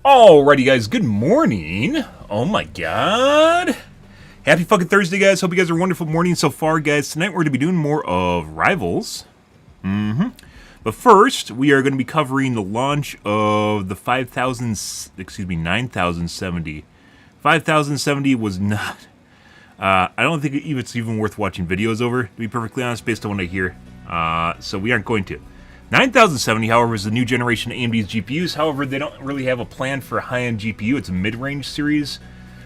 Alrighty, guys, good morning. Oh my god. Happy fucking Thursday, guys. Hope you guys are wonderful morning so far, guys. Tonight we're going to be doing more of Rivals. But first, we are going to be covering the launch of the 9070. 5070 was not... I don't think it's even worth watching videos over, to be perfectly honest, based on what I hear. So we aren't going to. 9070, however, is the new generation of AMD's GPUs. However, they don't really have a plan for a high-end GPU. It's a mid-range series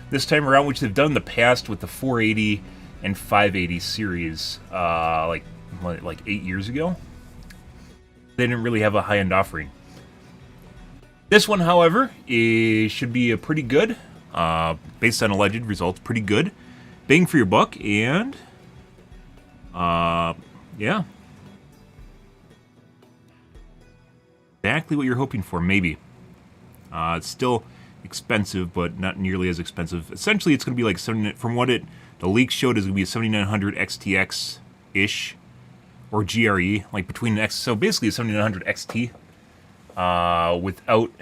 this time around, which they've done in the past with the 480 and 580 series, like 8 years ago. They didn't really have a high-end offering. This one, however, should be a pretty good, based on alleged results, pretty good. Bang for your buck, and yeah. Exactly what you're hoping for, maybe. It's still expensive, but not nearly as expensive. Essentially, it's going to be like from what the leaks showed, is going to be a 7900 XTX-ish, or GRE, like between the X. So basically, a 7900 XT without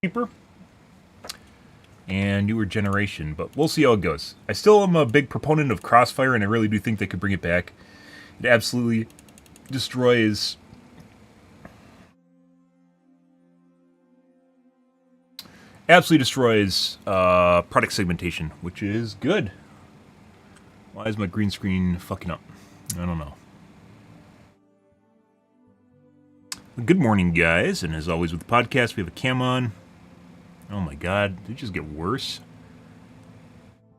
cheaper and newer generation. But we'll see how it goes. I still am a big proponent of Crossfire, and I really do think they could bring it back. It absolutely destroys. Absolutely destroys product segmentation, which is good. Why is my green screen fucking up? I don't know. Good morning, guys, and as always with the podcast, we have a cam on. Oh my god, did it just get worse?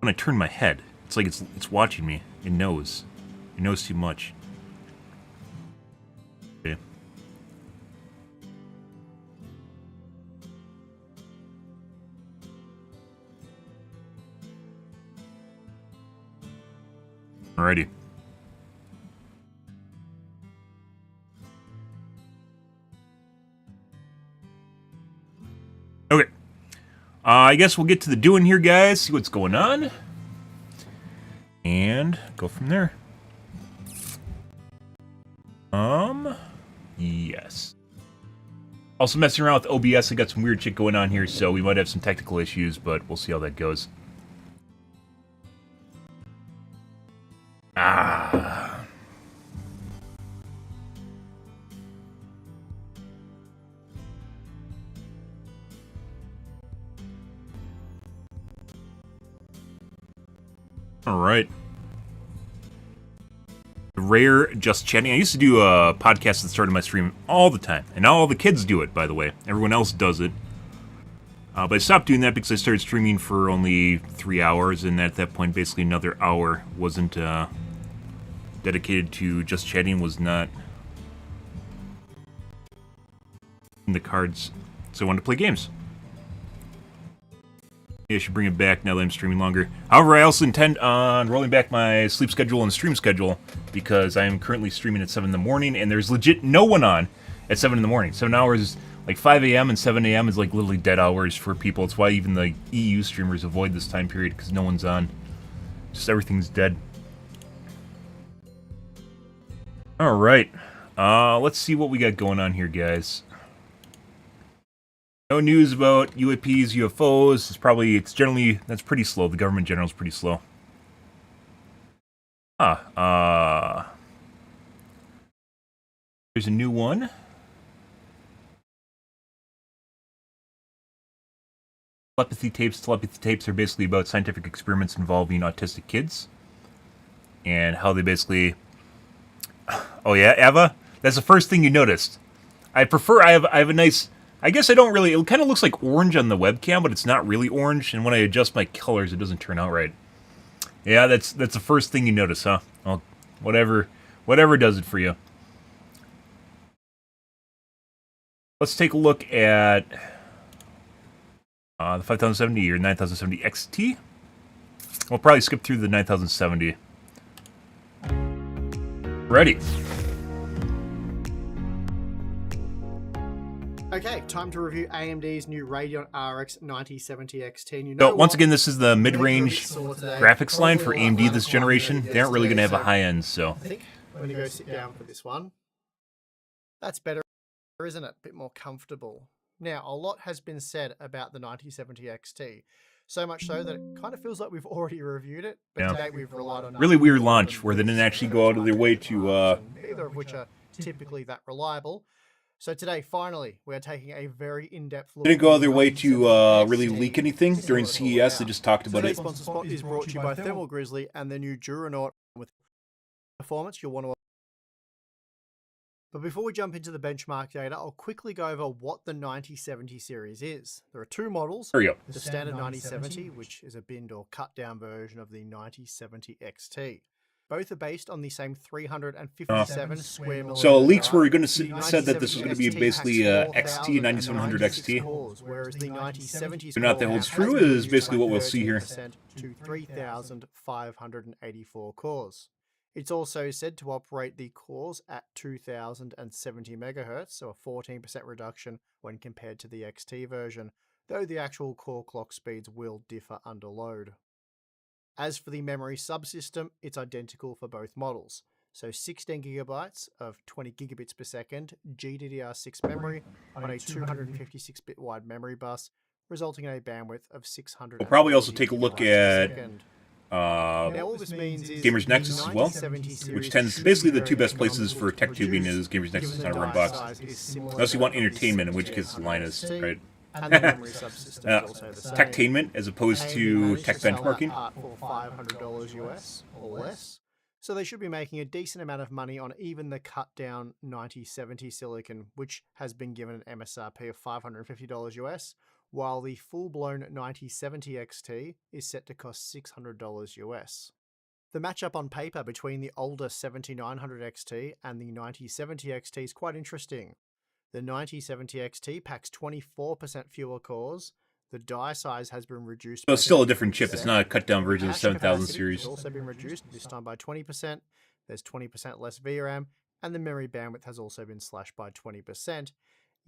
When I turn my head, it's like it's watching me. It knows. It knows too much. Okay. Alrighty. Okay. I guess we'll get to the doing here, guys. See what's going on. And go from there. Yes. Also messing around with OBS. I got some weird shit going on here, so we might have some technical issues, but we'll see how that goes. Alright. Rare Just Chatting. I used to do a podcast at the start of my stream all the time. And now all the kids do it, by the way. Everyone else does it. But I stopped doing that because I started streaming for only 3 hours. And at that point, basically another hour wasn't dedicated to Just Chatting. Was not in the cards. So I wanted to play games. I should bring it back now that I'm streaming longer. However, I also intend on rolling back my sleep schedule and stream schedule because I am currently streaming at 7 in the morning, and there's legit no one on at 7 in the morning. 7 hours, like 5 a.m. and 7 a.m. is like literally dead hours for people. It's why even the EU streamers avoid this time period, because no one's on. Just everything's dead. Alright. Let's see what we got going on here, guys. No news about UAPs, UFOs. It's generally, that's pretty slow. The government in general is pretty slow. There's a new one. Telepathy tapes. Telepathy tapes are basically about scientific experiments involving autistic kids. And how they basically... Oh yeah, Eva? That's the first thing you noticed. I have a nice... I guess I don't really... It kind of looks like orange on the webcam, but it's not really orange. And when I adjust my colors, it doesn't turn out right. Yeah, that's the first thing you notice, huh? Well, whatever does it for you. Let's take a look at the 5070 or 9070 XT. We'll probably skip through the 9070. Ready. Okay, time to review AMD's new Radeon RX 9070 XT. You know once again, this is the mid-range graphics line for AMD this generation. They aren't really going to have a high-end, so... I think I'm going to go sit down for this one. That's better, isn't it? A bit more comfortable. Now, a lot has been said about the 9070 XT, so much so that it kind of feels like we've already reviewed it, but Yeah. today we've relied on Really weird launch where they didn't actually go out of their way to neither of which are typically that reliable. So today, finally, we are taking a very in-depth look. didn't go out of their way at to the really 9070 leak anything XT. during CES. They just talked about Today's it. sponsor spot is brought to you by Thermal Grizzly and the new Duranaut with performance you'll want to. But before we jump into the benchmark data, I'll quickly go over what the 9070 series is. There are two models. There you go. The standard 9070, which is a binned or cut down version of the 9070 XT. Both are based on the same 357 square millimeter. So leaks were going to The said that this was going to be 9070 basically packs XT 9700 XT. cores, whereas the 9070 Do not that holds true is basically what we'll see here. To 3,584 cores. It's also said to operate the cores at 2070 MHz, so a 14% reduction when compared to the XT version, though the actual core clock speeds will differ under load. As for the memory subsystem, it's identical for both models. So 16GB of 20 gigabits per second GDDR6 memory on a 256-bit wide memory bus, resulting in a bandwidth of 600. We'll probably also take a look at now, all this means is Gamers Nexus as well, which tends basically the two best places for tech tubing is Gamers Nexus and Runbox. Unless you want entertainment, in which case Linus, right? And the memory subsystem is also the same. Techtainment as opposed to tech benchmarking. For $500 US or less. So they should be making a decent amount of money on even the cut down 9070 silicon, which has been given an MSRP of $550 US, while the full-blown 9070 XT is set to cost $600 US. The matchup on paper between the older 7900 XT and the 9070 XT is quite interesting. The 9070 XT packs 24% fewer cores. The die size has been reduced. So it's still a different chip. It's not a cut-down version of the 7000 series. It's also been reduced, this time by 20%. There's 20% less VRAM, and the memory bandwidth has also been slashed by 20%.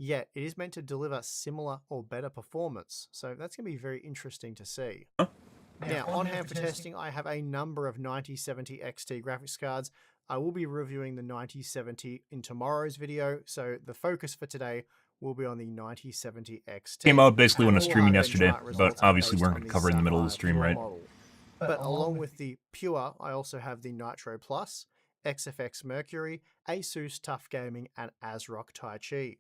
Yet, it is meant to deliver similar or better performance, so that's going to be very interesting to see. Huh? Now, on hand for testing, I have a number of 9070 XT graphics cards. I will be reviewing the 9070 in tomorrow's video, so the focus for today will be on the 9070 XT. Came out basically when I was streaming yesterday, but obviously we're going to cover it in the middle of the stream, right? But along with the Pure, I also have the Nitro Plus, XFX Mercury, Asus Tough Gaming, and ASRock Tai Chi.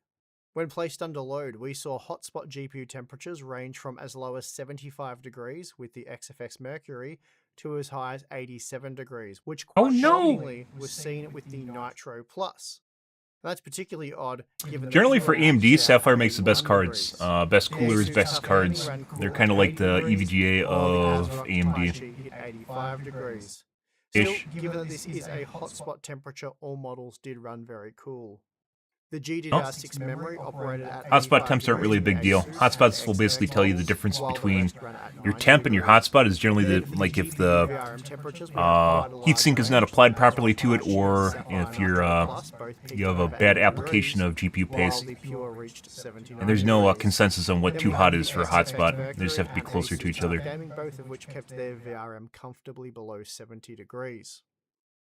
When placed under load, we saw hotspot GPU temperatures range from as low as 75 degrees with the XFX Mercury to as high as 87 degrees, which quite shockingly was seen with the Nitro Plus. That's particularly odd given Generally for AMD, Sapphire makes the best cards, best coolers, best cards. They're kind of like the EVGA of AMD. 85 degrees. Still, given that this is a hotspot temperature, all models did run very cool. The GDDR6 memory operated at hotspot temps aren't really a big deal. Hotspots will basically tell you the difference between your temp and your hotspot is generally like if the heatsink is not applied properly to it, or if you're you have a bad application of GPU paste. And there's no consensus on what too hot is for a hotspot. They just have to be closer to each other. Both of which kept their VRM comfortably below 70 degrees.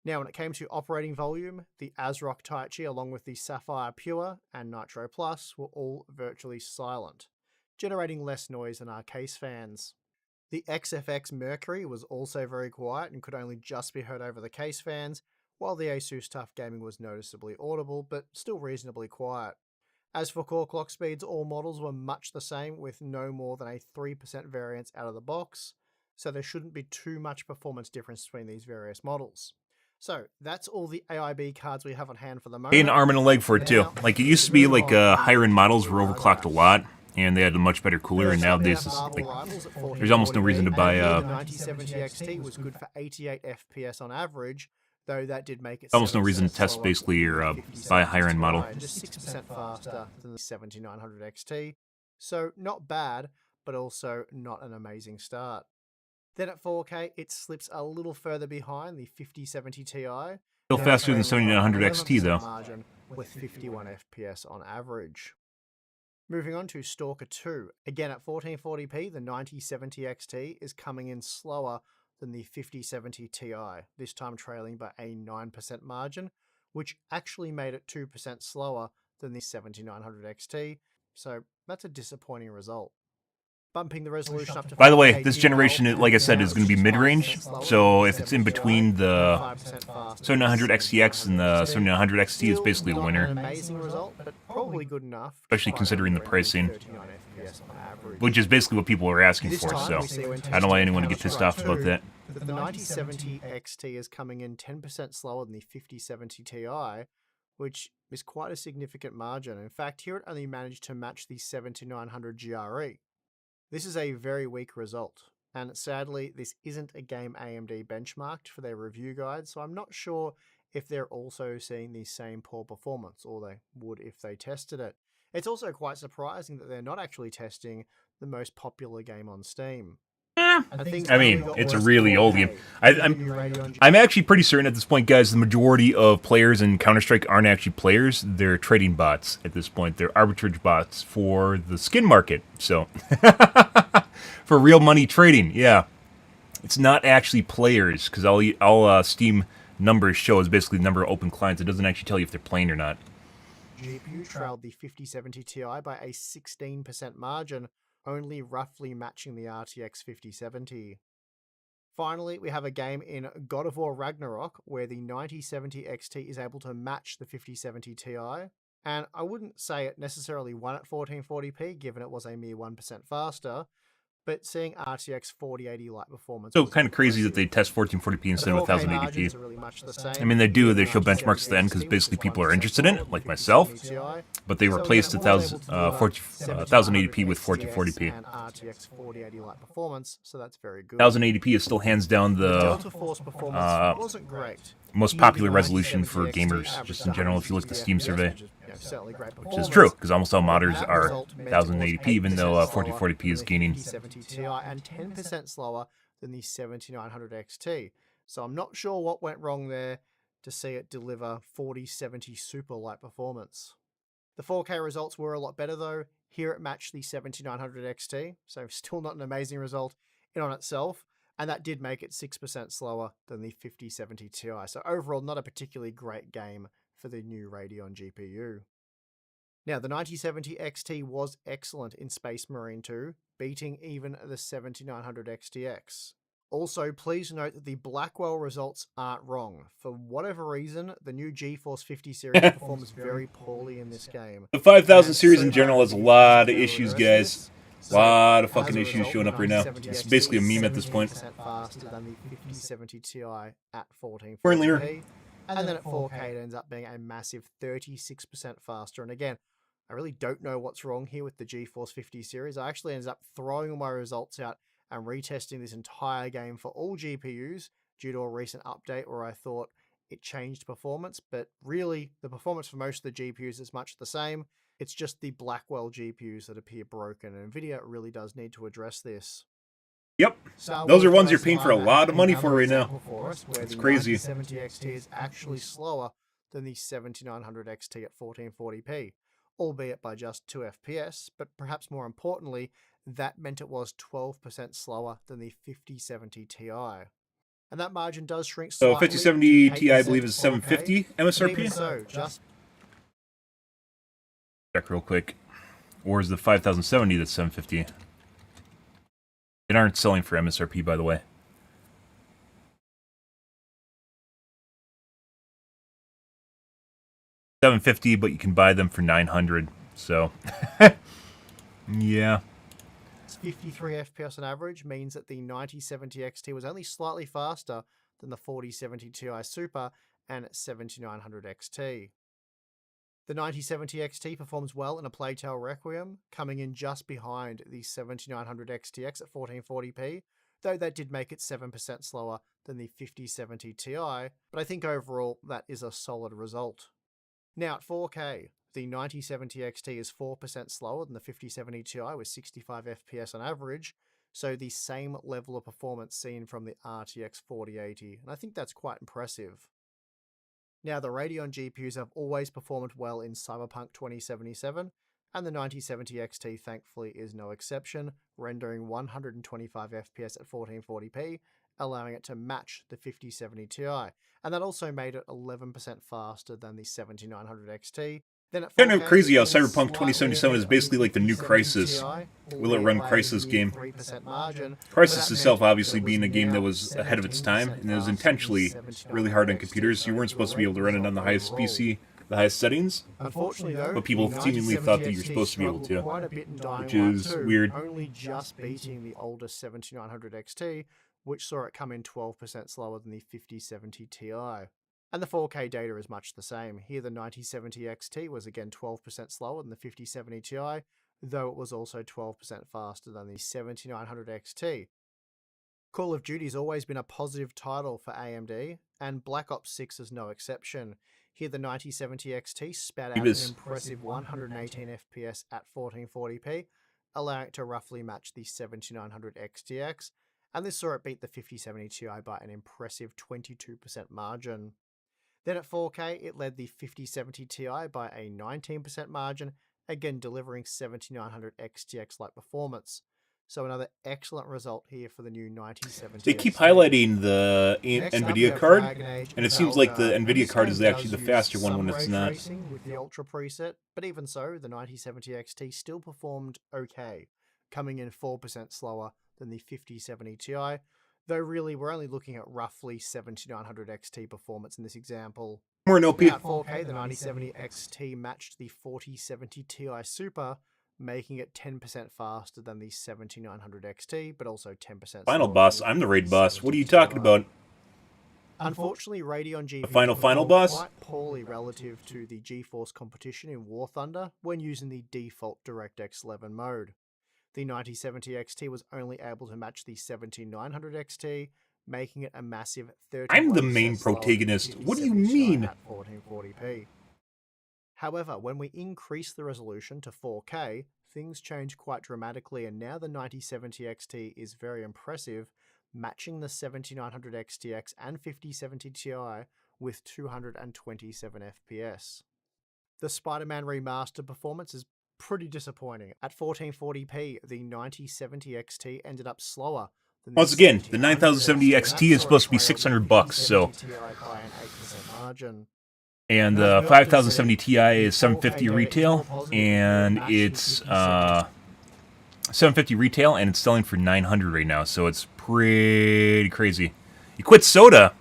Now, when it came to operating volume, the ASRock Tai Chi along with the Sapphire Pure and Nitro Plus were all virtually silent, generating less noise than our case fans. The XFX Mercury was also very quiet and could only just be heard over the case fans, while the Asus Tough Gaming was noticeably audible but still reasonably quiet. As for core clock speeds, all models were much the same with no more than a 3% variance out of the box, so there shouldn't be too much performance difference between these various models. So, that's all the AIB cards we have on hand for the moment. An arm and a leg for it too. Like it used to be like higher-end models were overclocked a lot, and they had a much better cooler, and nowadays it's like there's almost no reason to buy the 9070 XT was good for 88 FPS on average, though that did make it almost no reason to test basically your buy a higher-end model. Just 6% faster than the 7900 XT. So, not bad, but also not an amazing start. Then at 4K, it slips a little further behind the 5070 Ti. Still faster than 7900 XT though. Margin with 51 FPS on average. Moving on to Stalker 2. Again at 1440p, the 9070 XT is coming in slower than the 5070 Ti, this time trailing by a 9% margin, which actually made it 2% slower than the 7900 XT. So That's a disappointing result. Bumping the resolution up to By the way, 4K this did generation, help, like I said, now is it's going to be just 5% mid-range. slower So than if it's in 70 between Ti, the 5% faster 7900 than XTX and the 7900 XT, it's Still basically a not winner. an amazing result, but probably good enough, Especially despite considering the only rendering pricing. 39 FPS on average. Which is basically what people are asking This for, time so we see when I don't know why testing anyone would get pissed off Counter-Strike about that. 2 that the 9070 XT is coming in 10% slower than the 5070 Ti, which is quite a significant margin. In fact, here it only managed to match the 7900 GRE. This is a very weak result, and sadly, this isn't a game AMD benchmarked for their review guide, so I'm not sure if they're also seeing the same poor performance, or they would if they tested it. It's also quite surprising that they're not actually testing the most popular game on Steam. I mean, it's a really old game. I'm actually pretty certain at this point, guys, the majority of players in Counter-Strike aren't actually players. They're trading bots at this point. They're arbitrage bots for the skin market. So, for real money trading, yeah. It's not actually players, because all Steam numbers show is basically the number of open clients. It doesn't actually tell you if they're playing or not. GPU trailed the 5070 Ti by a 16% margin, only roughly matching the RTX 5070. Finally, we have a game in God of War Ragnarok where the 9070 XT is able to match the 5070 Ti, and I wouldn't say it necessarily won at 1440p given it was a mere 1% faster, but seeing RTX 4080 like performance. So kind of crazy that they test 1440p instead of 1080p. Really much the same. I mean, they do. They show benchmarks then because basically people are interested in it, like myself. But they replaced 1080p with 1440p. And RTX 4080 like performance, so that's very good. 1080p is still hands down the Delta Force performance wasn't great. most popular resolution for gamers, just in general. If you look at the Steam survey, which is true because almost all modders are 1080p, even though 1440p is gaining. And 10% slower than the 7900 XT. So I'm not sure what went wrong there to see it deliver 4070 super light performance. The 4K results were a lot better though. Here it matched the 7900 XT, so still not an amazing result in on itself, and that did make it 6% slower than the 5070 Ti. So overall, not a particularly great game for the new Radeon GPU. Now, the 9070 XT was excellent in Space Marine 2, beating even the 7900 XTX. Also, please note that the Blackwell results aren't wrong. For whatever reason, the new GeForce 50 series performs very poorly in this game. The 5000 series in general has a lot of issues, guys. A lot of fucking issues showing up right now. It's basically a meme at this point. Faster than the 5070 Ti at 1440p. Currently, and then at 4K it ends up being a massive 36% faster. And again, I really don't know what's wrong here with the GeForce 50 series. I actually ended up throwing all my results out and retesting this entire game for all GPUs due to a recent update where I thought it changed performance, but really the performance for most of the GPUs is much the same. It's just the Blackwell GPUs that appear broken, and Nvidia really does need to address this. Yep, those are ones you're paying for a lot of money for right now. It's crazy. The 9070 XT is actually slower than the 7900 XT at 1440p, albeit by just 2 FPS, but perhaps more importantly, that meant it was 12% slower than the 5070 Ti. And that margin does shrink slightly. So 5070 Ti, I believe, is 750 MSRP? So, just check real quick. Or is the 5070 that's 750? They aren't selling for MSRP, by the way. $750, but you can buy them for $900. So, yeah. 53 FPS on average means that the 9070 XT was only slightly faster than the 4070 Ti Super and 7900 XT. The 9070 XT performs well in a Playtale Requiem, coming in just behind the 7900 XTX at 1440p, though that did make it 7% slower than the 5070 Ti, but I think overall that is a solid result. Now at 4K, the 9070 XT is 4% slower than the 5070 Ti with 65 FPS on average, so the same level of performance seen from the RTX 4080, and I think that's quite impressive. Now, the Radeon GPUs have always performed well in Cyberpunk 2077, and the 9070 XT thankfully is no exception, rendering 125 FPS at 1440p, allowing it to match the 5070 Ti, and that also made it 11% faster than the 7900 XT, Then at Kind of 4K, crazy how it is Cyberpunk slightly 2077 is ahead of the basically like the new 5070 Crysis. Ti, Will it run albeit by a Crysis mere game? 3% margin, but Crysis that itself meant obviously that it was being a game that now was ahead of its time, 17% and it was faster than the intentionally really hard on 7900 computers. XT, You weren't so a supposed to be able great to run it on result the highest overall. PC, the highest settings, Unfortunately, though, but people the seemingly 9070 thought that you were XT supposed to be able struggled to, quite a bit in Dying which Light is 2, weird. only just beating the older 7900 XT, which saw it come in 12% slower than the 5070 Ti. And the 4K data is much the same. Here the 9070 XT was again 12% slower than the 5070 Ti, though it was also 12% faster than the 7900 XT. Call of Duty's always been a positive title for AMD, and Black Ops 6 is no exception. Here the 9070 XT spat out an impressive 118 FPS at 1440p, allowing it to roughly match the 7900 XTX, and this saw it beat the 5070 Ti by an impressive 22% margin. Then at 4K, it led the 5070 Ti by a 19% margin, again delivering 7900 XTX-like performance. So another excellent result here for the new 9070 They keep XT. highlighting the Next up, we NVIDIA have card, Dragon Age and it seems like the Valorant, and NVIDIA this card game is actually the does faster use one some when it's ray not. tracing with the Ultra preset, but even so, the 9070 XT still performed okay, coming in 4% slower than the 5070 Ti, though really we're only looking at roughly 7900 XT performance in this example. More an OP. Now at 4K, the 9070 XT matched the 4070 Ti Super, making it 10% faster than the 7900 XT, but also 10% Final slower boss. than the I'm the raid boss. What are you 5070 talking about? Unfortunately, Radeon GPUs The final performed boss? quite poorly relative to the GeForce competition in War Thunder when using the default DirectX 11 mode. The 9070 XT was only able to match the 7900 XT, making it a massive 31% I'm the main slower than the protagonist. What do you 5070 Ti mean? at 1440p. However, when we increase the resolution to 4K, things change quite dramatically, and now the 9070 XT is very impressive, matching the 7900 XTX and 5070 Ti with 227 FPS. The Spider-Man remastered performance is pretty disappointing. At 1440p, the 9070 XT ended up slower than the Once again, the 7900 9070 XT, XT is supposed to be $600, so. 5070 Ti by an 8% margin. And the 5070 Ti is $750 retail, and it's 750 retail, and it's selling for $900 right now. So it's pretty crazy. You quit soda.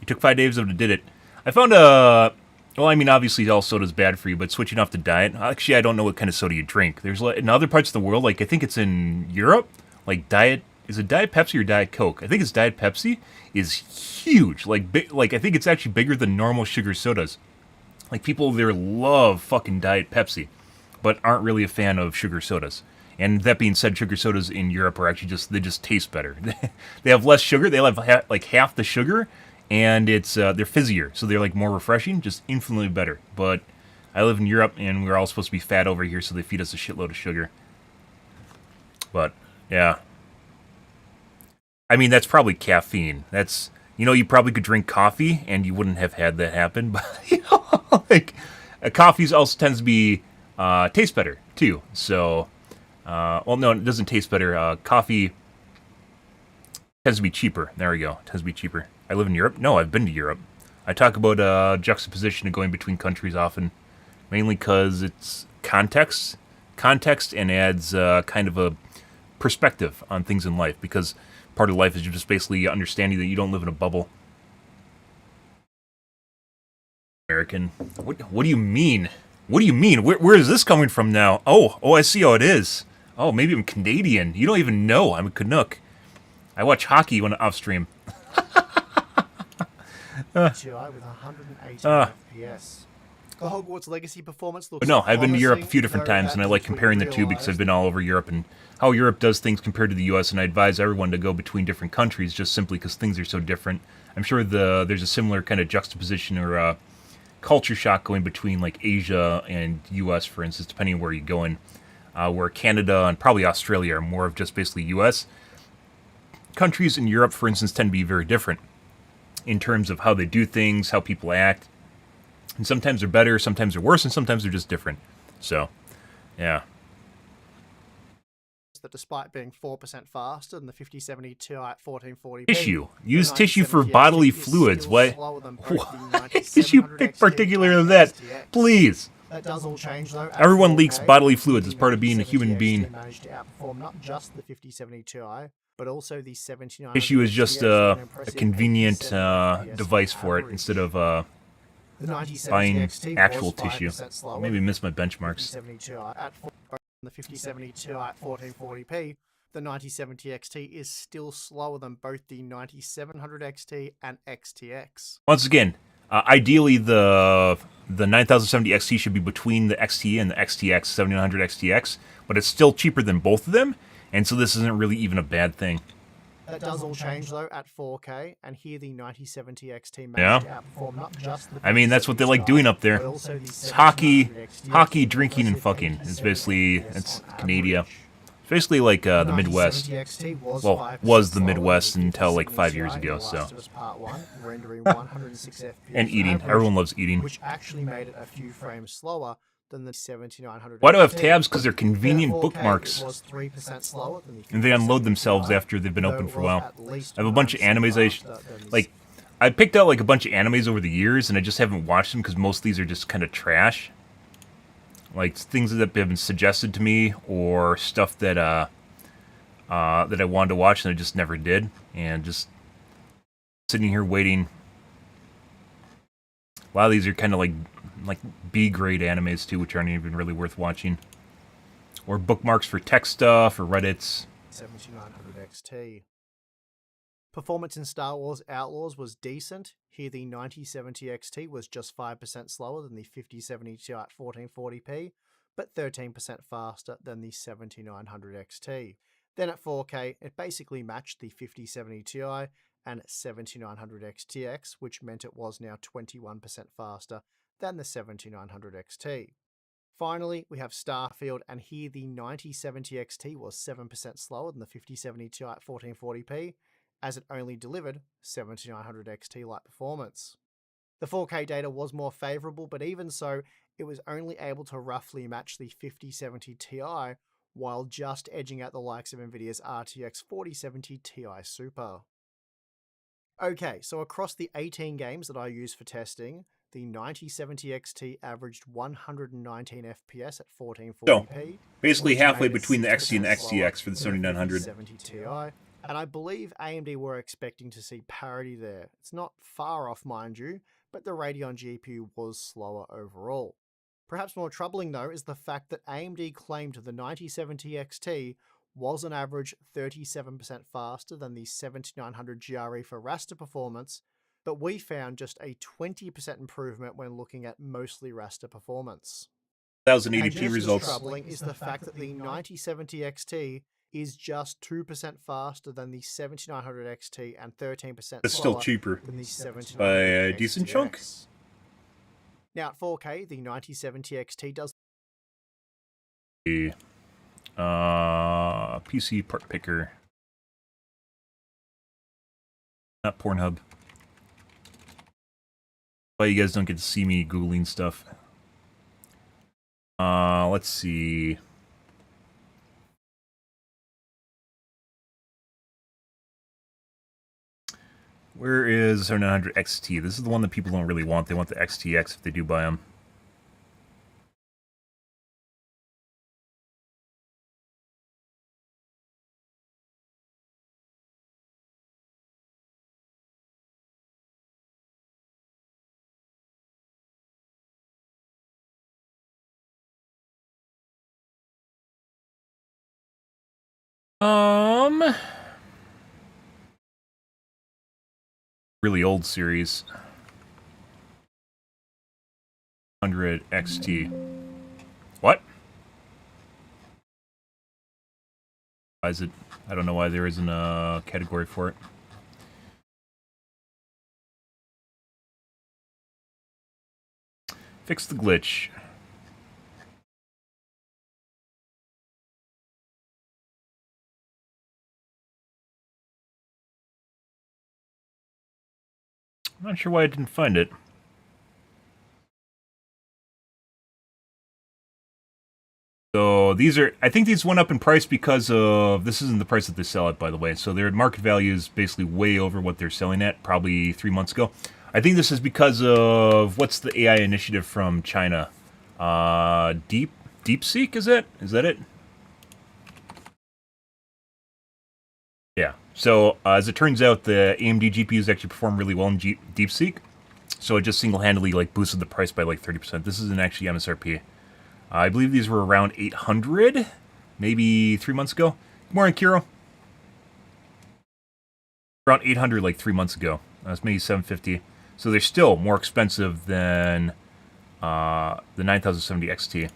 You took 5 days of it, did it. I found a. Well, I mean, obviously all soda's bad for you, but switching off to diet. Actually, I don't know what kind of soda you drink. There's in other parts of the world, like I think it's in Europe, like diet. Is it Diet Pepsi or Diet Coke? I think it's Diet Pepsi. Is huge. Like I think it's actually bigger than normal sugar sodas. Like people there love fucking Diet Pepsi, but aren't really a fan of sugar sodas. And that being said, sugar sodas in Europe are actually they just taste better. They have less sugar. They have like half the sugar, and it's they're fizzier, so they're like more refreshing, just infinitely better. But I live in Europe, and we're all supposed to be fat over here, so they feed us a shitload of sugar. But yeah. I mean, that's probably caffeine. That's, you probably could drink coffee and you wouldn't have had that happen. But, like, coffee also tends to be, taste better, too. So, well, no, it doesn't taste better. Coffee tends to be cheaper. There we go. It tends to be cheaper. I live in Europe? No, I've been to Europe. I talk about juxtaposition of going between countries often, mainly because it's context, and adds kind of a perspective on things in life, because part of life is just basically understanding that you don't live in a bubble. American. What do you mean? What do you mean? Where is this coming from now? Oh, I see how it is. Oh, maybe I'm Canadian. You don't even know. I'm a Canuck. I watch hockey when off stream. With 180 FPS. The Hogwarts Legacy performance looks But no, I've been to Europe a few promising, different though times, and I that's like what we comparing the two because I've been all over Europe and how Europe does things compared to the U.S., and I advise everyone to go between different countries just simply because things are so different. I'm sure there's a similar kind of juxtaposition or culture shock going between like Asia and U.S., for instance, depending on where you're going, where Canada and probably Australia are more of just basically U.S. Countries in Europe, for instance, tend to be very different in terms of how they do things, how people act. And sometimes they're better, sometimes they're worse, and sometimes they're just different. So, yeah. That despite being 4% faster than the 5070 Ti at 1440p, Tissue. Use tissue for bodily fluids. What? Tissue particular than that. Please. That does all change though. Everyone leaks bodily fluids as part of being a human being. Managed to outperform not just the 5070 Ti, but also the 7900 Issue is just a convenient device for it instead of the 9070 buying XT actual was 5% tissue. slower Maybe miss my benchmarks. 5070 Ti at the 5070 Ti at 1440p. The 9070 XT is still slower than both the 9700 XT and XTX. Once again, ideally the 9070 XT should be between the XT and the XTX 7900 XTX, but it's still cheaper than both of them, and so this isn't really even a bad thing. That does all change though at 4K, and here the 9070 XT managed to outperform not just the I mean, that's what they like doing up there. It's hockey, drinking, and fucking. It's basically, it's Canada. It's basically like the Midwest. Well, was the Midwest until like 5 years ago, so. And eating. Everyone loves eating. Which actually made it a few frames slower than the 7900. Why do I have tabs? Because they're convenient bookmarks. Was 3% slower than the And they unload themselves after they've been open for a while. I have a bunch of animes I picked out like a bunch of animes over the years, and I just haven't watched them because most of these are just kind of trash. Like things that have been suggested to me, or stuff that that I wanted to watch and I just never did, and just sitting here waiting. A lot of these are kind of like B-grade animes too, which aren't even really worth watching. Or bookmarks for tech stuff or Reddits. 7900 XT. Performance in Star Wars Outlaws was decent. Here the 9070 XT was just 5% slower than the 5070 Ti at 1440p, but 13% faster than the 7900 XT. Then at 4K, it basically matched the 5070 Ti and 7900 XTX, which meant it was now 21% faster than the 7900 XT. Finally, we have Starfield, and here the 9070 XT was 7% slower than the 5070 Ti at 1440p, as it only delivered 7900 XT-like performance. The 4K data was more favourable, but even so, it was only able to roughly match the 5070 Ti, while just edging out the likes of Nvidia's RTX 4070 Ti Super. Okay, so across the 18 games that I used for testing, the 9070 XT averaged 119 FPS at 1440p. So, basically halfway between the XT and the XTX for the 7900. 70 Ti. And I believe AMD were expecting to see parity there. It's not far off, mind you, but the Radeon GPU was slower overall. Perhaps more troubling though is the fact that AMD claimed the 9070 XT was on average 37% faster than the 7900 GRE for raster performance, but we found just a 20% improvement when looking at mostly raster performance. 1080p results. Troubling is the fact that the 9070 XT is just 2% faster than the 7900 XT and 13% It's still cheaper than the 7900 by a decent XTX. chunk. Now at 4K, the 9070 XT does The PC part picker, not Pornhub. Why you guys don't get to see me Googling stuff. Let's see. Where is 7900 XT? This is the one that people don't really want. They want the XTX if they do buy them. Really old series. 100 XT. What? Why is it? I don't know why there isn't a category for it. Fix the glitch. I'm not sure why I didn't find it. So these are, I think these went up in price because of, this isn't the price that they sell at, by the way. So their market value is basically way over what they're selling at, probably 3 months ago. I think this is because of, what's the AI initiative from China? DeepSeek, is it? Is that it? Yeah. So as it turns out, the AMD GPUs actually perform really well in DeepSeek. So it just single-handedly like boosted the price by like 30%. This isn't actually MSRP. I believe these were around 800, maybe 3 months ago. Good morning, Kiro. Around 800 like 3 months ago. That's maybe 750. So they're still more expensive than the 9070 XT.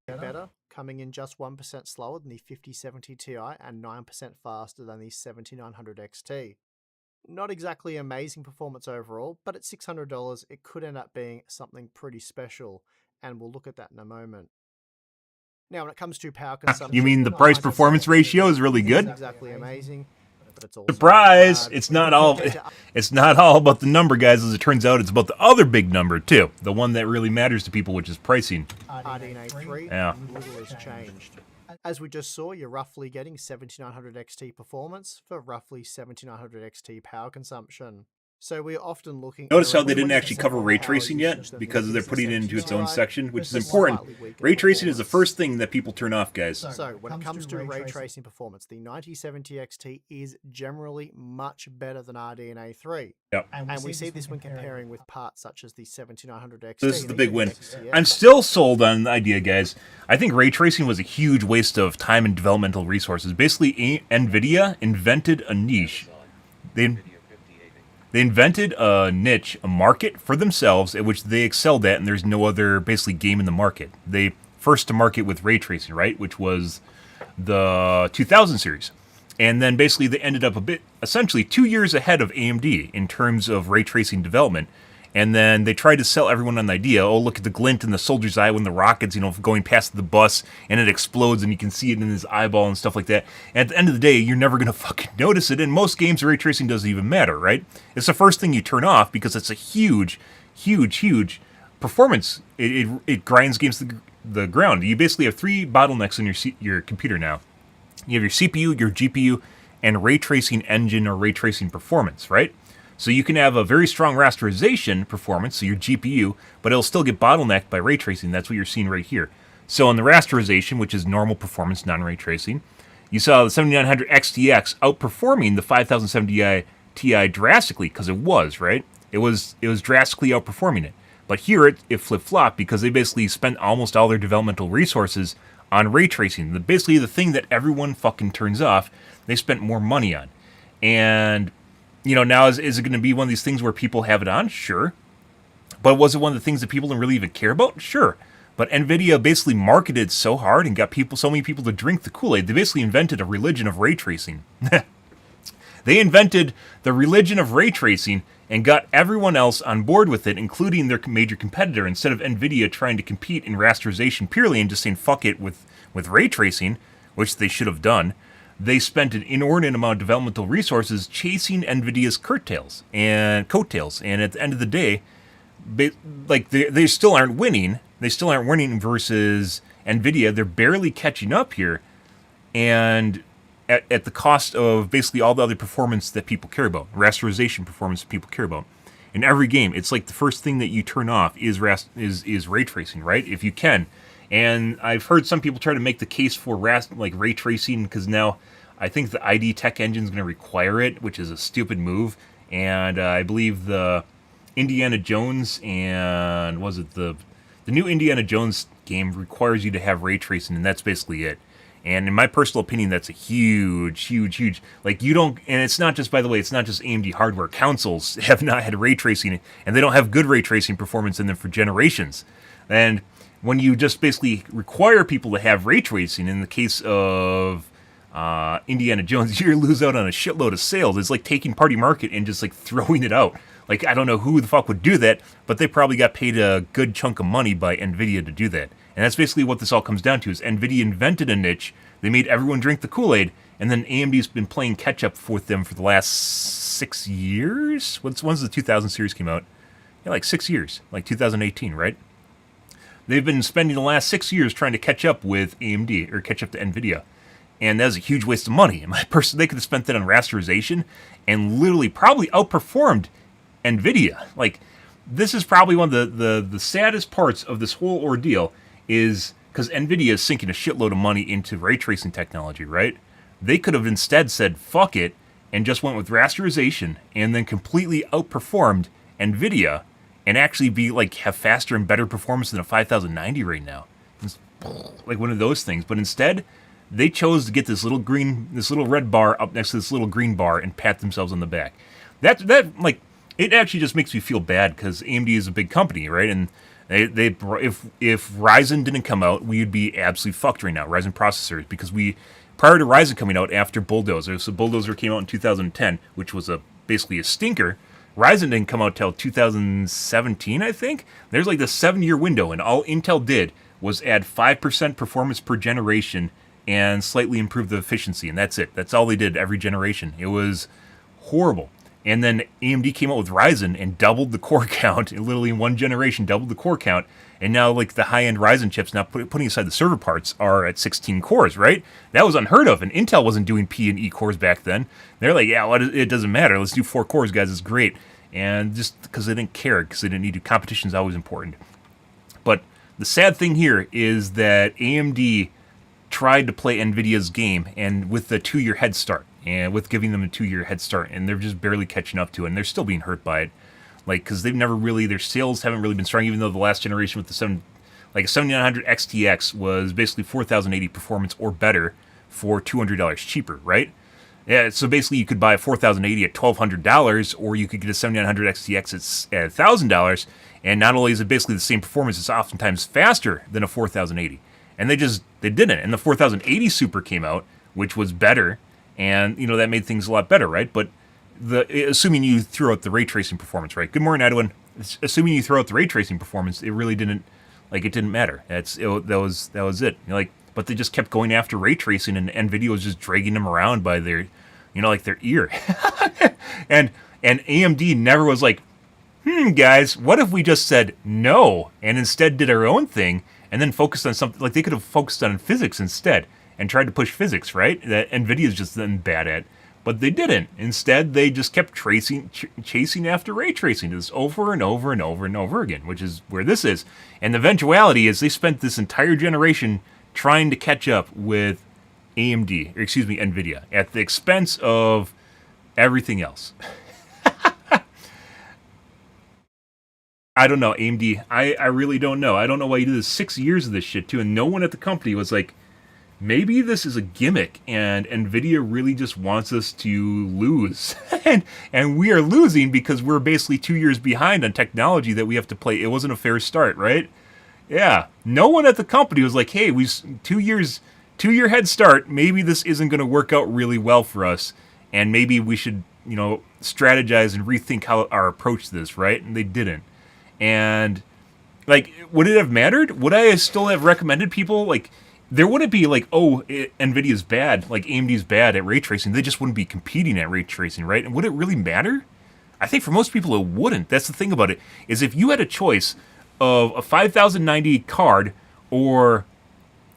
Better, coming in just 1% slower than the 5070 Ti and 9% faster than the 7900 XT. Not exactly amazing performance overall, but at $600 it could end up being something pretty special, and we'll look at that in a moment. Now when it comes to power consumption... You mean the price-performance ratio is really good? Exactly amazing. But it's also surprise! It's not all about the number, guys. As it turns out, it's about the other big number too, the one that really matters to people, which is pricing. RDNA 3, yeah. Little has changed. As we just saw, you're roughly getting 7900 XT performance for roughly 7900 XT power consumption. So we're often looking... Notice how they didn't actually cover ray tracing yet, because they're putting it into its own section, which is important. Ray tracing is the first thing that people turn off, guys. So when it comes to ray tracing performance, the 9070 XT is generally much better than RDNA 3. Yep. And we see this when comparing with parts such as the 7900 XT. So this is the big win. I'm still sold on the idea, guys. I think ray tracing was a huge waste of time and developmental resources. Basically, NVIDIA invented a niche. They invented a niche, a market for themselves at which they excelled at, and there's no other basically game in the market. They first to market with ray tracing, right, which was the 2000 series. And then basically they ended up essentially 2 years ahead of AMD in terms of ray tracing development. And then they tried to sell everyone on the idea, oh, look at the glint in the soldier's eye when the rocket's, going past the bus and it explodes and you can see it in his eyeball and stuff like that. And at the end of the day, you're never going to fucking notice it. In most games, ray tracing doesn't even matter, right? It's the first thing you turn off because it's a huge, huge, huge performance. It grinds against the ground. You basically have three bottlenecks in your computer now. You have your CPU, your GPU, and ray tracing engine or ray tracing performance, right? So you can have a very strong rasterization performance, so your GPU, but it'll still get bottlenecked by ray tracing. That's what you're seeing right here. So in the rasterization, which is normal performance, non-ray tracing, you saw the 7900 XTX outperforming the 5070 Ti drastically, because it was, right? It was drastically outperforming it. But here it flip-flopped because they basically spent almost all their developmental resources on ray tracing. Basically the thing that everyone fucking turns off, they spent more money on. And... now is it going to be one of these things where people have it on? Sure. But was it one of the things that people don't really even care about? Sure. But NVIDIA basically marketed so hard and got so many people to drink the Kool-Aid. They basically invented a religion of ray tracing. They invented the religion of ray tracing and got everyone else on board with it, including their major competitor, instead of NVIDIA trying to compete in rasterization purely and just saying fuck it with ray tracing, which they should have done. They spent an inordinate amount of developmental resources chasing NVIDIA's coattails. And at the end of the day, they still aren't winning. They still aren't winning versus NVIDIA. They're barely catching up here. And at the cost of basically all the other performance that people care about. Rasterization performance that people care about. In every game, it's like the first thing that you turn off is ray tracing, right? If you can. And I've heard some people try to make the case for ray tracing because now I think the ID Tech engine is going to require it, which is a stupid move. And I believe the Indiana Jones and the new Indiana Jones game requires you to have ray tracing, and that's basically it. And in my personal opinion, that's a huge, huge, huge. You don't, and it's not just, by the way, it's not just AMD hardware. Consoles have not had ray tracing, and they don't have good ray tracing performance in them for generations. And when you just basically require people to have ray tracing, in the case of Indiana Jones, you lose out on a shitload of sales. It's like taking Party Market and just throwing it out. I don't know who the fuck would do that, but they probably got paid a good chunk of money by NVIDIA to do that. And that's basically what this all comes down to, is NVIDIA invented a niche, they made everyone drink the Kool-Aid, and then AMD's been playing catch-up with them for the last 6 years? When's the 2000 series came out? Yeah, 6 years. 2018, right? They've been spending the last 6 years trying to catch up with AMD, or catch up to NVIDIA. And that's a huge waste of money. They could have spent that on rasterization and literally probably outperformed NVIDIA. this is probably one of the saddest parts of this whole ordeal is because NVIDIA is sinking a shitload of money into ray tracing technology, right? They could have instead said, fuck it, and just went with rasterization and then completely outperformed NVIDIA and actually be like have faster and better performance than a 5090 right now. It's like one of those things. But instead, they chose to get this little red bar up next to this little green bar and pat themselves on the back. That like, it actually just makes me feel bad because AMD is a big company, right? And if Ryzen didn't come out, we would be absolutely fucked right now, Ryzen processors, because prior to Ryzen coming out after Bulldozer, so Bulldozer came out in 2010, which was basically a stinker. Ryzen didn't come out till 2017, I think. There's like the 7-year window, and all Intel did was add 5% performance per generation and slightly improve the efficiency, and that's it. That's all they did every generation. It was horrible. And then AMD came out with Ryzen and doubled the core count, literally in one generation, doubled the core count. And now, like, the high-end Ryzen chips, now putting aside the server parts, are at 16 cores, right? That was unheard of, and Intel wasn't doing P and E cores back then. They're like, yeah, well, it doesn't matter. Let's do 4 cores, guys. It's great. And just because they didn't care, because they didn't need to. Competition is always important. But the sad thing here is that AMD tried to play NVIDIA's game, and with the 2-year head start, and with giving them a 2-year head start, and they're just barely catching up to it, and they're still being hurt by it. Like, because they've never really, their sales haven't really been strong, even though the last generation with the 7900 XTX was basically 4080 performance or better for $200 cheaper, right? Yeah, so basically you could buy a 4080 at $1,200, or you could get a 7900 XTX at $1,000, and not only is it basically the same performance, it's oftentimes faster than a 4080. And they didn't. And the 4080 Super came out, which was better, and, you know, that made things a lot better, right? But assuming you threw out the ray tracing performance, right? Good morning, Edwin. Assuming you throw out the ray tracing performance, it really didn't, like, it didn't matter. That was it. You know, like, but they just kept going after ray tracing, and NVIDIA was just dragging them around by their, you know, like their ear. and AMD never was like, guys, what if we just said no and instead did our own thing and then focused on something? Like, they could have focused on physics instead and tried to push physics, right? That NVIDIA is just then bad at. But they didn't. Instead, they just kept chasing after ray tracing this over and over and over and over again, which is where this is. And the eventuality is they spent this entire generation trying to catch up with NVIDIA, at the expense of everything else. I don't know, AMD. I really don't know. I don't know why you did this 6 years of this shit, too, and no one at the company was like, maybe this is a gimmick, and NVIDIA really just wants us to lose. and we are losing because we're basically 2 years behind on technology that we have to play. It wasn't a fair start, right? Yeah. No one at the company was like, hey, 2-year head start. Maybe this isn't going to work out really well for us, and maybe we should, you know, strategize and rethink how our approach to this, right? And they didn't. And, like, would it have mattered? Would I still have recommended people, like, there wouldn't be like, oh, NVIDIA's bad, like AMD's bad at ray tracing. They just wouldn't be competing at ray tracing, right? And would it really matter? I think for most people it wouldn't. That's the thing about it, is if you had a choice of a 5090 card or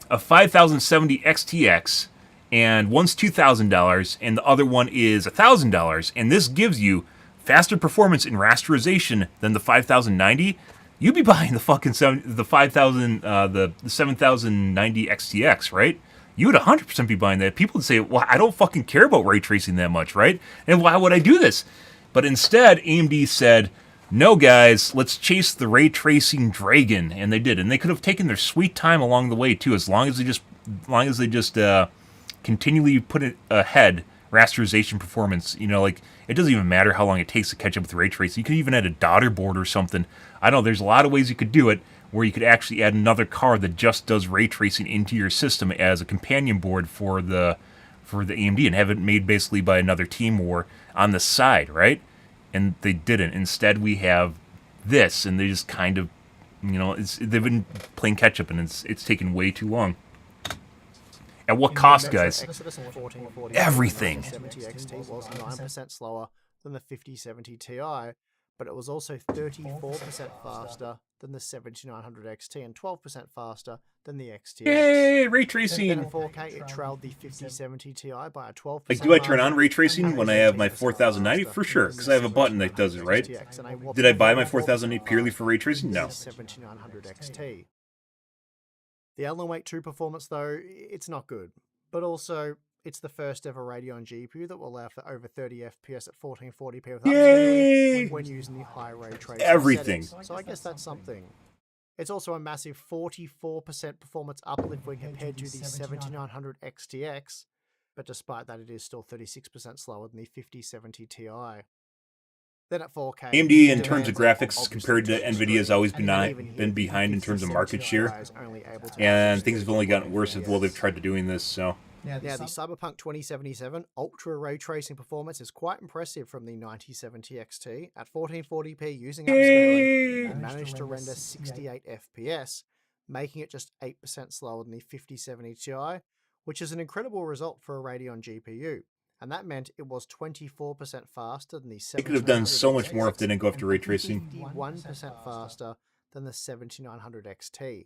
a 5070 XTX, and one's $2,000 and the other one is $1,000, and this gives you faster performance in rasterization than the 5090, you'd be buying the fucking the 7090 XTX, right? You would 100% be buying that. People would say, well, I don't fucking care about ray tracing that much, right? And why would I do this? But instead, AMD said, no, guys, let's chase the ray tracing dragon. And they did. And they could have taken their sweet time along the way, too, as long as they just continually put it ahead rasterization performance. You know, like, it doesn't even matter how long it takes to catch up with ray tracing. You could even add a daughter board or something. I don't know, there's a lot of ways you could do it, where you could actually add another card that just does ray tracing into your system as a companion board for the AMD, and have it made basically by another team or on the side, right? And they didn't. Instead, we have this, and they just kind of, you know, they've been playing catch up, and it's taken way too long. At what cost, guys? Everything. The 70 XT was 9% slower than the 5070 Ti, but it was also 34% faster than the 7900 XT and 12% faster than the XTX. Yay, ray Then tracing! in 4K, it trailed the 5070 Ti by a 12%. Like, do I turn on ray margin tracing and when I was have my 18% 4090? faster For sure, than because the I have a button that does it, right? 7900 XTX and a whopping Did I buy my 44% 4090 purely for ray tracing? faster No. than the 7900 XT. The Alan Wake 2 performance, though, it's not good. But also, it's the first ever Radeon GPU that will allow for over 30 FPS at 1440p with Yay! upscaling when using the high ray tracing Everything. settings. So I guess that's something. It's also a massive 44% performance uplift when compared to the 7900 XTX, but despite that, it is still 36% slower than the 5070 Ti. Then at 4K, AMD in terms of graphics compared to NVIDIA has always been behind in terms of market share, and things have only gotten worse as well they've tried to doing this, so... Now, the Cyberpunk 2077 Ultra Ray Tracing performance is quite impressive from the 9070 XT at 1440p using upscaling and managed to render 68 FPS, making it just 8% slower than the 5070 Ti, which is an incredible result for a Radeon GPU. And that meant it was 24% faster than the 7900 They could have done so much more if they didn't go after ray tracing. 51% faster than the 7900 XT.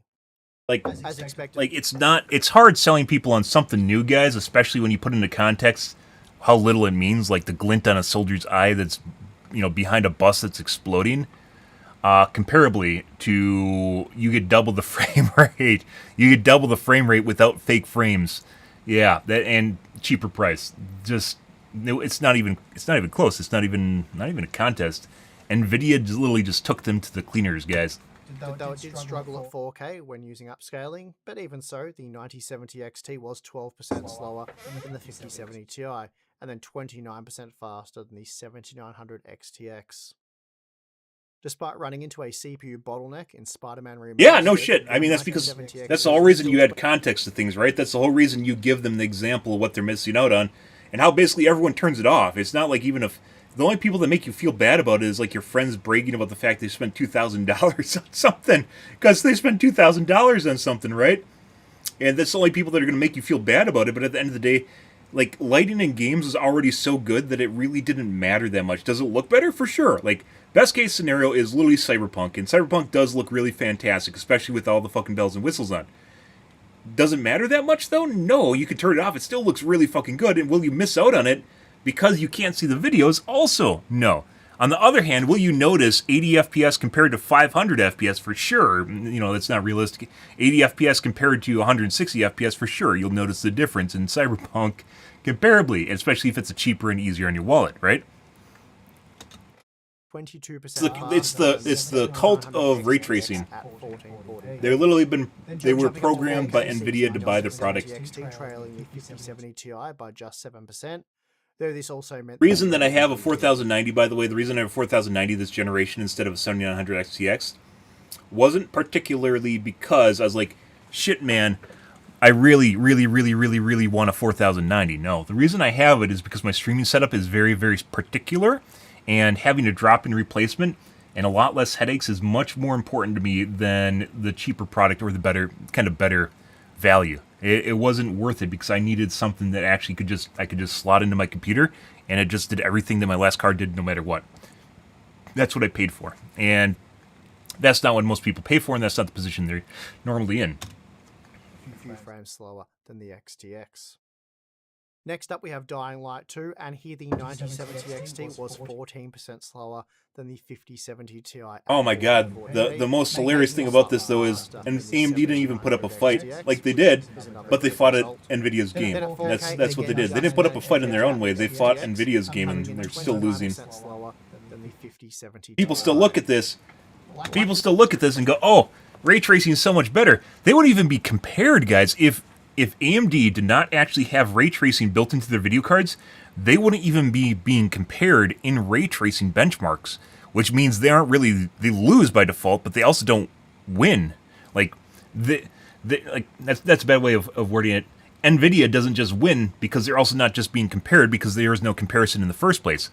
As expected. Like, it's hard selling people on something new, guys, especially when you put into context how little it means, like the glint on a soldier's eye that's, behind a bus that's exploding. Comparably to, you get double the frame rate. You get double the frame rate without fake frames. Yeah, and cheaper price. Just, it's not even close. It's not even a contest. NVIDIA literally just took them to the cleaners, guys. Though it did struggle at 4K when using upscaling, but even so, the 9070 XT was 12% slower than the 5070 Ti, and then 29% faster than the 7900 XTX. Despite running into a CPU bottleneck in Spider-Man Remastered... Yeah, no shit. I mean, that's because that's the whole reason you add context to things, right? That's the whole reason you give them the example of what they're missing out on, and how basically everyone turns it off. It's not like even if... The only people that make you feel bad about it is like your friends bragging about the fact they spent $2,000 on something. Because they spent $2,000 on something, right? And that's the only people that are going to make you feel bad about it. But at the end of the day, like, lighting in games is already so good that it really didn't matter that much. Does it look better? For sure. Like, best case scenario is literally Cyberpunk. And Cyberpunk does look really fantastic, especially with all the fucking bells and whistles on. Does it matter that much, though? No, you can turn it off. It still looks really fucking good. And will you miss out on it because you can't see the videos? Also, no. On the other hand, will you notice 80 FPS compared to 500 FPS? For sure. That's not realistic. 80 FPS compared to 160 FPS? For sure. You'll notice the difference in Cyberpunk comparably, especially if it's a cheaper and easier on your wallet, right? 22%. It's the cult of ray tracing. They were programmed by NVIDIA to buy the product. Trailing the 5070 Ti by just 7%. Though this also meant... The reason that I have a 4090, by the way, the reason I have a 4090 this generation instead of a 7900 XTX wasn't particularly because I was like, shit, man, I really, really, really, really, really want a 4090. No, the reason I have it is because my streaming setup is very, very particular, and having a drop-in replacement and a lot less headaches is much more important to me than the cheaper product or the better value. It wasn't worth it because I needed something that actually I could just slot into my computer, and it just did everything that my last card did no matter what. That's what I paid for. And that's not what most people pay for, and that's not the position they're normally in. A few frames slower than the XTX. Next up, we have Dying Light 2, and here the 9070 XT was 14% slower than the 5070 Ti. Oh my god, the most hilarious thing about this, though, is and AMD didn't even put up a fight like they did, but they fought at NVIDIA's game. That's what they did. They didn't put up a fight in their own way. They fought NVIDIA's game, and they're still losing. People still look at this. People still look at this and go, oh, ray tracing is so much better. They wouldn't even be compared, guys. If AMD did not actually have ray tracing built into their video cards, they wouldn't even be being compared in ray tracing benchmarks, which means they lose by default, but they also don't win. Like, that's a bad way of wording it. NVIDIA doesn't just win because they're also not just being compared because there is no comparison in the first place.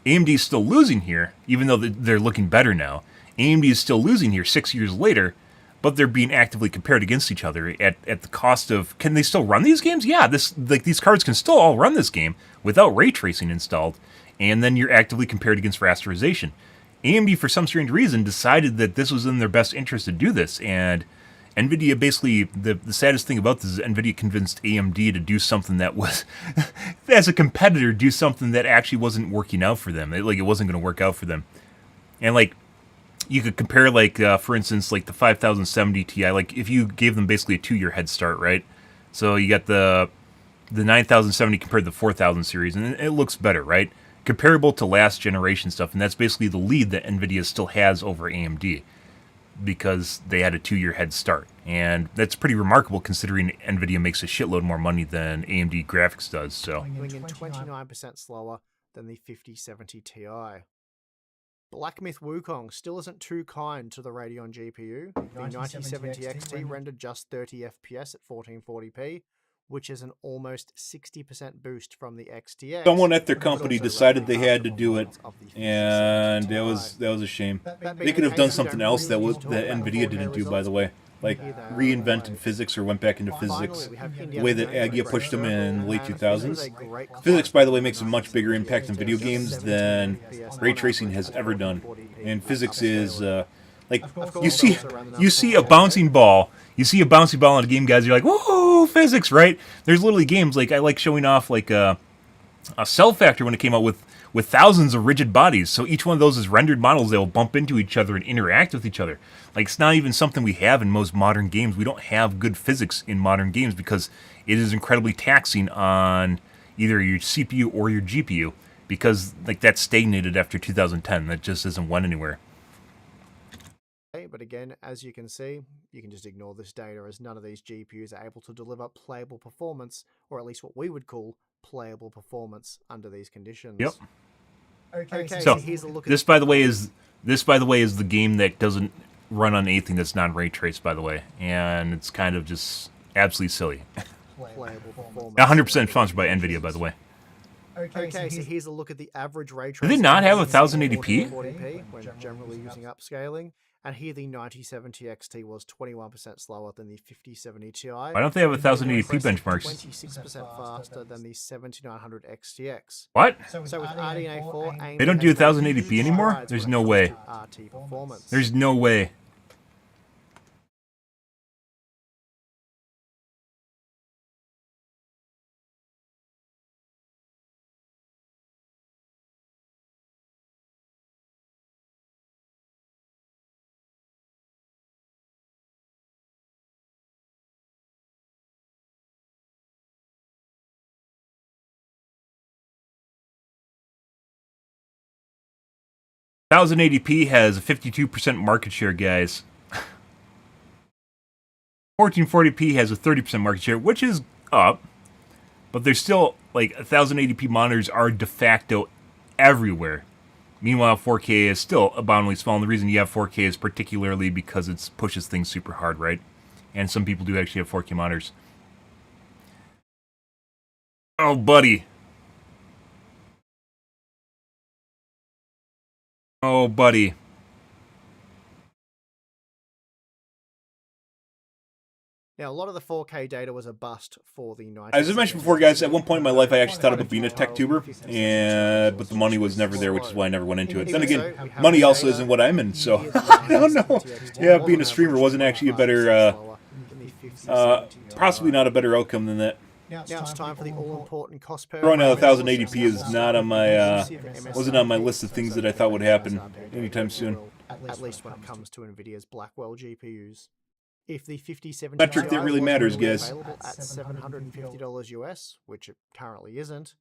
AMD is still losing here, even though they're looking better now. AMD is still losing here 6 years later, but they're being actively compared against each other at the cost of... Can they still run these games? Yeah, these cards can still all run this game without ray tracing installed, and then you're actively compared against rasterization. AMD, for some strange reason, decided that this was in their best interest to do this, and NVIDIA basically, the saddest thing about this is NVIDIA convinced AMD to do something that was, as a competitor, do something that actually wasn't working out for them. It wasn't going to work out for them. And, like, you could compare, like, for instance, like the 5070 Ti, like, if you gave them basically a 2-year head start, right? So you got the 9070 compared to the 4000 series, and it looks better, right? Comparable to last generation stuff, and that's basically the lead that NVIDIA still has over AMD because they had a 2-year head start. And that's pretty remarkable considering NVIDIA makes a shitload more money than AMD graphics does. So, coming in 29% slower than the 5070 Ti. Black Myth Wukong still isn't too kind to the Radeon GPU. The 9070 XT rendered just 30 FPS at 1440p, which is an almost 60% boost from the XTX. someone at their company decided they had to do it, and that was a shame. They could have done something else that NVIDIA didn't do, by the way. Like, reinvented physics or went back into physics the way that Agia pushed them in the late 2000s. Physics, by the way, makes a much bigger impact in video games than ray tracing has ever done. And physics is, like, you see a bouncing ball. You see a bouncy ball in a game, guys, you're like, whoa, physics, right? There's literally games, like, I like showing off, like, a Cell Factor when it came out with thousands of rigid bodies. So each one of those is rendered models that will bump into each other and interact with each other. Like, it's not even something we have in most modern games. We don't have good physics in modern games because it is incredibly taxing on either your CPU or your GPU because, like, that's stagnated after 2010. That just isn't went anywhere. But again, as you can see, you can just ignore this data as none of these GPUs are able to deliver playable performance, or at least what we would call playable performance under these conditions. Yep. Okay, So here's a look at this, by the way, is the game that doesn't run on anything that's non-ray traced, by the way, and it's kind of just absolutely silly. playable performance. 100% sponsored by NVIDIA, by the way. Okay, so here's a look at the average ray Do tracing. they not have a 1080p? 40p when generally using upscaling. And here the 9070 XT was 21% slower than the 5070 Ti. Why don't they have 1080p benchmarks? 26% faster than the 7900 XTX. What? So with RDNA 4, AMD They don't do has made 1080p huge anymore? strides There's when it no comes way. to RT performance. There's no way. (1080p) has a 52% market share, guys. 1440p has a 30% market share, which is up, but there's still, like, 1080p monitors are de facto everywhere. Meanwhile, 4K is still abominably small, and the reason you have 4K is particularly because it pushes things super hard, right? And some people do actually have 4K monitors. Oh, buddy. Oh, buddy. Now, a lot of the 4K data was a bust for the 90. As I mentioned before, guys, at one point in my life, I actually thought about being a tech tuber, but the money was never there, which is why I never went into it. Then again, money also isn't what I'm in, so I don't know. Yeah, being a streamer wasn't actually a better, possibly not a better outcome than that. Now it's time for the all-important cost per. Throwing out 1080p is not on my, wasn't on my list of things that I thought would happen anytime soon. At least when it comes to NVIDIA's Blackwell GPUs. If the 5070 Metric that Ti really was matters, originally guys. available at $750 US, which it currently isn't,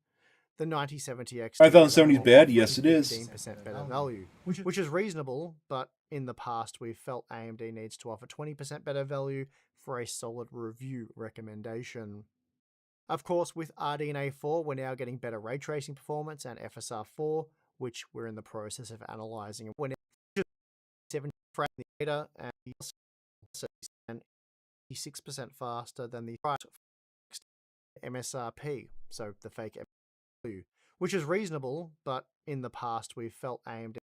the 9070 XT 5070 is bad? Yes, it is. 15% better value, which is reasonable, but in the past we've felt AMD needs to offer 20% better value for a solid review recommendation. Of course, with RDNA 4, we're now getting better ray tracing performance and FSR 4, which we're in the process of analyzing. We're now 7 frame data and 6% faster than the MSRP, so the fake MSRP, which is reasonable, but in the past we've felt AMD,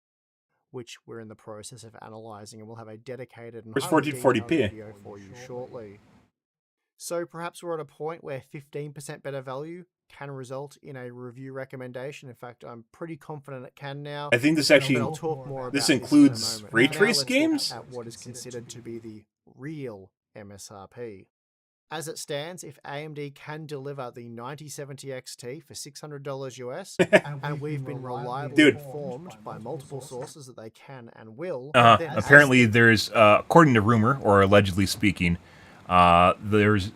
which we're in the process of analyzing, and we'll have a dedicated and Where's highly detailed 1440p? video for you shortly. So perhaps we're at a point where 15% better value can result in a review recommendation. In fact, I'm pretty confident it can now. I think this But actually I'll talk more about this this in a includes moment. ray For now, trace let's games. look at what is considered to be the real MSRP. As it stands, if AMD can deliver the 9070 XT for $600 US, and we've been reliably informed by multiple sources that they can and will, then Apparently, there's according to rumor or allegedly speaking, there's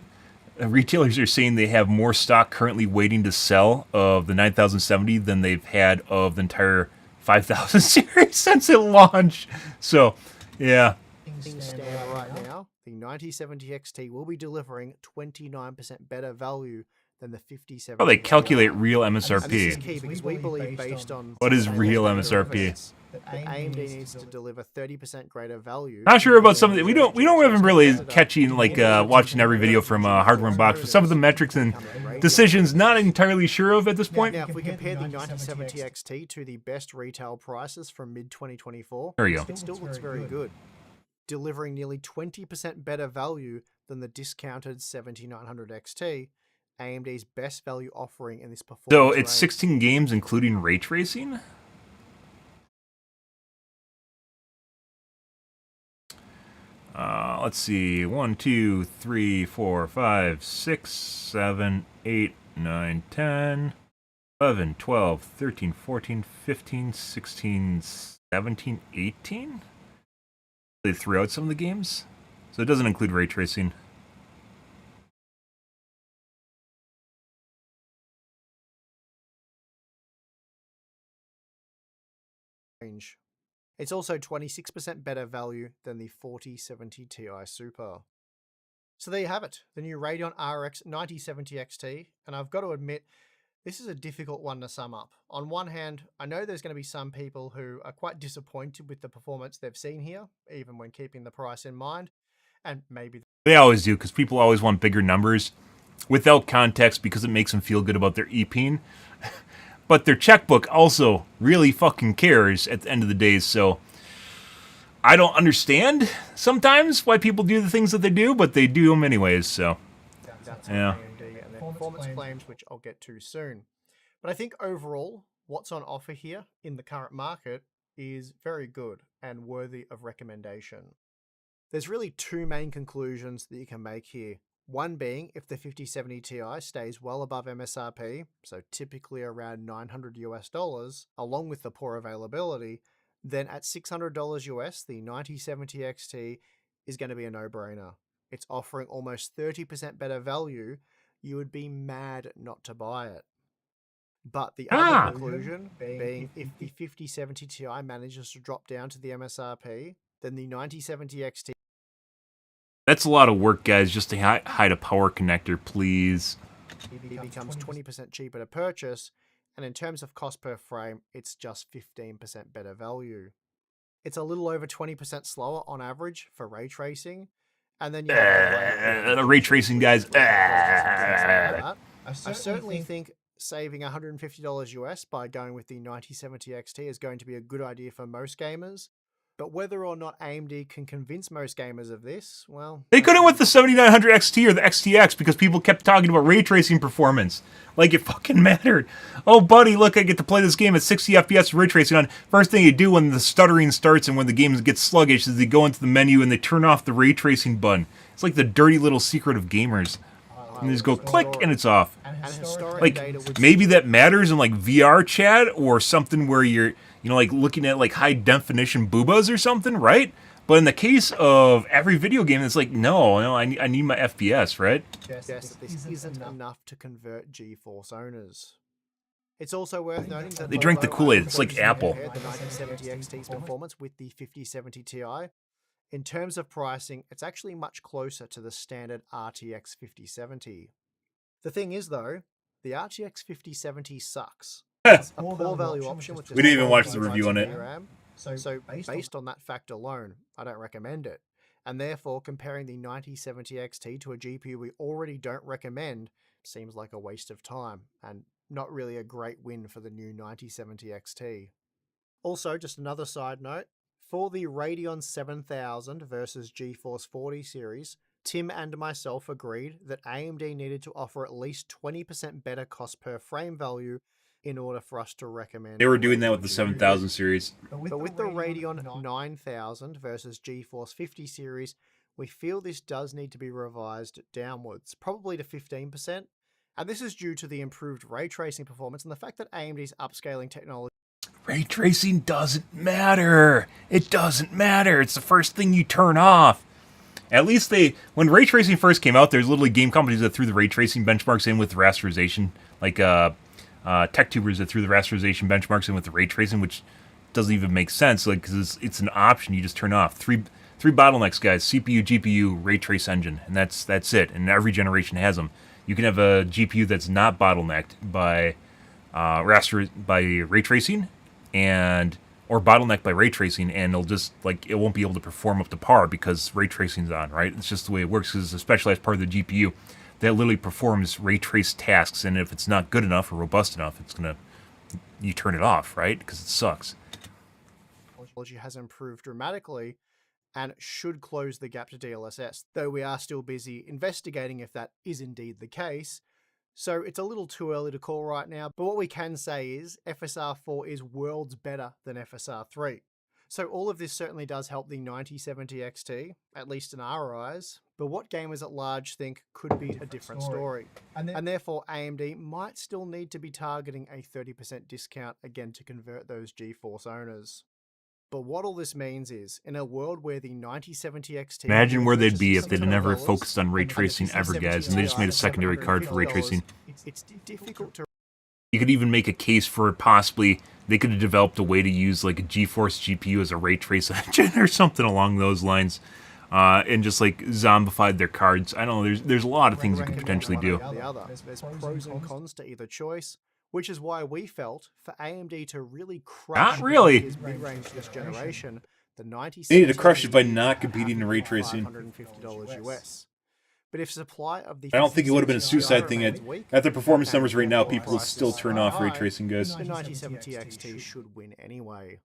retailers are saying they have more stock currently waiting to sell of the 9070 than they've had of the entire 5000 series since it launched. So, yeah. Things stand right now, the 9070 XT will be delivering 29% better value than the 5070. Oh, they calculate real And this is MSRP. key because we believe based on What is real MSRP? that AMD needs to deliver 30% greater value. Not sure about some of the, we don't even really catching like watching every video from Hardware Unboxed, but some of the metrics and decisions not entirely sure of at this point. Now, if we compare the 9070 XT to the best retail prices from mid 2024, There you go. it still looks very good, delivering nearly 20% better value than the discounted 7900 XT, AMD's best value offering in this performance. So it's range. 16 games including ray tracing. Let's see. 1, 2, 3, 4, 5, 6, 7, 8, 9, 10, 11, 12, 13, 14, 15, 16, 17, 18. They threw out some of the games. So it doesn't include ray tracing. Range. It's also 26% better value than the 4070 Ti Super. So there you have it, the new Radeon RX 9070 XT, and I've got to admit, this is a difficult one to sum up. On one hand, I know there's going to be some people who are quite disappointed with the performance they've seen here, even when keeping the price in mind, and maybe They always do, because people always want bigger numbers without context because it makes them feel good about their EPing. But their checkbook also really fucking cares at the end of the day, so I don't understand sometimes why people do the things that they do, but they do them anyways, so that's yeah. AMD and their performance claims, which I'll get to soon. But I think overall, what's on offer here in the current market is very good and worthy of recommendation. There's really two main conclusions that you can make here. One being, if the 5070 Ti stays well above MSRP, so typically around $900 US, along with the poor availability, then at $600 US, the 9070 XT is going to be a no-brainer. It's offering almost 30% better value. You would be mad not to buy it. But the other conclusion being, if the 5070 Ti manages to drop down to the MSRP, then the 9070 XT... That's a lot of work, guys, just to hide a power connector, please. It becomes 20% cheaper to purchase, and in terms of cost per frame, it's just 15% better value. It's a little over 20% slower on average for ray tracing, and then you have the ray tracing guys. I certainly think saving $150 US by going with the 9070 XT is going to be a good idea for most gamers. But whether or not AMD can convince most gamers of this, well... They couldn't with the 7900 XT or the XTX because people kept talking about ray tracing performance. Like it fucking mattered. Oh, buddy, look, I get to play this game at 60 FPS with ray tracing on. First thing you do when the stuttering starts and when the game gets sluggish is they go into the menu and they turn off the ray tracing button. It's like the dirty little secret of gamers. And they just go click and it's off. Like, maybe that matters in like VR chat or something where you're... you know, like looking at like high definition boobas or something, right? But in the case of every video game, it's like, no, I need my FPS, right? Yes, this isn't enough to convert GeForce owners. It's also worth noting that They drink the Kool-Aid. It's like Apple. The 9070 XT's performance with the 5070 Ti. In terms of pricing, it's actually much closer to the standard RTX 5070. The thing is, though, the RTX 5070 sucks. It's a poor value option. With We didn't even watch the review on it. So based on that fact alone, I don't recommend it. And therefore, comparing the 9070 XT to a GPU we already don't recommend seems like a waste of time and not really a great win for the new 9070 XT. Also, just another side note, for the Radeon 7000 versus GeForce 40 series, Tim and myself agreed that AMD needed to offer at least 20% better cost per frame value in order for us to recommend. They were doing that with Radeon the GPUs. 7000 series. But with the Radeon 9000 versus GeForce 50 series, we feel this does need to be revised downwards, probably to 15%. And this is due to the improved ray tracing performance and the fact that AMD's upscaling technology. Ray tracing doesn't matter. It doesn't matter. It's the first thing you turn off. At least when ray tracing first came out, there's literally game companies that threw the ray tracing benchmarks in with rasterization, like tech tubers that threw the rasterization benchmarks in with the ray tracing, which doesn't even make sense, like, because it's an option you just turn off. Three bottlenecks, guys: CPU, GPU, ray trace engine, and that's it. And every generation has them. You can have a GPU that's not bottlenecked by ray tracing, or bottlenecked by ray tracing, and it won't be able to perform up to par because ray tracing's on, right? It's just the way it works, because it's a specialized part of the GPU that literally performs ray trace tasks, and if it's not good enough or robust enough, you turn it off, right? Because it sucks. Technology has improved dramatically and should close the gap to DLSS, though we are still busy investigating if that is indeed the case. So it's a little too early to call right now, but what we can say is FSR4 is worlds better than FSR3. So all of this certainly does help the 9070 XT, at least in our eyes, but what gamers at large think could be a different story. And therefore AMD might still need to be targeting a 30% discount again to convert those GeForce owners. But what all this means is, in a world where the 9070 XT... Imagine where they'd be if they'd never focused on ray tracing ever, guys, and they just made a secondary card for ray tracing. It's difficult to... You could even make a case for possibly they could have developed a way to use like a GeForce GPU as a ray trace engine or something along those lines, and just like zombified their cards. I don't know. There's a lot of things you could potentially do. There's pros and cons to either choice, which is why we felt for AMD to really crush Not really. his mid-range this generation, the 9070 They need to crush it by not competing in ray tracing. $550 US. But if supply of the... I don't think it would have been a suicide thing. At the performance numbers right now, people will still turn off ray tracing, guys. The 9070 XT should win anyway.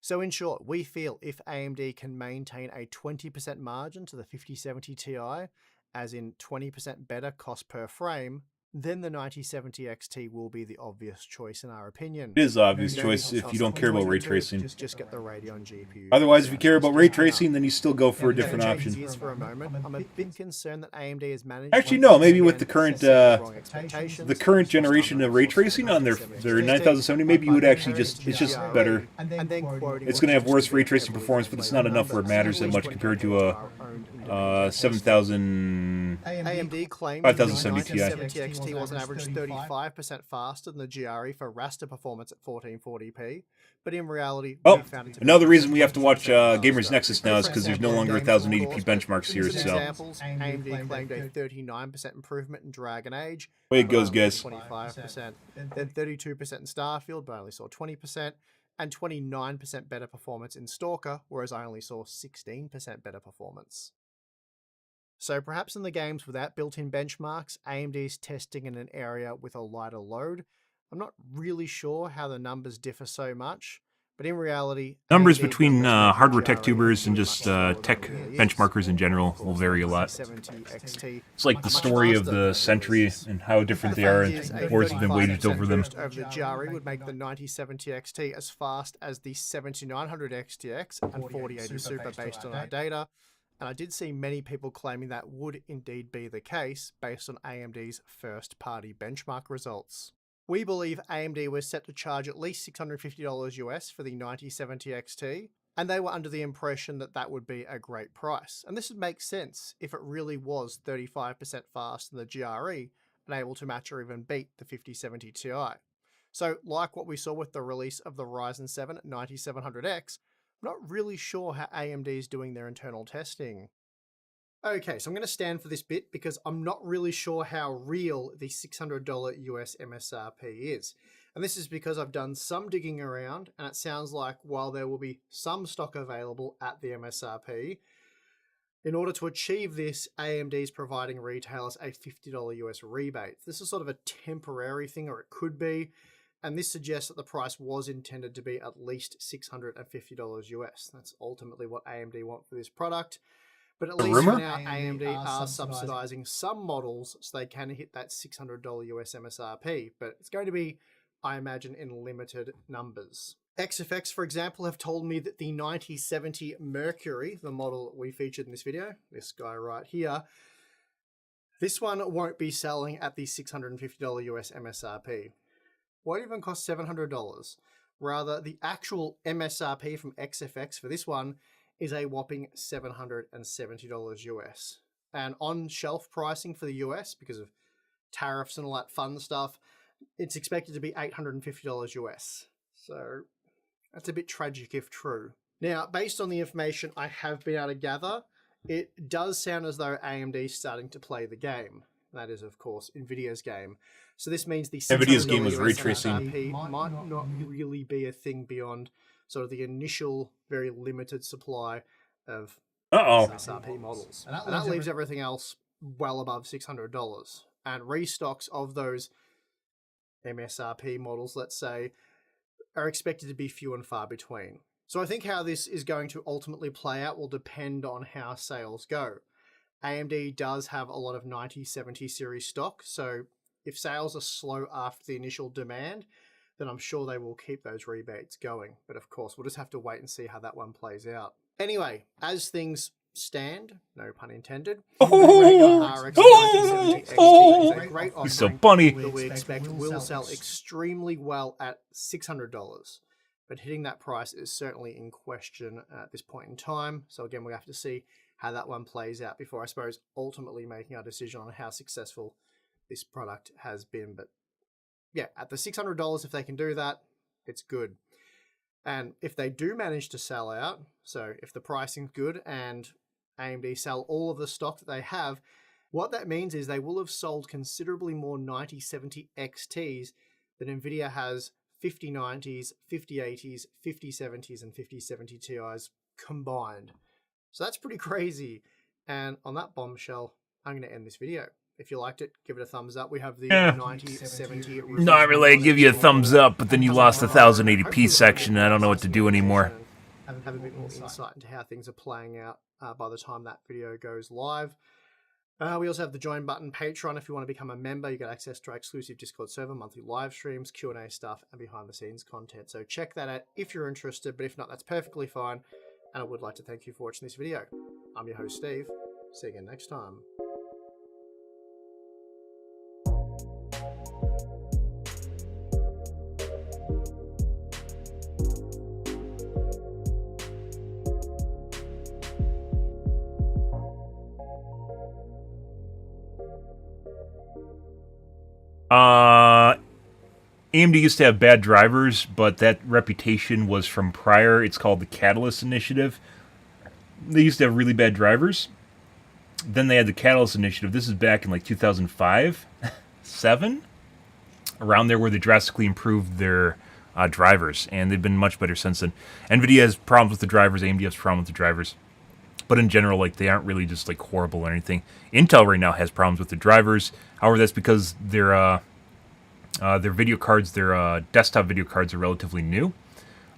So in short, we feel if AMD can maintain a 20% margin to the 5070 Ti, as in 20% better cost per frame, then the 9070 XT will be the obvious choice in our opinion. It is the obvious choice if you don't care about ray tracing. Just get the Radeon GPU. Otherwise, if you care about ray tracing, then you still go for a different option. For a moment, I'm a bit concerned that AMD has managed... Actually, no. Maybe with the current generation of ray tracing on their 9070, maybe you would actually it's just better. It's going to have worse ray tracing performance, but it's not enough where it matters that much compared to a 7000. AMD claimed 5070 the 9070 XT was an average 35% faster than the GRE for raster performance at 1440p, but in reality, we found it to be... Another reason we have to watch Gamers Nexus now is because there's no longer 1080p benchmarks here, so... Examples, AMD claimed a 39% improvement in Dragon Age. Way it goes, guys. 25%. Then 32% in Starfield, but I only saw 20%, and 29% better performance in Stalker, whereas I only saw 16% better performance. So perhaps in the games without built-in benchmarks, AMD is testing in an area with a lighter load. I'm not really sure how the numbers differ so much, but in reality... Numbers between hardware tech tubers and just tech benchmarkers in general will vary a lot. It's like the story of the century and how different they are and wars have been waged over them. Over the GRE would make the 9070 XT as fast as the 7900 XTX and 4080 Super based on our data. And I did see many people claiming that would indeed be the case based on AMD's first-party benchmark results. We believe AMD was set to charge at least $650 US for the 9070 XT, and they were under the impression that that would be a great price. And this would make sense if it really was 35% faster than the GRE and able to match or even beat the 5070 Ti. So, like what we saw with the release of the Ryzen 7 9700X, I'm not really sure how AMD is doing their internal testing. Okay, so I'm going to stand for this bit because I'm not really sure how real the $600 US MSRP is. And this is because I've done some digging around, and it sounds like while there will be some stock available at the MSRP, in order to achieve this, AMD is providing retailers a $50 US rebate. This is sort of a temporary thing, or it could be. And this suggests that the price was intended to be at least $650 US. That's ultimately what AMD want for this product. But at A least rumor? for now, AMD are subsidizing some models so they can hit that $600 US MSRP, but it's going to be, I imagine, in limited numbers. XFX, for example, have told me that the 9070 Mercury, the model we featured in this video, this guy right here, this one won't be selling at the $650 US MSRP. Won't even cost $700. Rather, the actual MSRP from XFX for this one is a whopping $770 US. And on-shelf pricing for the US, because of tariffs and all that fun stuff, it's expected to be $850 US. So that's a bit tragic if true. Now, based on the information I have been able to gather, it does sound as though AMD is starting to play the game. That is, of course, NVIDIA's game. So this means the NVIDIA's game was $600 ray US tracing. MSRP might not really be a thing beyond sort of the initial, very limited supply of MSRP models. And that leaves everything else well above $600. And restocks of those MSRP models, let's say, are expected to be few and far between. So I think how this is going to ultimately play out will depend on how sales go. AMD does have a lot of 9070 series stock, so if sales are slow after the initial demand, then I'm sure they will keep those rebates going. But of course, we'll just have to wait and see how that one plays out. Anyway, as things stand, no pun intended, RX 9070 XT is a great offering. He's so funny. That we expect will sell extremely well at $600. But hitting that price is certainly in question at this point in time. So again, we'll have to see how that one plays out before, I suppose, ultimately making our decision on how successful this product has been. But yeah, at the $600, if they can do that, it's good. And if they do manage to sell out, so if the pricing's good and AMD sell all of the stock that they have, what that means is they will have sold considerably more 9070 XTs than NVIDIA has 5090s, 5080s, 5070s, and 5070 Ti's combined. So that's pretty crazy. And on that bombshell, I'm going to end this video. If you liked it, give it a thumbs up. We have the 9070. Not really. I give you a thumbs up, but then you lost the 1080p section, and I don't know what to do anymore. Have a bit more insight into how things are playing out by the time that video goes live. We also have the join button, Patreon. If you want to become a member, you get access to our exclusive Discord server, monthly live streams, Q&A stuff, and behind the scenes content. So check that out if you're interested, but if not, that's perfectly fine. And I would like to thank you for watching this video. I'm your host, Steve. See you again next time. AMD used to have bad drivers, but that reputation was from prior. It's called the Catalyst Initiative. They used to have really bad drivers. Then they had the Catalyst Initiative. This is back in like 2005, 7, around there, where they drastically improved their drivers, and they've been much better since then. NVIDIA has problems with the drivers. AMD has problems with the drivers. But in general, like, they aren't really just like horrible or anything. Intel right now has problems with the drivers. However, that's because their video cards, their desktop video cards, are relatively new.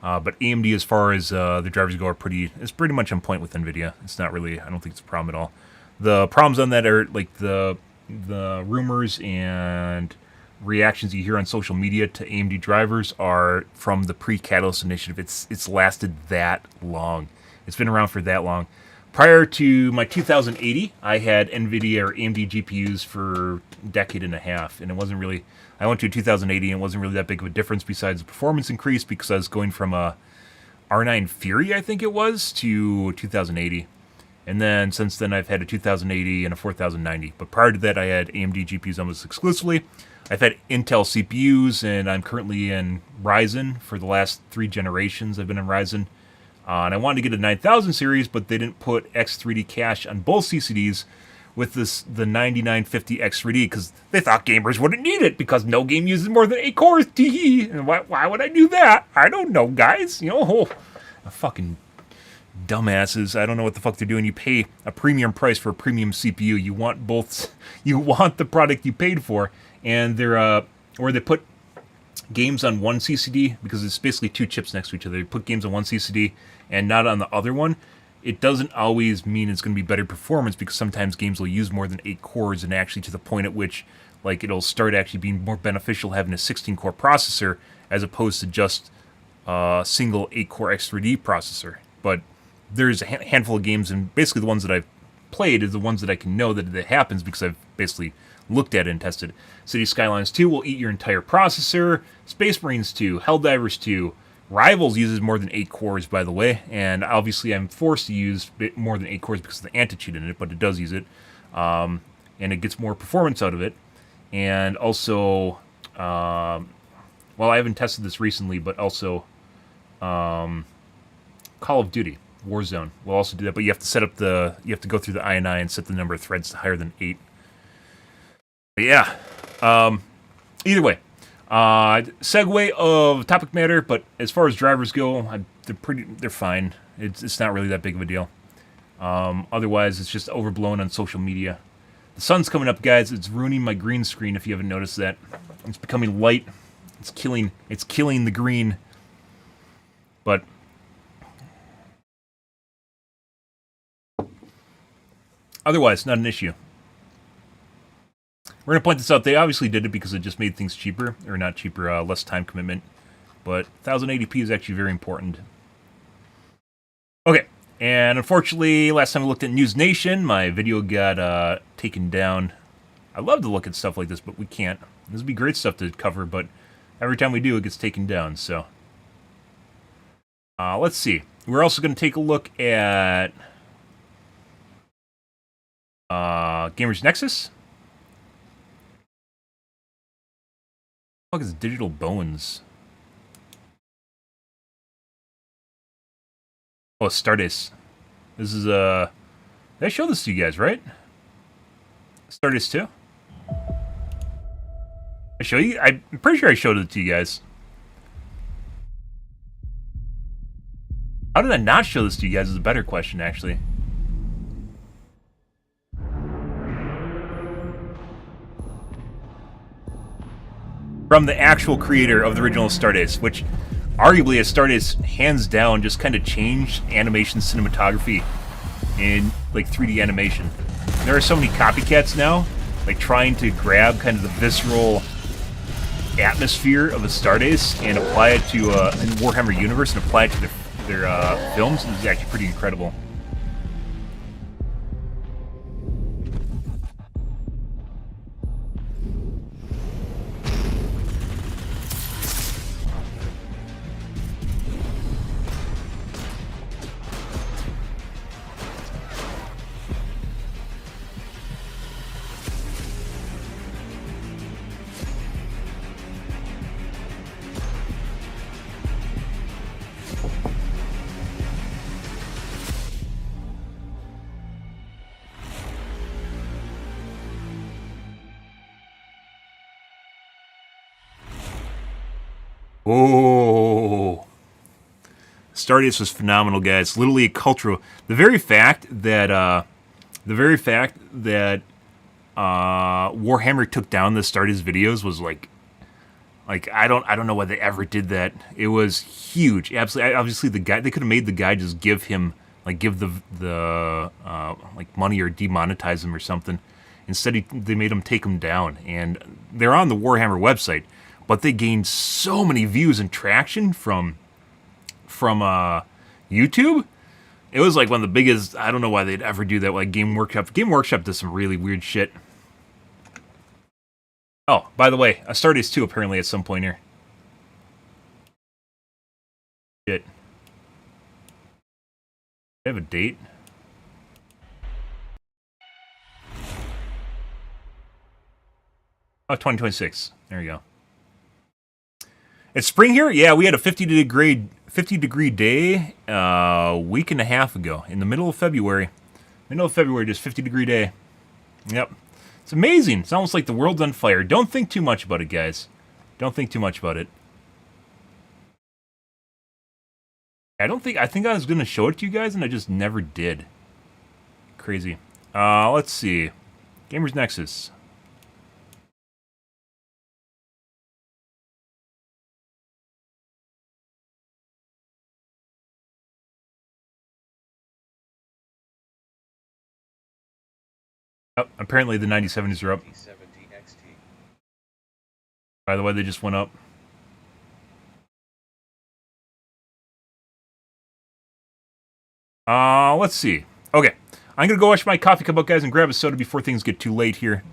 But AMD, as far as the drivers go, is pretty much on point with NVIDIA. It's not really, I don't think it's a problem at all. The problems on that are like the rumors and reactions you hear on social media to AMD drivers are from the pre-Catalyst Initiative. It's lasted that long. It's been around for that long. Prior to my 2080, I had NVIDIA or AMD GPUs for a decade and a half, and it wasn't really... I went to a 2080, and it wasn't really that big of a difference besides the performance increase, because I was going from a R9 Fury, I think it was, to 2080. And then, since then, I've had a 2080 and a 4090. But prior to that, I had AMD GPUs almost exclusively. I've had Intel CPUs, and I'm currently in Ryzen. For the last 3 generations, I've been in Ryzen. And I wanted to get a 9000 series, but they didn't put X3D cache on both CCDs with the 9950 X3D, because they thought gamers wouldn't need it, because no game uses more than 8 cores. Tee. And why would I do that? I don't know, guys. You know, fucking dumbasses. I don't know what the fuck they're doing. You pay a premium price for a premium CPU. You want both. You want the product you paid for, and or they put games on one CCD, because it's basically 2 chips next to each other. They put games on one CCD and not on the other one. it doesn't always mean it's going to be better performance, because sometimes games will use more than 8 cores, and actually to the point at which like it'll start actually being more beneficial having a 16-core processor as opposed to just a single 8-core X3D processor. But there's a handful of games, and basically the ones that I've played is the ones that I can know that it happens because I've basically looked at it and tested. City Skylines 2 will eat your entire processor. Space Marines 2, Helldivers 2. Rivals uses more than 8 cores, by the way, and obviously I'm forced to use more than 8 cores because of the anti-cheat in it, but it does use it, and it gets more performance out of it. And also, well, I haven't tested this recently, but also Call of Duty Warzone will also do that, but you have to set up you have to go through the INI and set the number of threads to higher than 8. But yeah, either way, segue of topic matter. But as far as drivers go, they're fine. It's not really that big of a deal. Otherwise, it's just overblown on social media. The sun's coming up, guys. It's ruining my green screen. If you haven't noticed that, it's becoming light. It's killing the green. But otherwise, not an issue. We're going to point this out. They obviously did it because it just made things cheaper. Or not cheaper, less time commitment. But 1080p is actually very important. Okay. And unfortunately, last time I looked at News Nation, my video got taken down. I love to look at stuff like this, but we can't. This would be great stuff to cover, but every time we do, it gets taken down. So let's see. We're also going to take a look at Gamers Nexus. What the fuck is Digital Bones? Oh, Stardust. This is did I show this to you guys, right? Stardust 2? I show you? I'm pretty sure I showed it to you guys. How did I not show this to you guys is a better question, actually. From the actual creator of the original Stardust, which arguably as Stardust hands down just kind of changed animation cinematography in like 3D animation. There are so many copycats now, like trying to grab kind of the visceral atmosphere of a Stardust and apply it to in Warhammer universe and apply it to their films. This is actually pretty incredible. Oh, Stardust was phenomenal, guys. Literally a cultural. The very fact that Warhammer took down the Stardust videos was like I don't know why they ever did that. It was huge. Absolutely. Obviously, the guy, they could have made the guy just give the like money or demonetize him or something. Instead, they made him take him down, and they're on the Warhammer website. But they gained so many views and traction from YouTube. It was like one of the biggest. I don't know why they'd ever do that. Like Game Workshop. Game Workshop does some really weird shit. Oh, by the way, a Stardust 2 apparently at some point here. Shit. I have a date. Oh, 2026. There you go. It's spring here? Yeah, we had a 50-degree day a week and a half ago in the middle of February. Middle of February, just 50-degree day. Yep. It's amazing. It's almost like the world's on fire. Don't think too much about it, guys. Don't think too much about it. I think I was going to show it to you guys, and I just never did. Crazy. Let's see. Gamers Nexus. Oh, apparently the 9070s are up. By the way, they just went up. Let's see. Okay, I'm gonna go wash my coffee cup out, guys, and grab a soda before things get too late here.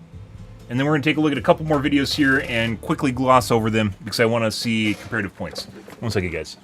And then we're gonna take a look at a couple more videos here and quickly gloss over them because I want to see comparative points. One second, guys.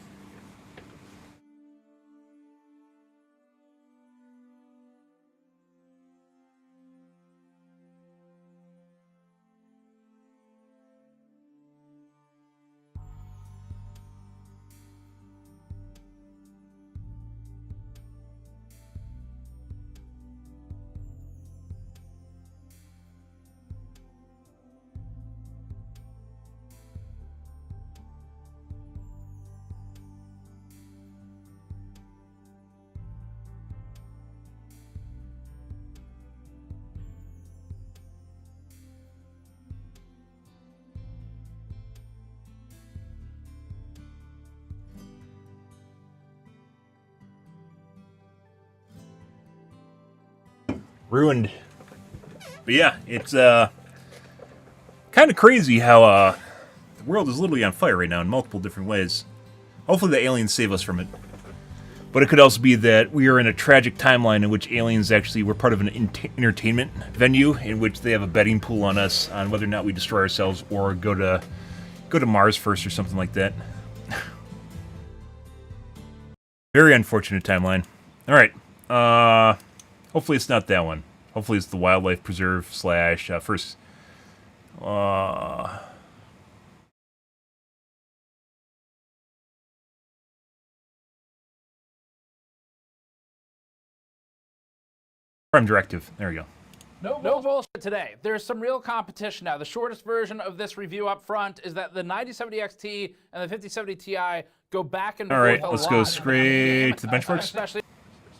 Ruined. But yeah, it's kind of crazy how the world is literally on fire right now in multiple different ways. Hopefully the aliens save us from it. But it could also be that we are in a tragic timeline in which aliens actually were part of an entertainment venue in which they have a betting pool on us on whether or not we destroy ourselves or go to Mars first or something like that. Very unfortunate timeline. All right. Hopefully it's not that one. Hopefully it's the wildlife preserve slash first. Farm directive. There we go. No bullshit today. There's some real competition now. The shortest version of this review up front is that the 9070 XT and the 5070 Ti go back and forth. All right, a let's lot go straight to the benchmarks. Especially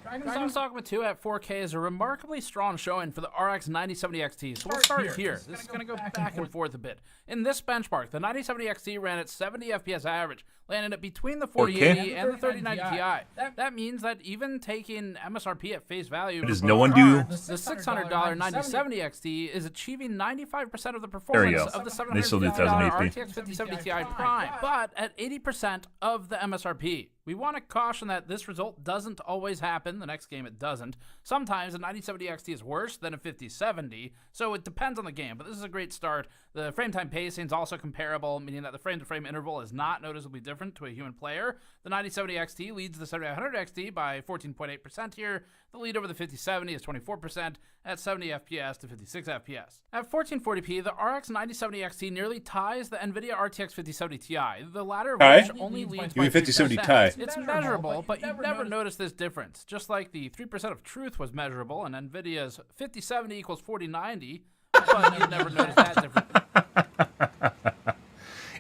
Dragon's Dogma 2 at 4K is a remarkably strong showing for the RX 9070 XT, so we'll start here. This is going to go back and forth a bit. In this benchmark, the 9070 XT ran at 70 FPS average, landing at between the 4080 and the 3090 Ti. That means that even taking MSRP at face value, does no one do? The $600 9070 XT is achieving 95% of the performance of the $750 RTX 5070 Ti Prime, but at 80% of the MSRP. We want to caution that this result doesn't always happen. The next game it doesn't. Sometimes a 9070 XT is worse than a 5070, so it depends on the game, but this is a great start. The frame time pacing is also comparable, meaning that the frame-to-frame interval is not noticeably different to a human player. The 9070 XT leads the 7900 XT by 14.8% here. The lead over the 5070 is 24% at 70 FPS to 56 FPS. At 1440p, the RX 9070 XT nearly ties the NVIDIA RTX 5070 Ti, the latter of which only leads by 5070 Ti. It's measurable, but you'd never notice this difference. Just like the 3% of truth was measurable and NVIDIA's 5070 equals 4090, but you'd never notice that difference.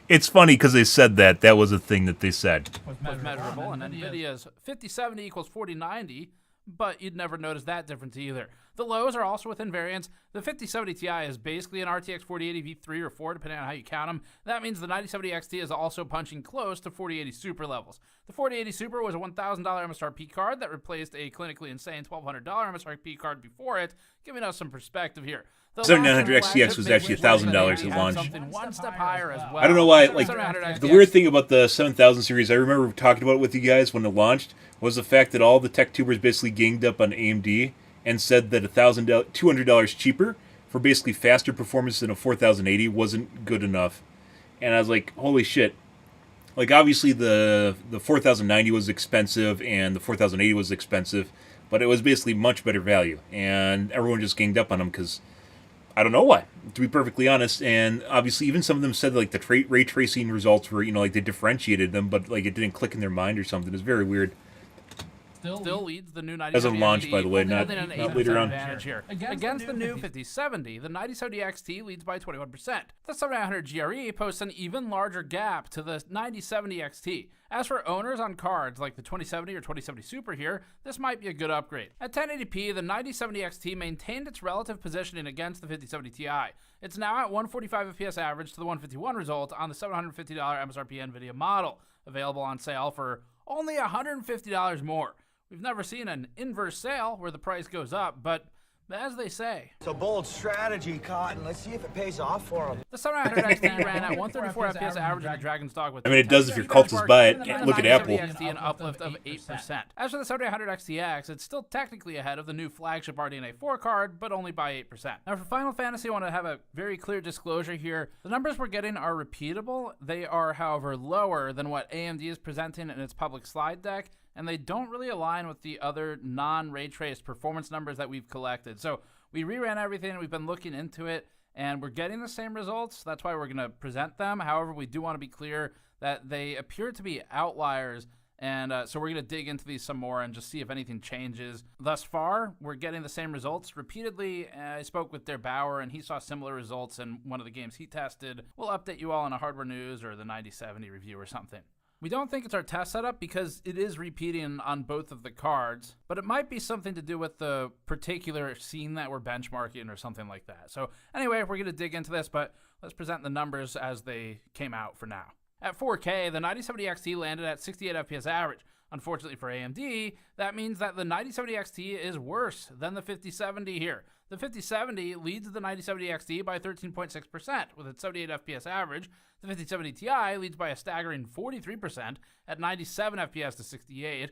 It's funny because they said that. That was a thing that they said. Was measurable, and NVIDIA's 5070 equals 4090, but you'd never notice that difference either. The lows are also within variance. The 5070 Ti is basically an RTX 4080 V3 or 4, depending on how you count them. That means the 9070 XT is also punching close to 4080 Super levels. The 4080 Super was a $1,000 MSRP card that replaced a clinically insane $1,200 MSRP card before it, giving us some perspective here. The 7900 XTX was actually $1,000 at launch. One step higher as well. I don't know why, like, the weird thing about the 7000 series, I remember talking about it with you guys when it launched, was the fact that all the tech tubers basically ganged up on AMD and said that $200 cheaper for basically faster performance than a 4080 wasn't good enough. And I was like, holy shit. Like, obviously the 4090 was expensive and the 4080 was expensive, but it was basically much better value. And everyone just ganged up on them because I don't know why, to be perfectly honest. And obviously even some of them said like the ray tracing results were, you know, like they differentiated them, but like it didn't click in their mind or something. It's very weird. Still leads the new 9070 as a launch, by the way, not later on. Here. Against the new 5070, the 9070 XT leads by 21%. The 7900 GRE posts an even larger gap to the 9070 XT. As for owners on cards like the 2070 or 2070 Super here, this might be a good upgrade. At 1080p, the 9070 XT maintained its relative positioning against the 5070 Ti. It's now at 145 FPS average to the 151 result on the $750 MSRP NVIDIA model, available on sale for only $150 more. We've never seen an inverse sale where the price goes up, but As they say. It's a bold strategy, Cotton. Let's see if it pays off for him. The 700 XT ran at 134 FPS average in the Dragon's Dog with I mean, it does if your cultists buy it. Look at Apple. XT an uplift of 8%. As for the 700 XTX, it's still technically ahead of the new flagship RDNA 4 card, but only by 8%. Now for Final Fantasy, I want to have a very clear disclosure here. The numbers we're getting are repeatable. They are, however, lower than what AMD is presenting in its public slide deck, and they don't really align with the other non-ray traced performance numbers that we've collected. So we reran everything, we've been looking into it, and we're getting the same results. That's why we're going to present them. However, we do want to be clear that they appear to be outliers, and so we're going to dig into these some more and just see if anything changes. Thus far, we're getting the same results repeatedly. I spoke with Der Bauer, and he saw similar results in one of the games he tested. We'll update you all on a hardware news or the 9070 review or something. We don't think it's our test setup because it is repeating on both of the cards, but it might be something to do with the particular scene that we're benchmarking or something like that. So anyway, we're going to dig into this, but let's present the numbers as they came out for now. At 4K, the 9070 XT landed at 68 FPS average. Unfortunately for AMD, that means that the 9070 XT is worse than the 5070 here. The 5070 leads the 9070 XT by 13.6% with its 78 FPS average. The 5070 Ti leads by a staggering 43% at 97 FPS to 68,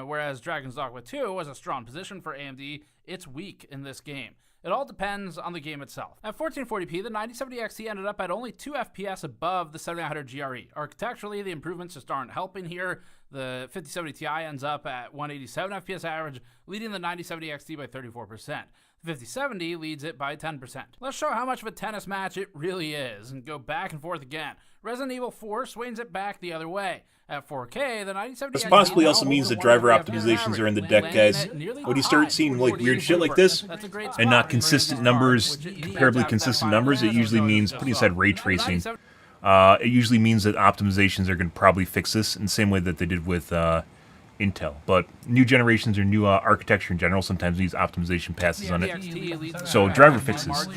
whereas Dragon's Dogma 2 was a strong position for AMD. It's weak in this game. It all depends on the game itself. At 1440p, the 9070 XT ended up at only 2 FPS above the 7900 GRE. Architecturally, the improvements just aren't helping here. The 5070 Ti ends up at 187 FPS average, leading the 9070 XT by 34%. The 5070 leads it by 10%. Let's show how much of a tennis match it really is and go back and forth again. Resident Evil 4 swings it back the other way. At 4K, the 9070 This possibly also means that driver optimizations are in the deck, guys. When you start seeing like weird shit like this and not consistent numbers, comparably consistent numbers, it usually means putting aside ray tracing. It usually means that optimizations are going to probably fix this in the same way that they did with Intel. But new generations or new architecture in general sometimes needs optimization passes on it. So driver fixes.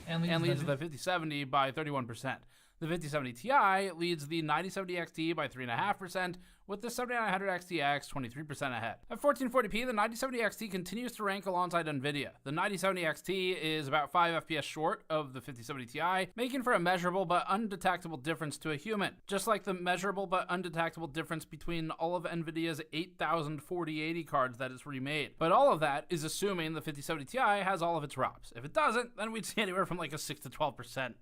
And leads the 5070 by 31%. The 5070 Ti leads the 9070 XT by 3.5%, with the 7900 XTX 23% ahead. At 1440p, the 9070 XT continues to rank alongside NVIDIA. The 9070 XT is about 5 FPS short of the 5070 Ti, making for a measurable but undetectable difference to a human, just like the measurable but undetectable difference between all of NVIDIA's 8,000 4080 cards that it's remade. But all of that is assuming the 5070 Ti has all of its ROPs. If it doesn't, then we'd see anywhere from like a 6 to 12%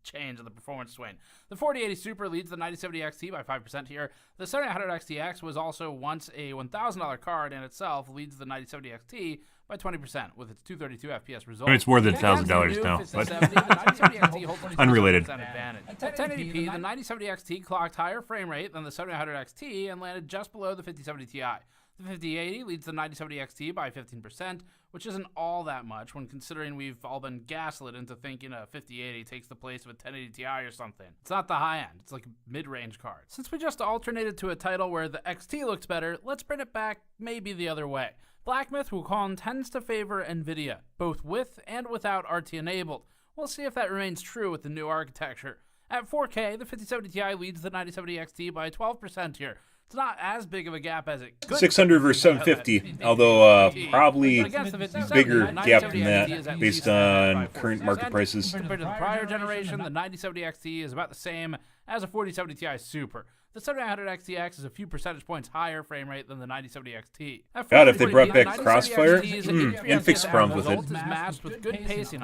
change in the performance swing. The 4080 Super leads the 9070 XT by 5% here. The 7900 XTX was also once a $1,000 card and itself leads the 9070 XT by 20% with its 232 FPS result. I mean, it's more than $1,000 now, but unrelated. At 1080p, the 9070 XT clocked higher frame rate than the 7900 XT and landed just below the 5070 Ti. The 5080 leads the 9070 XT by 15%, which isn't all that much when considering we've all been gaslit into thinking a 5080 takes the place of a 1080 Ti or something. It's not the high end, it's like a mid-range card. Since we just alternated to a title where the XT looks better, let's bring it back maybe the other way. Black Myth Wukong tends to favor NVIDIA, both with and without RT enabled. We'll see if that remains true with the new architecture. At 4K, the 5070 Ti leads the 9070 XT by 12% here. It's not as big of a gap as it could 600 versus 750, although probably bigger gap than that based on current market prices. Compared to the prior generation, the 9070 XT is about the same as a 4070 Ti Super. The 7900 XTX is a few percentage points higher frame rate than the 9070 XT. God, if they brought back Crossfire, and fixed problems with it.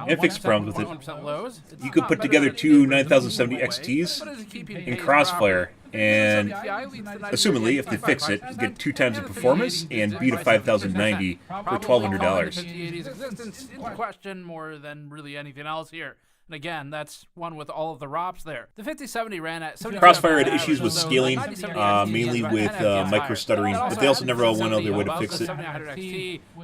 And fixed problems with it. You could put together two 9070 XTs in Crossfire, and assumedly, if they fix it, get 2 times the performance and beat a 5090 for $1,200. 5080's existence is the question more than really anything else here. And again, that's one with all of the ROPs there. The 5070 ran at 70. Crossfire had issues with scaling, mainly with micro stuttering, but they also never all went out their way to fix it.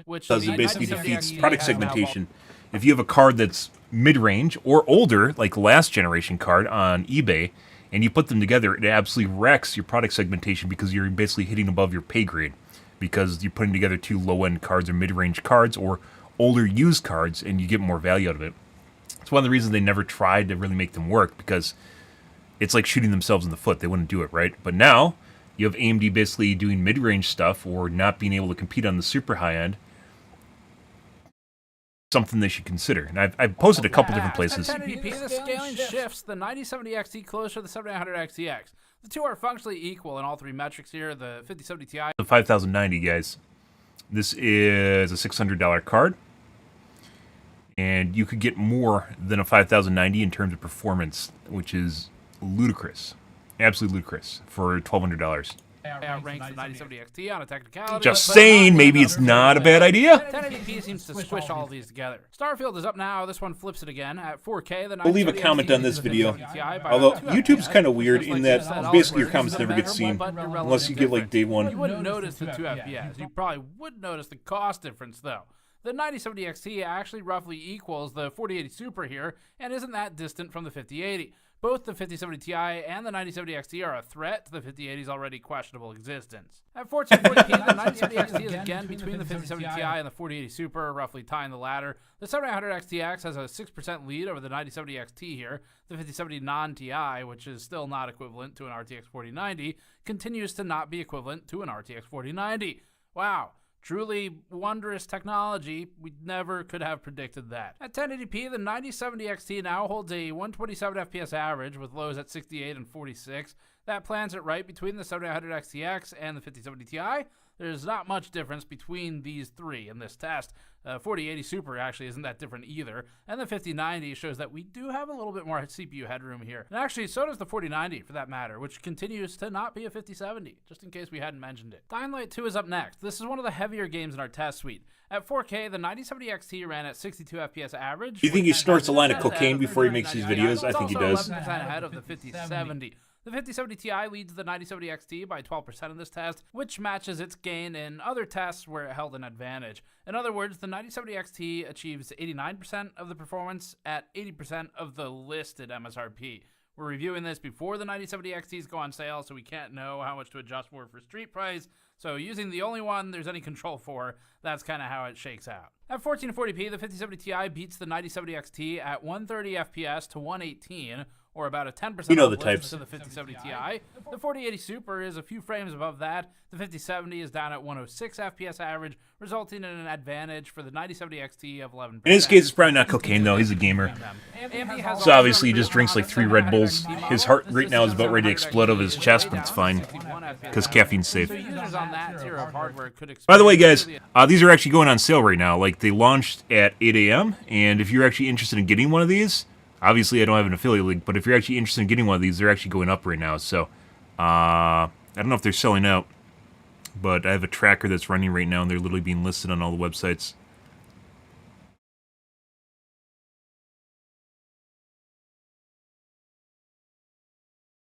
Because it basically defeats product segmentation. If you have a card that's mid-range or older, like last generation card on eBay, and you put them together, it absolutely wrecks your product segmentation because you're basically hitting above your pay grade because you're putting together two low-end cards or mid-range cards or older used cards, and you get more value out of it. It's one of the reasons they never tried to really make them work, because it's like shooting themselves in the foot. They wouldn't do it, right? But now you have AMD basically doing mid-range stuff or not being able to compete on the super high end something they should consider. And I've posted a couple different places. At 1080p, the scaling shifts the 9070 XT closer to the 7900 XTX. The two are functionally equal in all three metrics here. The 5070 Ti. The 5090, guys. This is a $600 card. And you could get more than a 5090 in terms of performance, which is ludicrous. Absolutely ludicrous for $1,200. Outranks the 9070 XT on a technicality. Just saying, maybe it's not a bad idea. 1080p seems to squish all of these together. Starfield is up now. This one flips it again at 4K. We'll leave a comment on this video. Although YouTube's kind of weird in that basically your comments never get seen unless you get like day one. You wouldn't notice the 2 FPS. You probably would notice the cost difference though. The 9070 XT actually roughly equals the 4080 Super here and isn't that distant from the 5080. Both the 5070 Ti and the 9070 XT are a threat to the 5080's already questionable existence. At 1440p, the 9070 XT is again between the 5070 Ti and the 4080 Super, roughly tying the latter. The 7900 XTX has a 6% lead over the 9070 XT here. The 5070 non-Ti, which is still not equivalent to an RTX 4090, continues to not be equivalent to an RTX 4090. Wow. Truly wondrous technology. We never could have predicted that. At 1080p, the 9070 XT now holds a 127 FPS average with lows at 68 and 46. That plants it right between the 7900 XTX and the 5070 Ti. There's not much difference between these three in this test. 4080 Super actually isn't that different either. And the 5090 shows that we do have a little bit more CPU headroom here. And actually, so does the 4090 for that matter, which continues to not be a 5070, just in case we hadn't mentioned it. Dying Light 2 is up next. This is one of the heavier games in our test suite. At 4K, the 9070 XT ran at 62 FPS average. Do you think he snorts a line of cocaine before he makes these videos? I think he does. 11% ahead of the 5070. The 5070 Ti leads the 9070 XT by 12% in this test, which matches its gain in other tests where it held an advantage. In other words, the 9070 XT achieves 89% of the performance at 80% of the listed MSRP. We're reviewing this before the 9070 XTs go on sale, so we can't know how much to adjust for street price. So using the only one there's any control for, that's kind of how it shakes out. At 1440p, the 5070 Ti beats the 9070 XT at 130 FPS to 118, or about a 10% uplift to the 5070 Ti. The 4080 Super is a few frames above that. The 5070 is down at 106 FPS average, resulting in an advantage for the 9070 XT of 11%. In his case, it's probably not cocaine, though. He's a gamer. So obviously he just drinks like 3 Red Bulls. His heart right now is about ready to explode over his chest, but it's fine, because caffeine's safe. By the way, guys, these are actually going on sale right now. Like, they launched at 8 a.m., and if you're actually interested in getting one of these, obviously, I don't have an affiliate link, but if you're actually interested in getting one of these, they're actually going up right now. So, I don't know if they're selling out, but I have a tracker that's running right now, and they're literally being listed on all the websites.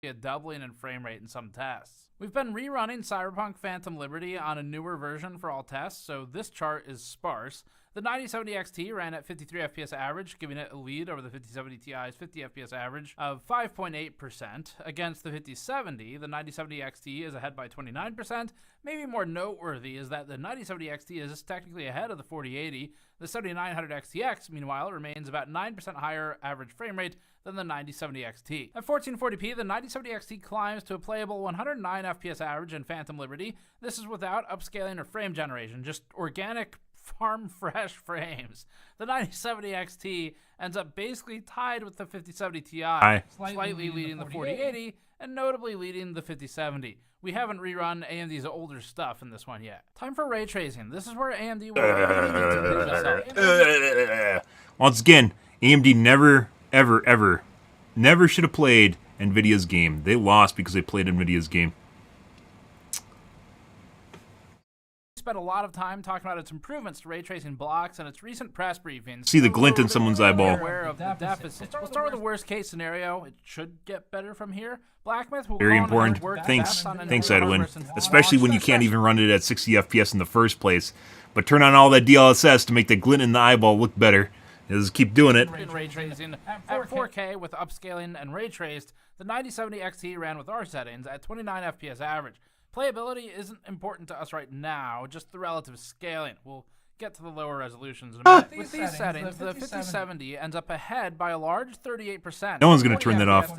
A doubling in frame rate in some tests. We've been rerunning Cyberpunk Phantom Liberty on a newer version for all tests, so this chart is sparse. The 9070 XT ran at 53 FPS average, giving it a lead over the 5070 Ti's 50 FPS average of 5.8%. Against the 5070, the 9070 XT is ahead by 29%. Maybe more noteworthy is that the 9070 XT is technically ahead of the 4080. The 7900 XTX, meanwhile, remains about 9% higher average frame rate than the 9070 XT. At 1440p, the 9070 XT climbs to a playable 109 FPS average in Phantom Liberty. This is without upscaling or frame generation, just organic farm fresh frames. The 9070 XT ends up basically tied with the 5070 Ti, slightly leading the 4080 and notably leading the 5070. We haven't rerun AMD's older stuff in this one yet. Time for ray tracing. This is where AMD will Once again, AMD never, ever should have played NVIDIA's game. They lost because they played NVIDIA's game. Spent a lot of time talking about its improvements to ray tracing blocks and its recent press briefings. See the glint in someone's eyeball. Aware of the deficit. We'll start with the worst case scenario. It should get better from here. Blacksmith will very important. Thanks, Edwin. Especially when you can't even run it at 60 FPS in the first place. But turn on all that DLSS to make the glint in the eyeball look better. Just keep doing it. In ray tracing at 4K with upscaling and ray traced, the 9070 XT ran with R settings at 29 FPS average. Playability isn't important to us right now, just the relative scaling. We'll get to the lower resolutions in a minute. With these settings, the 5070 ends up ahead by a large 38%. No one's going to turn that off.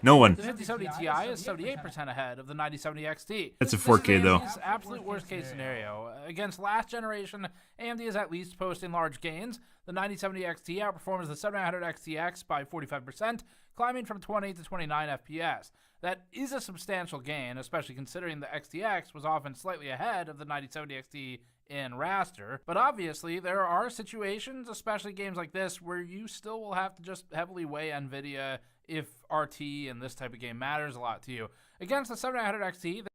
No one. The 5070 Ti is 78% ahead of the 9070 XT. That's a 4K though. This is absolute worst case scenario. Against last generation, AMD is at least posting large gains. The 9070 XT outperforms the 7900 XTX by 45%, climbing from 20 to 29 FPS. That is a substantial gain, especially considering the XTX was often slightly ahead of the 9070 XT in raster. But obviously, there are situations, especially games like this, where you still will have to just heavily weigh NVIDIA if RT and this type of game matters a lot to you. Against the 7900 XT...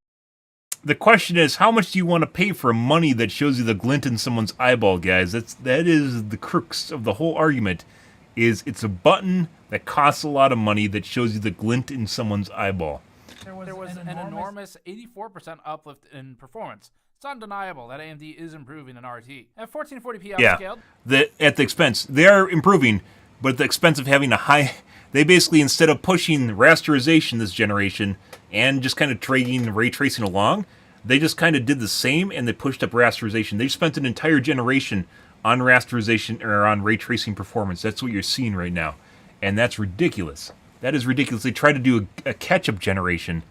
The question is, how much do you want to pay for money that shows you the glint in someone's eyeball, guys? That is the crux of the whole argument. It's a button that costs a lot of money that shows you the glint in someone's eyeball. There was an enormous 84% uplift in performance. It's undeniable that AMD is improving in RT. At 1440p upscaled... Yeah, at the expense. They are improving, but at the expense of having a high... They basically, instead of pushing rasterization this generation and just kind of dragging ray tracing along, they just kind of did the same and they pushed up rasterization. They spent an entire generation on rasterization or on ray tracing performance. That's what you're seeing right now. And that's ridiculous. That is ridiculous. They tried to do a catch-up generation.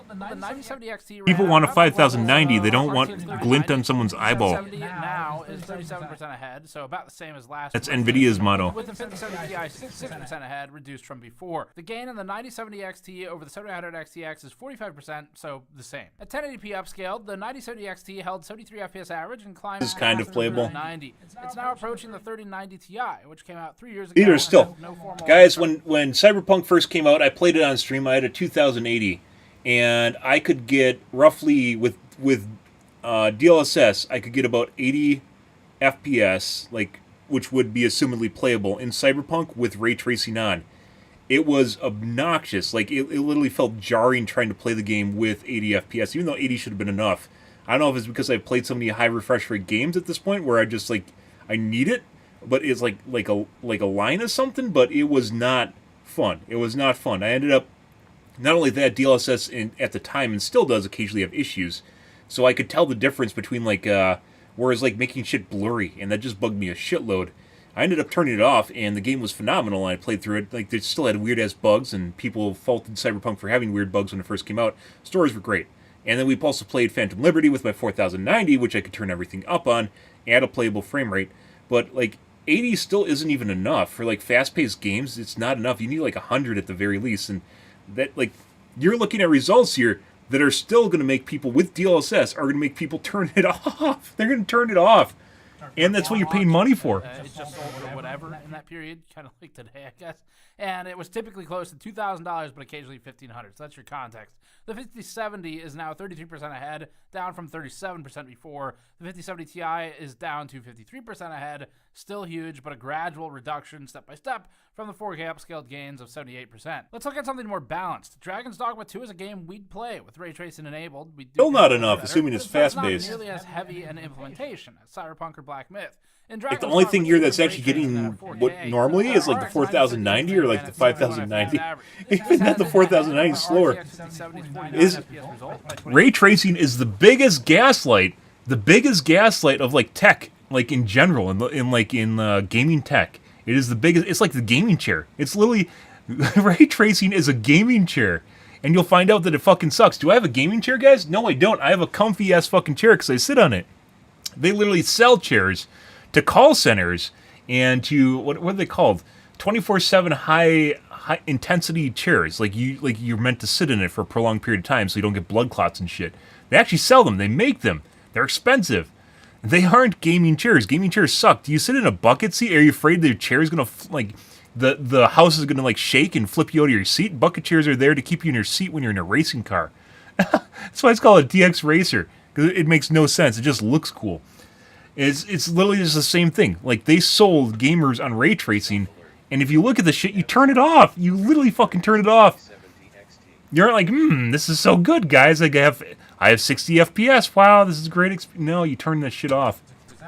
The 9070 XT People want a 5090. They don't want glint on someone's eyeball. 70 now is 37% ahead, so about the same as last. That's NVIDIA's motto. With the 5070 Ti 6% ahead, reduced from before. The gain in the 9070 XT over the 7900 XTX is 45%, so the same. At 1080p upscaled, the 9070 XT held 73 FPS average and climbed. This is kind of playable. 90. It's now approaching the 3090 Ti, which came out 3 years ago. These are still, guys. When Cyberpunk first came out, I played it on stream. I had a 2080. And I could get roughly, with DLSS, I could get about 80 FPS, like, which would be assumedly playable in Cyberpunk with ray tracing on. It was obnoxious. Like, it literally felt jarring trying to play the game with 80 FPS, even though 80 should have been enough. I don't know if it's because I've played so many high refresh rate games at this point where I just, like, I need it, but it's like a line of something, but it was not fun. It was not fun. I ended up... Not only that, DLSS at the time, and still does occasionally have issues, so I could tell the difference between, like, whereas, like, making shit blurry, and that just bugged me a shitload. I ended up turning it off, and the game was phenomenal, and I played through it. Like, they still had weird-ass bugs, and people faulted Cyberpunk for having weird bugs when it first came out. Stories were great. And then we also played Phantom Liberty with my 4090, which I could turn everything up on, at a playable frame rate. But, like, 80 still isn't even enough. For, like, fast-paced games, it's not enough. You need, like, 100 at the very least, and... that, like, you're looking at results here that are still going to make people with DLSS are going to make people turn it off. They're going to turn it off, and that's what you're paying money for. It just sold for whatever in that period, kind of like today, I guess. And it was typically close to $2,000, but occasionally $1,500. So that's your context. The 5070 is now 33% ahead, down from 37% before. The 5070 Ti is down to 53% ahead, still huge, but a gradual reduction step by step from the 4K upscaled gains of 78%. Let's look at something more balanced. Dragon's Dogma 2 is a game we'd play with ray tracing enabled. Still not enough, assuming it's fast-paced. It's not nearly as heavy an implementation as Cyberpunk or Black Myth. Like, the only thing here that's actually getting what normally is like the 4090 or like the 5090. Even then, the 4090 is slower. Ray tracing is the biggest gaslight of like tech, like in general, in gaming tech. It is the biggest. It's like the gaming chair. It's literally ray tracing is a gaming chair, and you'll find out that it fucking sucks. Do I have a gaming chair, guys? No, I don't. I have a comfy ass fucking chair because I sit on it. They literally sell chairs to call centers and to what are they called? 24/7 high intensity chairs. Like you're meant to sit in it for a prolonged period of time so you don't get blood clots and shit. They actually sell them. They make them. They're expensive. They aren't gaming chairs. Gaming chairs suck. Do you sit in a bucket seat? Are you afraid the chair is gonna the house is gonna like shake and flip you out of your seat? Bucket chairs are there to keep you in your seat when you're in a racing car. That's why it's called a DX Racer, because it makes no sense. It just looks cool. It's literally just the same thing. Like, they sold gamers on ray tracing, and if you look at the shit, you turn it off. You literally fucking turn it off. You're like, this is so good, guys. Like, I have 60 FPS. Wow, this is great. No, you turn that shit off.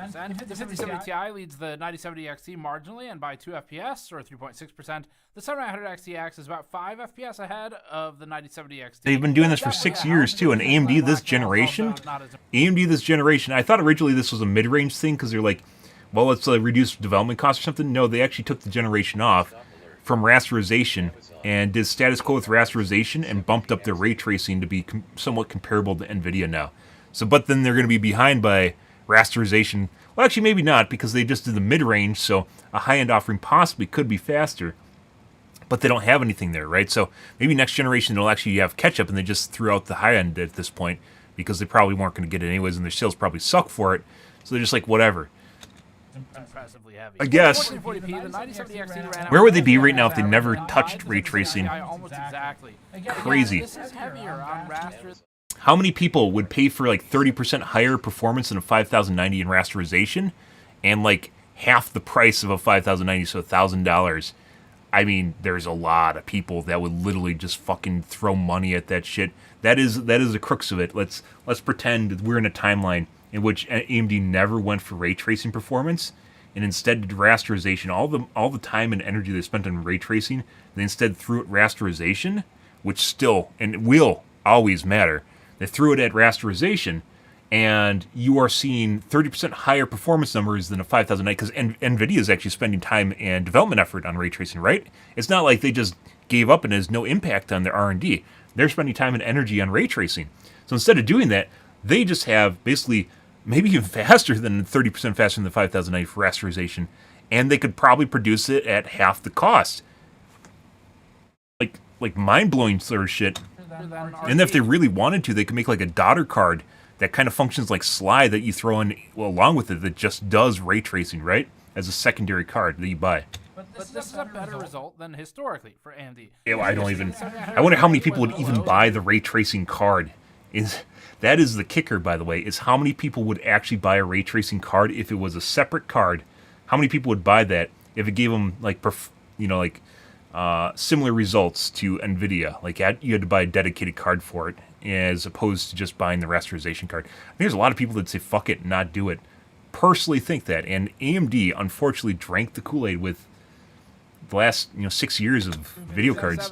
The 5070 Ti leads the 9070 XT marginally and by 2 FPS or 3.6%. The 7900 XTX is about 5 FPS ahead of the 9070 XT. They've been doing this for 6 years too, and AMD this generation, I thought originally this was a mid-range thing because they're like, well, let's reduce development costs or something. No, they actually took the generation off from rasterization and did status quo with rasterization and bumped up their ray tracing to be somewhat comparable to NVIDIA now. So, but then they're going to be behind by rasterization. Well, actually, maybe not, because they just did the mid-range, so a high-end offering possibly could be faster. But they don't have anything there, right? So maybe next generation they'll actually have catch-up, and they just threw out the high-end at this point because they probably weren't going to get it anyways, and their sales probably suck for it. So they're just like, whatever. Impressively heavy. I guess. 1440p, the 9070 XT ran Where would they be right now if they never touched ray tracing? Almost exactly. Crazy. This is heavier on raster. How many people would pay for like 30% higher performance in a 5090 in rasterization and like half the price of a 5090, so $1,000? I mean, there's a lot of people that would literally just fucking throw money at that shit. That is the crux of it. Let's pretend that we're in a timeline in which AMD never went for ray tracing performance and instead did rasterization. All the time and energy they spent on ray tracing, they instead threw at rasterization, which still and will always matter. They threw it at rasterization, and you are seeing 30% higher performance numbers than a 5090, because NVIDIA is actually spending time and development effort on ray tracing, right? It's not like they just gave up and has no impact on their R&D. They're spending time and energy on ray tracing. So instead of doing that, they just have basically maybe even faster than 30% faster than the 5090 for rasterization, and they could probably produce it at half the cost. Like mind-blowing sort of shit. And if they really wanted to, they could make like a daughter card that kind of functions like Sly that you throw in along with it that just does ray tracing, right? As a secondary card that you buy. But this is a better result than historically for AMD. Yeah, well, I wonder how many people would even buy the ray tracing card. That is the kicker, by the way, is how many people would actually buy a ray tracing card if it was a separate card. How many people would buy that if it gave them similar results to NVIDIA? Like you had to buy a dedicated card for it, as opposed to just buying the rasterization card. I think there's a lot of people that say fuck it, not do it. Personally think that, and AMD unfortunately drank the Kool-Aid with the last 6 years of video cards.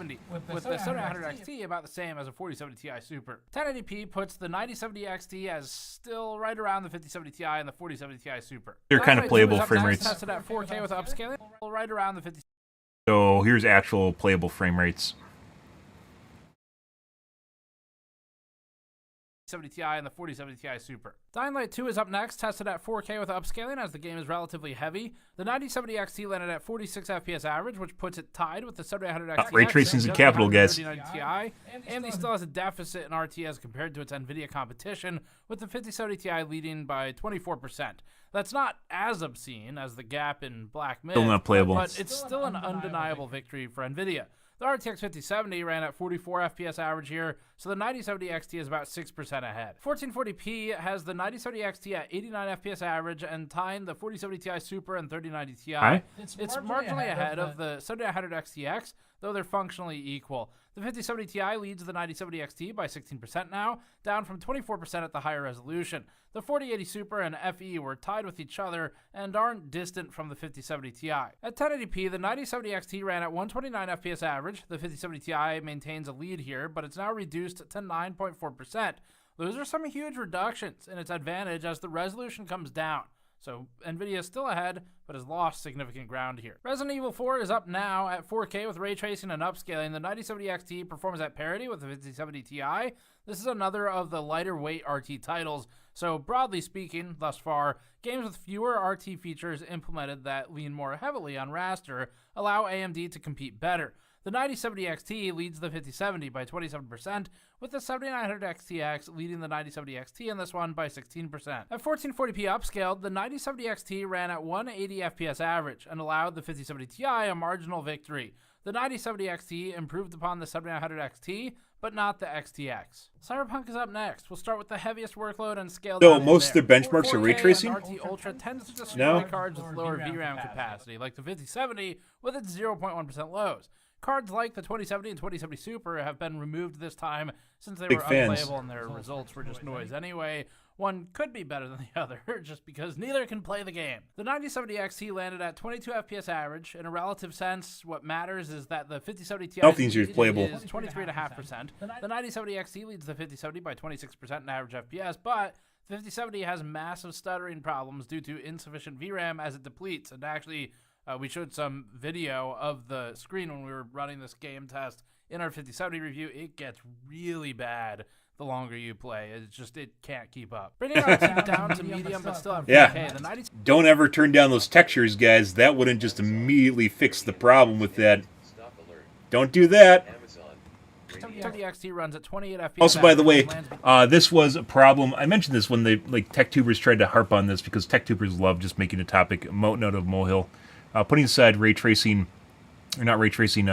With the 7900 XT about the same as a 4070 Ti Super. 1080p puts the 9070 XT as still right around the 5070 Ti and the 4070 Ti Super. They're kind of playable frame rates. Tested at 4K with upscaling, right around the 50. So here's actual playable frame rates. 70 Ti and the 4070 Ti Super. Dying Light 2 is up next, tested at 4K with upscaling as the game is relatively heavy. The 9070 XT landed at 46 FPS average, which puts it tied with the 7800 XT. Ray tracing's in capital, guys. AMD still has a deficit in RT as compared to its NVIDIA competition, with the 5070 Ti leading by 24%. That's not as obscene as the gap in Black Myth, still not playable, but it's still an undeniable victory for NVIDIA. The RTX 5070 ran at 44 FPS average here, so the 9070 XT is about 6% ahead. 1440p has the 9070 XT at 89 FPS average and tying the 4070 Ti Super and 3090 Ti. It's marginally ahead of the 7900 XTX, though they're functionally equal. The 5070 Ti leads the 9070 XT by 16% now, down from 24% at the higher resolution. The 4080 Super and FE were tied with each other and aren't distant from the 5070 Ti. At 1080p, the 9070 XT ran at 129 FPS average. The 5070 Ti maintains a lead here, but it's now reduced to 9.4%. Those are some huge reductions in its advantage as the resolution comes down. So NVIDIA is still ahead, but has lost significant ground here. Resident Evil 4 is up now at 4K with ray tracing and upscaling. The 9070 XT performs at parity with the 5070 Ti. This is another of the lighter weight RT titles. So broadly speaking, thus far, games with fewer RT features implemented that lean more heavily on raster allow AMD to compete better. The 9070 XT leads the 5070 by 27%, with the 7900 XTX leading the 9070 XT in this one by 16%. At 1440p upscaled, the 9070 XT ran at 180 FPS average and allowed the 5070 Ti a marginal victory. The 9070 XT improved upon the 7900 XT, but not the XTX. Cyberpunk is up next. We'll start with the heaviest workload and scale down. So most of their benchmarks are ray tracing? RT Ultra tends to destroy cards with lower VRAM capacity, like the 5070 with its 0.1% lows. Cards like the 2070 and 2070 Super have been removed this time since they were unplayable and their results were just noise anyway, one could be better than the other, just because neither can play the game. The 9070 XT landed at 22 FPS average. In a relative sense, what matters is that the 5070 Ti is playable. is 23.5%. The 9070 XT leads the 5070 by 26% in average FPS, but the 5070 has massive stuttering problems due to insufficient VRAM as it depletes. And actually, we showed some video of the screen when we were running this game test in our 5070 review. It gets really bad the longer you play. It can't keep up. Bringing our team down to medium, but still at 4K. The 90... Don't ever turn down those textures, guys. That wouldn't just immediately fix the problem with that. Don't do that. 70 XT runs at 28 FPS. Also, by the way, this was a problem. I mentioned this when tech tubers tried to harp on this, because tech tubers love just making a topic note of molehill. Putting aside ray tracing, or not ray tracing,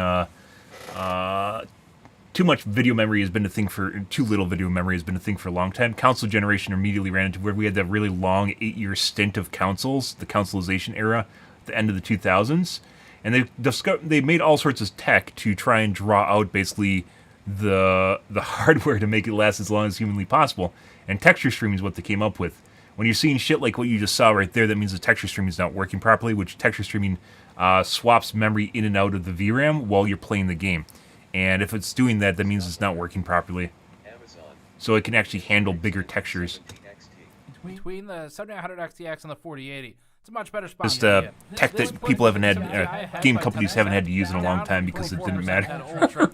too much video memory has been a thing for, too little video memory has been a thing for a long time. Console generation immediately ran into where we had that really long 8-year stint of consoles, the consolization era, at the end of the 2000s. And they made all sorts of tech to try and draw out basically the hardware to make it last as long as humanly possible. And texture streaming is what they came up with. When you're seeing shit like what you just saw right there, that means the texture streaming is not working properly, which texture streaming swaps memory in and out of the VRAM while you're playing the game. And if it's doing that, that means it's not working properly. So it can actually handle bigger textures. Between the 7900 XTX and the 4080, it's a much better spot. Just tech that people haven't had, game companies haven't had to use in a long time because it didn't matter.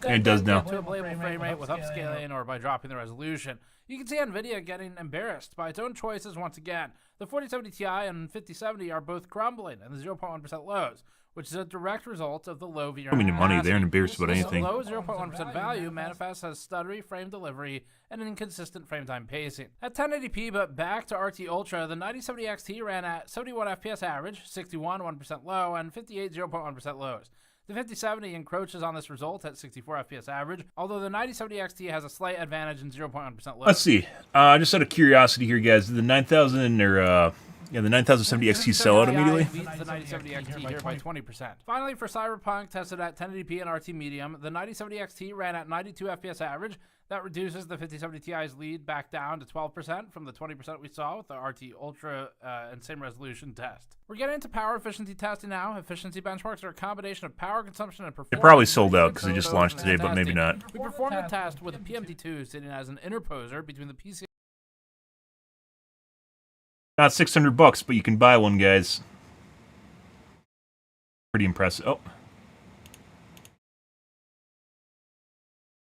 And it does now. To a playable frame rate with upscaling or by dropping the resolution. You can see NVIDIA getting embarrassed by its own choices once again. The 4070 Ti and 5070 are both crumbling in the 0.1% lows, which is a direct result of the low VRAM. I mean, money, they aren't embarrassed about anything. The low 0.1% value manifests as stuttery frame delivery and an inconsistent frame time pacing. At 1080p, but back to RT Ultra, the 9070 XT ran at 71 FPS average, 61 1% low, and 58 0.1% lows. The 5070 encroaches on this result at 64 FPS average, although the 9070 XT has a slight advantage in 0.1% low. Let's see. Just out of curiosity here, guys, the 9000 or the 9070 XT sell out immediately? Beats the 9070 XT here by 20%. Finally, for Cyberpunk, tested at 1080p and RT medium, the 9070 XT ran at 92 FPS average. That reduces the 5070 Ti's lead back down to 12% from the 20% we saw with the RT Ultra and same resolution test. We're getting into power efficiency testing now. Efficiency benchmarks are a combination of power consumption and performance. It probably sold out because they just launched today, but maybe not. We performed the test with a PMT2 sitting as an interposer between the PC. Not $600, but you can buy one, guys. Pretty impressive. Oh.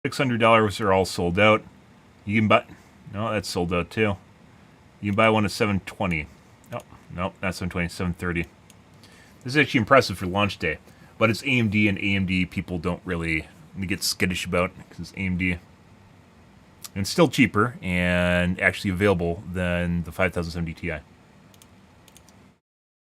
$600 are all sold out. You can buy... No, that's sold out too. You can buy one at $720. Oh, no, not $720, $730. This is actually impressive for launch day. But it's AMD, and AMD people don't really get skittish about because it's AMD. And still cheaper and actually available than the 5070 Ti.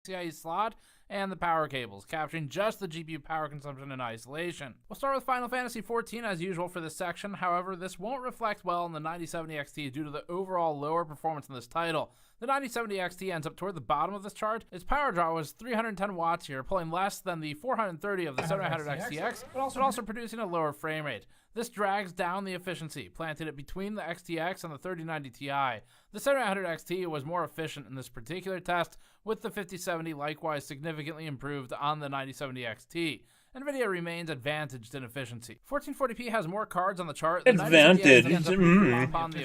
PCIe slot and the power cables, capturing just the GPU power consumption in isolation. We'll start with Final Fantasy XIV as usual for this section. However, this won't reflect well in the 9070 XT due to the overall lower performance in this title. The 9070 XT ends up toward the bottom of this chart. Its power draw was 310 watts here, pulling less than the 430 of the 7900 XTX, but also producing a lower frame rate. This drags down the efficiency, planting it between the XTX and the 3090 Ti. The 7900 XT was more efficient in this particular test, with the 5070 likewise significantly improved on the 9070 XT. NVIDIA remains advantaged in efficiency. 1440p has more cards on the chart. Advantage.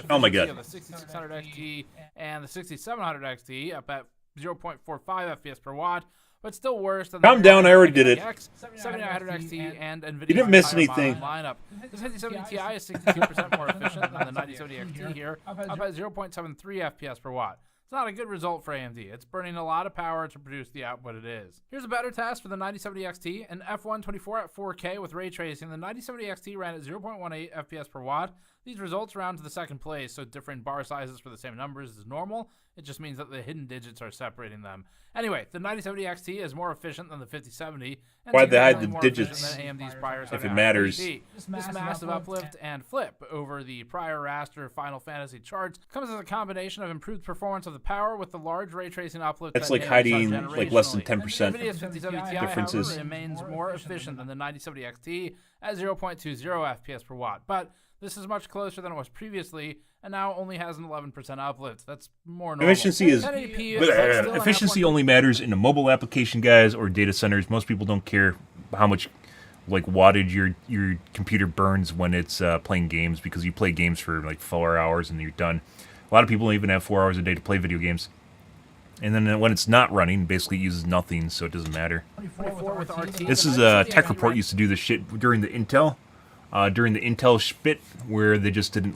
Oh my god. The 6600 XT and the 6700 XT up at 0.45 FPS per watt, but still worse than Calm down, I already did it. 7900 XT and NVIDIA. You didn't miss anything. Lineup. The 5070 Ti is 62% more efficient than the 9070 XT here, up at 0.73 FPS per watt. It's not a good result for AMD. It's burning a lot of power to produce the output it is. Here's a better test for the 9070 XT. In F124 at 4K with ray tracing, the 9070 XT ran at 0.18 FPS per watt. These results round to the second place, so different bar sizes for the same numbers is normal. It just means that the hidden digits are separating them. Anyway, the 9070 XT is more efficient than the 5070. Why'd they hide the digits if it matters? This massive uplift and flip over the prior raster Final Fantasy charts comes as a combination of improved performance of the power with the large ray tracing uplift. That's like hiding like less than 10% differences. However, remains more efficient than the 9070 XT at 0.20 FPS per watt. But This is much closer than it was previously, and now only has an 11% uplift. That's more normal. Efficiency efficiency only matters in a mobile application, guys, or data centers. Most people don't care how much like wattage your computer burns when it's playing games, because you play games for like 4 hours and you're done. A lot of people don't even have 4 hours a day to play video games. And then when it's not running, basically it uses nothing, so it doesn't matter. This is a Tech Report used to do this shit during the Intel. During the Intel spit, where they just didn't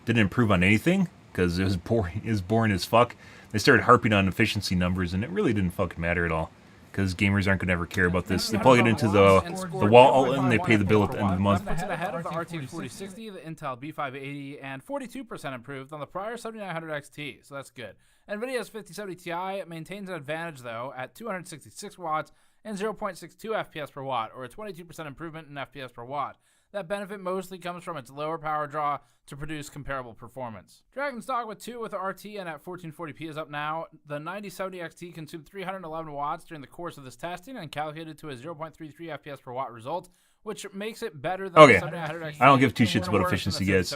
improve on anything, because it was boring as fuck. They started harping on efficiency numbers, and it really didn't fucking matter at all, because gamers aren't going to ever care about this. They plug it into the wall outlet, and they pay the bill at the end of the month. Puts it ahead of the RTX 4060, the Intel B580, and 42% improved on the prior 7900 XT, so that's good. NVIDIA's 5070 Ti maintains an advantage, though, at 266 watts and 0.62 FPS per watt, or a 22% improvement in FPS per watt. That benefit mostly comes from its lower power draw to produce comparable performance. Dragon's Dogma 2 with RT and at 1440p is up now. The 9070 XT consumed 311 watts during the course of this testing and calculated to a 0.33 FPS per watt result, which makes it better than the 7900 XT. I don't give two shits about efficiency, guys.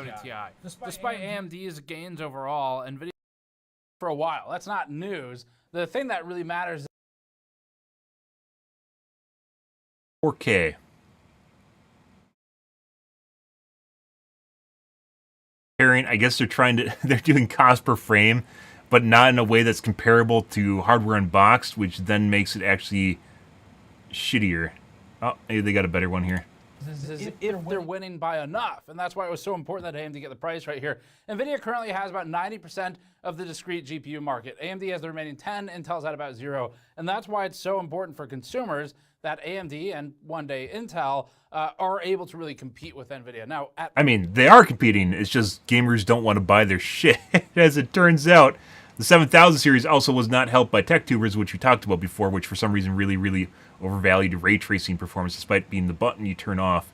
Despite AMD's gains overall, NVIDIA for a while. That's not news. The thing that really matters is 4K. I guess they're doing cost per frame, but not in a way that's comparable to Hardware Unboxed, which then makes it actually shittier. Oh, maybe they got a better one here. If they're winning by enough, and that's why it was so important that AMD get the price right here. NVIDIA currently has about 90% of the discrete GPU market. AMD has the remaining 10, Intel's at about 0, and that's why it's so important for consumers that AMD and one day Intel are able to really compete with NVIDIA. Now, I mean, they are competing. It's just gamers don't want to buy their shit. As it turns out, the 7000 series also was not helped by TechTubers, which we talked about before, which for some reason really overvalued ray tracing performance, despite being the button you turn off.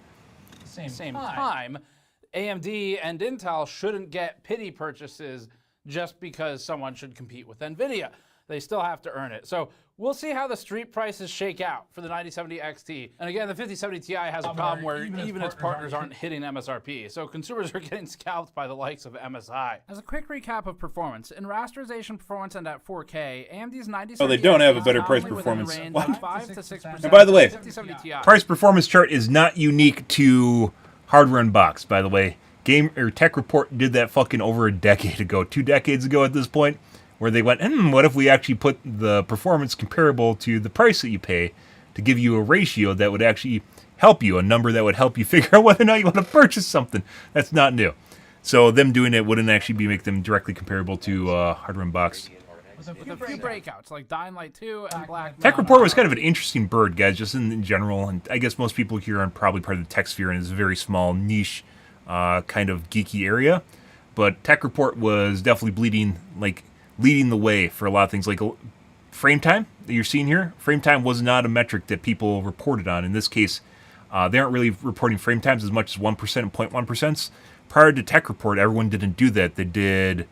At the same time, AMD and Intel shouldn't get pity purchases just because someone should compete with NVIDIA. They still have to earn it. So we'll see how the street prices shake out for the 9070 XT. And again, the 5070 Ti has a problem where even its partners aren't hitting MSRP. So consumers are getting scalped by the likes of MSI. As a quick recap of performance, in rasterization performance and at 4K, AMD's 9070 Oh, they don't have a better price performance. What? 5 to 6%. And by the way, 5070 Ti. price performance chart is not unique to Hardware Unboxed, by the way. Tech Report did that fucking over a decade ago, 2 decades ago at this point, where they went, what if we actually put the performance comparable to the price that you pay to give you a ratio that would actually help you, a number that would help you figure out whether or not you want to purchase something. That's not new. So them doing it wouldn't actually make them directly comparable to Hardware Unboxed. With a few breakouts like Dying Light 2 and Black Tech Report was kind of an interesting bird, guys, just in general. And I guess most people here are probably part of the tech sphere, and it's a very small niche kind of geeky area. But Tech Report was definitely leading the way for a lot of things, like frame time that you're seeing here. Frame time was not a metric that people reported on. In this case, they aren't really reporting frame times as much as 1% and 0.1%. Prior to Tech Report, everyone didn't do that. They did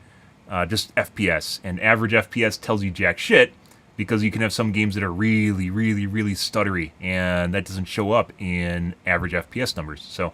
just FPS, and average FPS tells you jack shit, because you can have some games that are really stuttery, and that doesn't show up in average FPS numbers. So,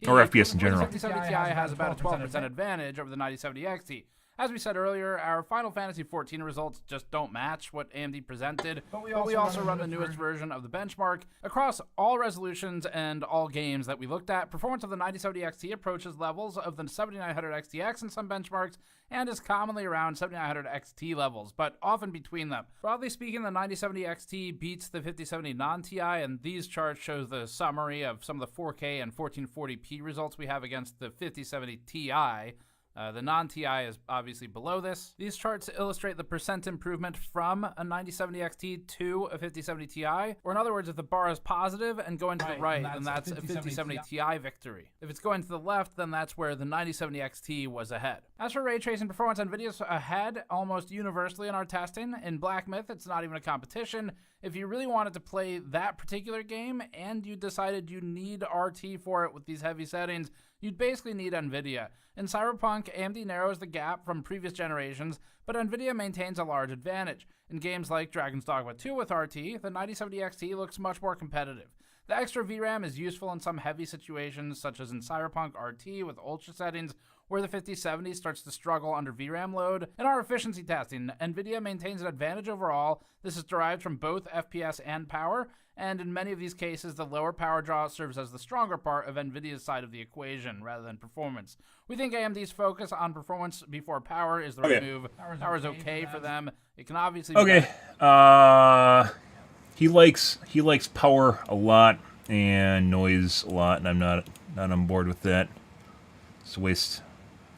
or FPS in general. The 5070 Ti has about a 12% advantage over the 9070 XT. As we said earlier, our Final Fantasy XIV results just don't match what AMD presented, but we also run the newest version of the benchmark. Across all resolutions and all games that we looked at, performance of the 9070 XT approaches levels of the 7900 XTX in some benchmarks, and is commonly around 7900 XT levels, but often between them. Broadly speaking, the 9070 XT beats the 5070 non-Ti, and these charts show the summary of some of the 4K and 1440p results we have against the 5070 Ti. The non-Ti is obviously below this. These charts illustrate the percent improvement from a 9070 XT to a 5070 Ti, or in other words, if the bar is positive and going to the right, then that's a 5070 Ti victory. If it's going to the left, then that's where the 9070 XT was ahead. As for ray tracing performance, NVIDIA's ahead almost universally in our testing. In Black Myth, it's not even a competition. If you really wanted to play that particular game and you decided you need RT for it with these heavy settings, you'd basically need NVIDIA. In Cyberpunk, AMD narrows the gap from previous generations, but NVIDIA maintains a large advantage. In games like Dragon's Dogma 2 with RT, the 9070 XT looks much more competitive. The extra VRAM is useful in some heavy situations, such as in Cyberpunk RT with ultra settings, where the 5070 starts to struggle under VRAM load. In our efficiency testing, NVIDIA maintains an advantage overall. This is derived from both FPS and power, and in many of these cases, the lower power draw serves as the stronger part of NVIDIA's side of the equation, rather than performance. We think AMD's focus on performance before power is the right move. Power is okay for them. It can obviously be better. He likes power a lot and noise a lot, and I'm not on board with that. It's a waste.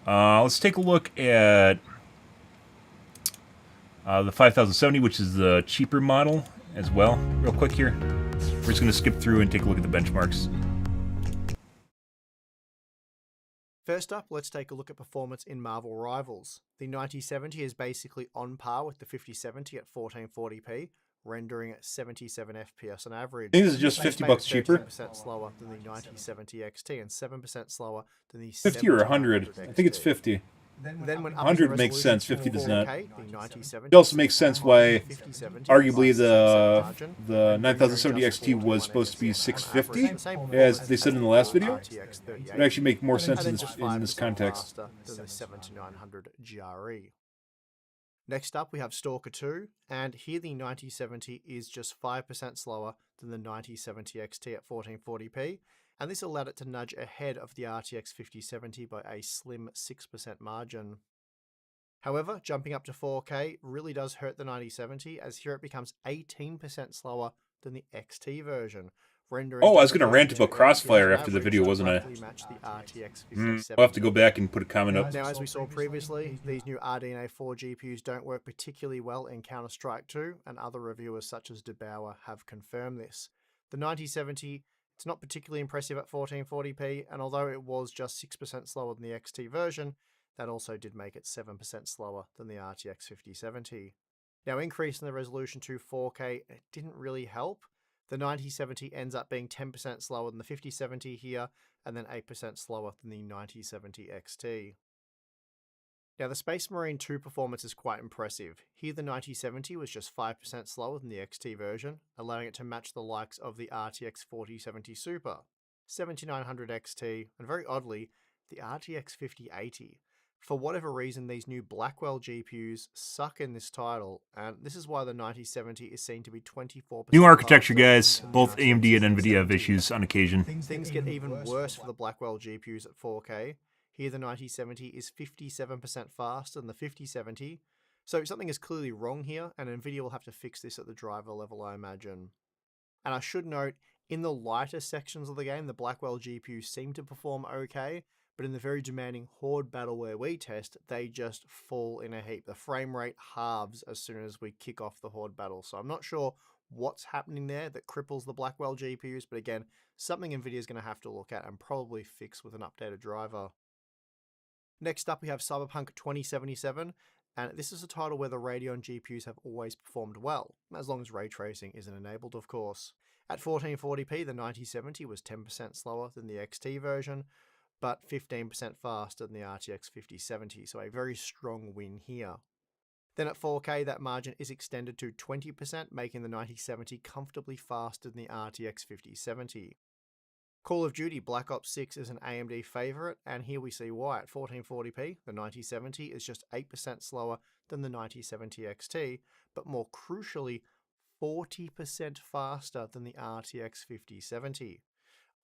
Let's take a look at the 5070, which is the cheaper model as well, real quick here. We're just going to skip through and take a look at the benchmarks. First up, let's take a look at performance in Marvel Rivals. The 9070 is basically on par with the 5070 at 1440p, rendering at 77 FPS on average. I think this is just $50 cheaper. 13% slower than the 9070 XT and 7% slower than the 50 or 100? I think it's 50. Then when 100 makes sense, 50 does not. 4K, the 9070 It also makes sense why, 5070 arguably, the margin, 9070 XT was supposed to be 650, as they said in the last video. It would actually make more sense in this context. Than the 7900 GRE. Next up, we have Stalker 2, and here the 9070 is just 5% slower than the 9070 XT at 1440p, and this allowed it to nudge ahead of the RTX 5070 by a slim 6% margin. However, jumping up to 4K really does hurt the 9070, as here it becomes 18% slower than the XT version, rendering... Oh, I was going to rant about Crossfire after the video, wasn't I? I'll have to go back and put a comment up. Now, as we saw previously, these new RDNA 4 GPUs don't work particularly well in Counter-Strike 2, and other reviewers such as DeBauer have confirmed this. The 9070, it's not particularly impressive at 1440p, and although it was just 6% slower than the XT version, that also did make it 7% slower than the RTX 5070. Now, increasing the resolution to 4K, it didn't really help. The 9070 ends up being 10% slower than the 5070 here, and then 8% slower than the 9070 XT. Now, the Space Marine 2 performance is quite impressive. Here the 9070 was just 5% slower than the XT version, allowing it to match the likes of the RTX 4070 Super, 7900 XT, and very oddly, the RTX 5080. For whatever reason, these new Blackwell GPUs suck in this title, and this is why the 9070 is seen to be 24%. New architecture, guys. Both AMD and NVIDIA have issues on occasion. Things get even worse for the Blackwell GPUs at 4K. Here the 9070 is 57% faster than the 5070. So something is clearly wrong here, and NVIDIA will have to fix this at the driver level, I imagine. And I should note, in the lighter sections of the game, the Blackwell GPUs seem to perform okay, but in the very demanding Horde battle where we test, they just fall in a heap. The frame rate halves as soon as we kick off the Horde battle. So I'm not sure what's happening there that cripples the Blackwell GPUs, but again, something NVIDIA is going to have to look at and probably fix with an updated driver. Next up, we have Cyberpunk 2077, and this is a title where the Radeon GPUs have always performed well, as long as ray tracing isn't enabled, of course. At 1440p, the 9070 was 10% slower than the XT version, but 15% faster than the RTX 5070, so a very strong win here. Then at 4K, that margin is extended to 20%, making the 9070 comfortably faster than the RTX 5070. Call of Duty Black Ops 6 is an AMD favourite, and here we see why. At 1440p, the 9070 is just 8% slower than the 9070 XT, but more crucially, 40% faster than the RTX 5070.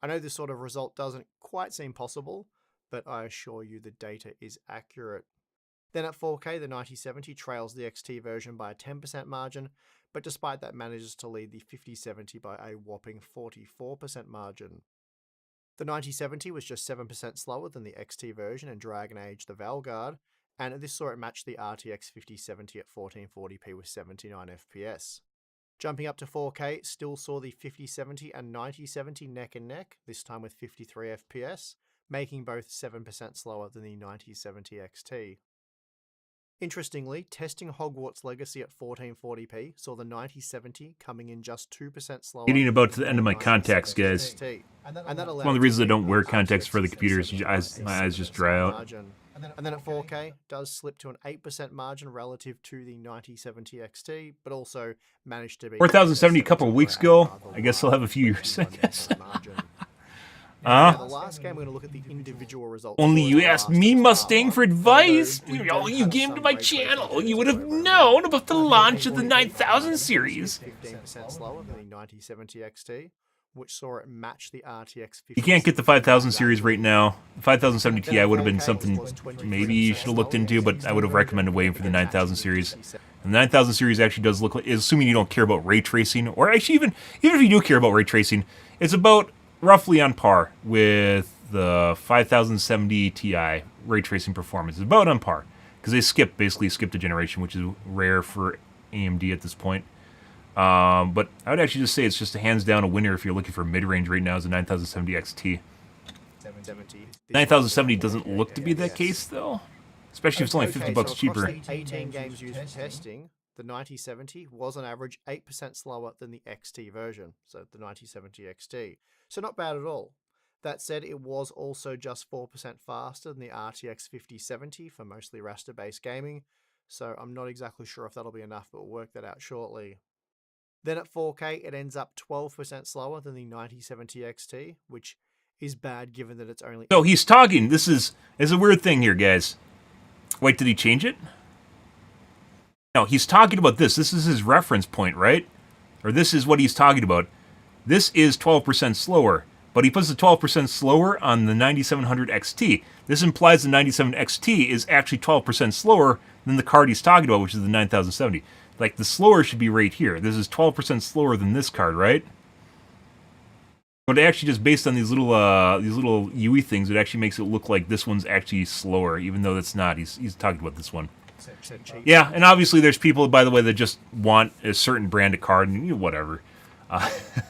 I know this sort of result doesn't quite seem possible, but I assure you the data is accurate. Then at 4K, the 9070 trails the XT version by a 10% margin, but despite that manages to lead the 5070 by a whopping 44% margin. The 9070 was just 7% slower than the XT version in Dragon Age The Vanguard, and this saw it match the RTX 5070 at 1440p with 79 FPS. Jumping up to 4K, still saw the 5070 and 9070 neck and neck, this time with 53 FPS, making both 7% slower than the 9070 XT. Interestingly, testing Hogwarts Legacy at 1440p saw the 9070 coming in just 2% slower. Getting about to the end of my contacts, guys. And that It's one of the reasons I don't wear contacts for the computers. My eyes just dry out. And then at 4K, does slip to an 8% margin relative to the 9070 XT, but also managed to be 4070 a couple of weeks ago. I guess I'll have a few years, I guess. Now, the last game, we're going to look at the individual results. Only you asked me, Mustang, for advice. You came to my channel. You would have known about the launch of the 9000 series. 15% slower than the 9070 XT, which saw it match the RTX 50. You can't get the 5000 series right now. The 5070 Ti would have been something maybe you should have looked into, but I would have recommended waiting for the 9000 series. And the 9000 series actually does look like, assuming you don't care about ray tracing, or actually even if you do care about ray tracing, it's about roughly on par with the 5070 Ti ray tracing performance. It's about on par, because they basically skipped a generation, which is rare for AMD at this point. But I would actually just say it's just a hands down a winner if you're looking for mid-range right now is the 9070 XT. 9070 doesn't look to be that case though, especially if it's only $50 cheaper. Across the 18 games used for testing, the 9070 was on average 8% slower than the XT version, so the 9070 XT. So not bad at all. That said, it was also just 4% faster than the RTX 5070 for mostly raster-based gaming, so I'm not exactly sure if that'll be enough, but we'll work that out shortly. Then at 4K, it ends up 12% slower than the 9070 XT, which is bad given that it's only... So he's talking, this is a weird thing here, guys. Wait, did he change it? No, he's talking about this. This is his reference point, right? Or this is what he's talking about. This is 12% slower, but he puts the 12% slower on the 9700 XT. This implies the 97 XT is actually 12% slower than the card he's talking about, which is the 9070. Like, the slower should be right here. This is 12% slower than this card, right? But actually, just based on these little UE things, it actually makes it look like this one's actually slower, even though it's not. He's talking about this one. Yeah, and obviously there's people, by the way, that just want a certain brand of card, and whatever.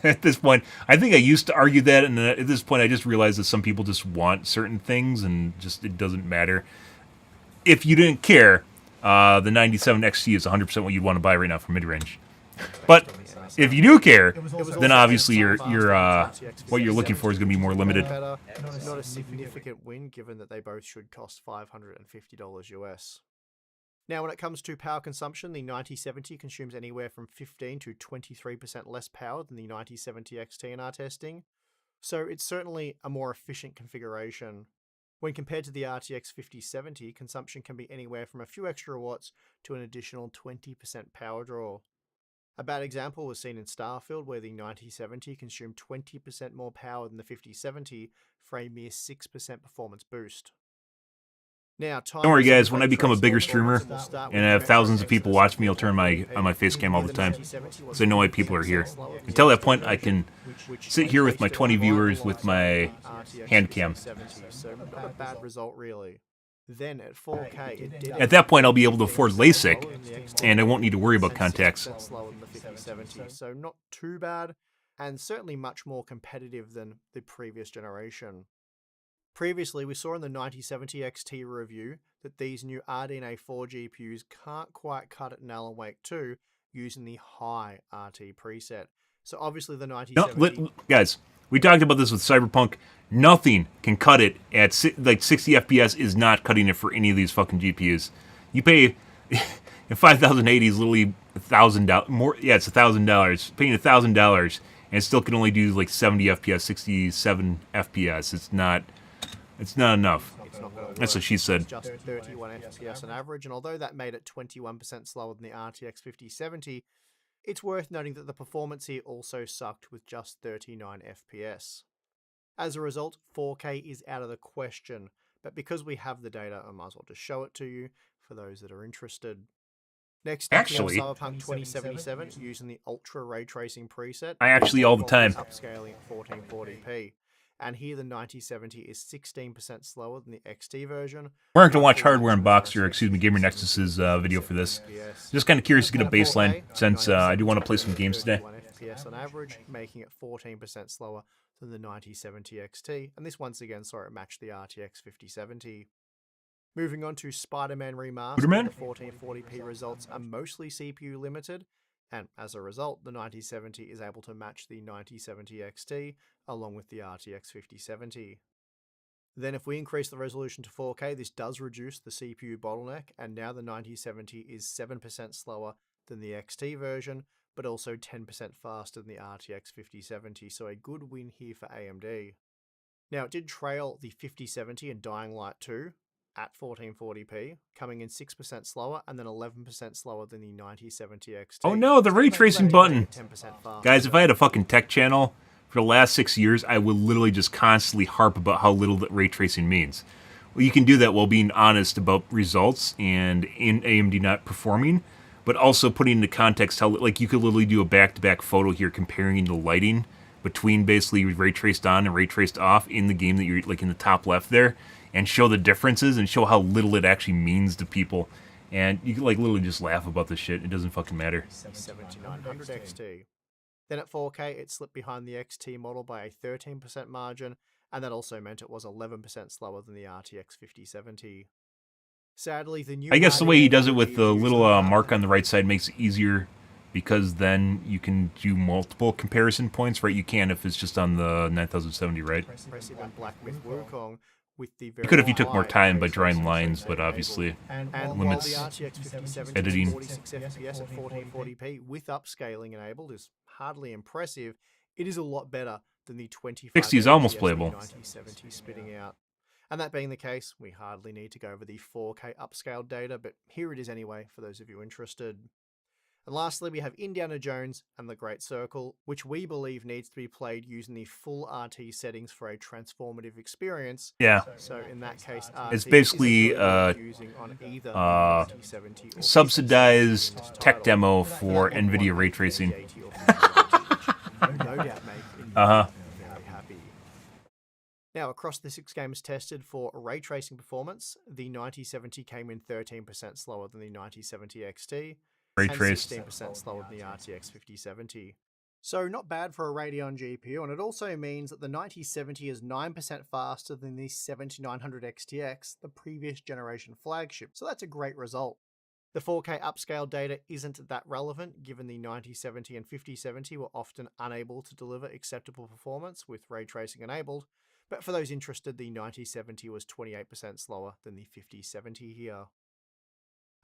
At this point, I think I used to argue that, and at this point I just realized that some people just want certain things, and just it doesn't matter. If you didn't care, the 97 XT is 100% what you'd want to buy right now for mid-range. But if you do care, then obviously what you're looking for is going to be more limited. Not a significant win, given that they both should cost $550 US. Now, when it comes to power consumption, the 9070 consumes anywhere from 15 to 23% less power than the 9070 XT in our testing, so it's certainly a more efficient configuration. When compared to the RTX 5070, consumption can be anywhere from a few extra watts to an additional 20% power draw. A bad example was seen in Starfield, where the 9070 consumed 20% more power than the 5070 for a mere 6% performance boost. Now, don't worry, guys. When I become a bigger streamer and I have thousands of people watch me, I'll turn on my face cam all the time, so I know why people are here. Until that point, I can sit here with my 20 viewers with my hand cam. So not a bad result, really. Then at 4K, at that point, I'll be able to afford LASIK, and I won't need to worry about contacts. So not too bad, and certainly much more competitive than the previous generation. Previously, we saw in the 9070 XT review that these new RDNA 4 GPUs can't quite cut it in Alan Wake 2 using the high RT preset. So obviously the 9070... No, guys, we talked about this with Cyberpunk. Nothing can cut it at 60 FPS is not cutting it for any of these fucking GPUs. You pay... 5080 is literally $1,000 more. Yeah, it's $1,000. Paying $1,000 and it still can only do like 70 FPS, 67 FPS. It's not enough. That's what she said. Just 31 FPS on average, and although that made it 21% slower than the RTX 5070, it's worth noting that the performance here also sucked with just 39 FPS. As a result, 4K is out of the question, but because we have the data, I might as well just show it to you for those that are interested. Next, actually, Cyberpunk 2077 using the Ultra Ray Tracing preset. I actually all the time. Upscaling at 1440p. And here the 9070 is 16% slower than the XT version. We're not going to watch Hardware Unboxed, or excuse me, Gamer Nexus's video for this. Just kind of curious to get a baseline, since I do want to play some games today. FPS on average, making it 14% slower than the 9070 XT. And this once again, it matched the RTX 5070. Moving on to Spider-Man Remastered, Spider-Man? the 1440p results are mostly CPU limited, and as a result, the 9070 is able to match the 9070 XT along with the RTX 5070. Then if we increase the resolution to 4K, this does reduce the CPU bottleneck, and now the 9070 is 7% slower than the XT version, but also 10% faster than the RTX 5070, so a good win here for AMD. Now, it did trail the 5070 and Dying Light 2 at 1440p, coming in 6% slower and then 11% slower than the 9070 XT. Oh no, the ray tracing button! Guys, if I had a fucking tech channel for the last 6 years, I would literally just constantly harp about how little that ray tracing means. Well, you can do that while being honest about results and in AMD not performing, but also putting into context how, like, you could literally do a back-to-back photo here comparing the lighting between basically ray traced on and ray traced off in the game that you're, like, in the top left there, and show the differences and show how little it actually means to people. And you can, like, literally just laugh about this shit. It doesn't fucking matter. 7900 XT. Then at 4K, it slipped behind the XT model by a 13% margin, and that also meant it was 11% slower than the RTX 5070. Sadly, the new... I guess the way he does it with the little mark on the right side makes it easier, because then you can do multiple comparison points, right? You can if it's just on the 9070, right? Impressive and Black Myth Wukong with the you could if you took more time by drawing lines, but obviously limits while the RTX 5070 editing. 46 FPS at 1440p with upscaling enabled is hardly impressive, it is a lot better than the 25 60 is almost FPS playable. 9070 spitting out. And that being the case, we hardly need to go over the 4K upscaled data, but here it is anyway for those of you interested. And lastly, we have Indiana Jones and the Great Circle, which we believe needs to be played using the full RT settings for a transformative experience. Yeah. So in that case, it's basically using on either subsidized tech demo for NVIDIA ray tracing. No doubt make very happy. Now, across the 6 games tested for ray tracing performance, the 9070 came in 13% slower than the 9070 XT, Ray and traced. 16% slower than the RTX 5070. So not bad for a Radeon GPU, and it also means that the 9070 is 9% faster than the 7900 XTX, the previous generation flagship, so that's a great result. The 4K upscale data isn't that relevant, given the 9070 and 5070 were often unable to deliver acceptable performance with ray tracing enabled, but for those interested, the 9070 was 28% slower than the 5070 here.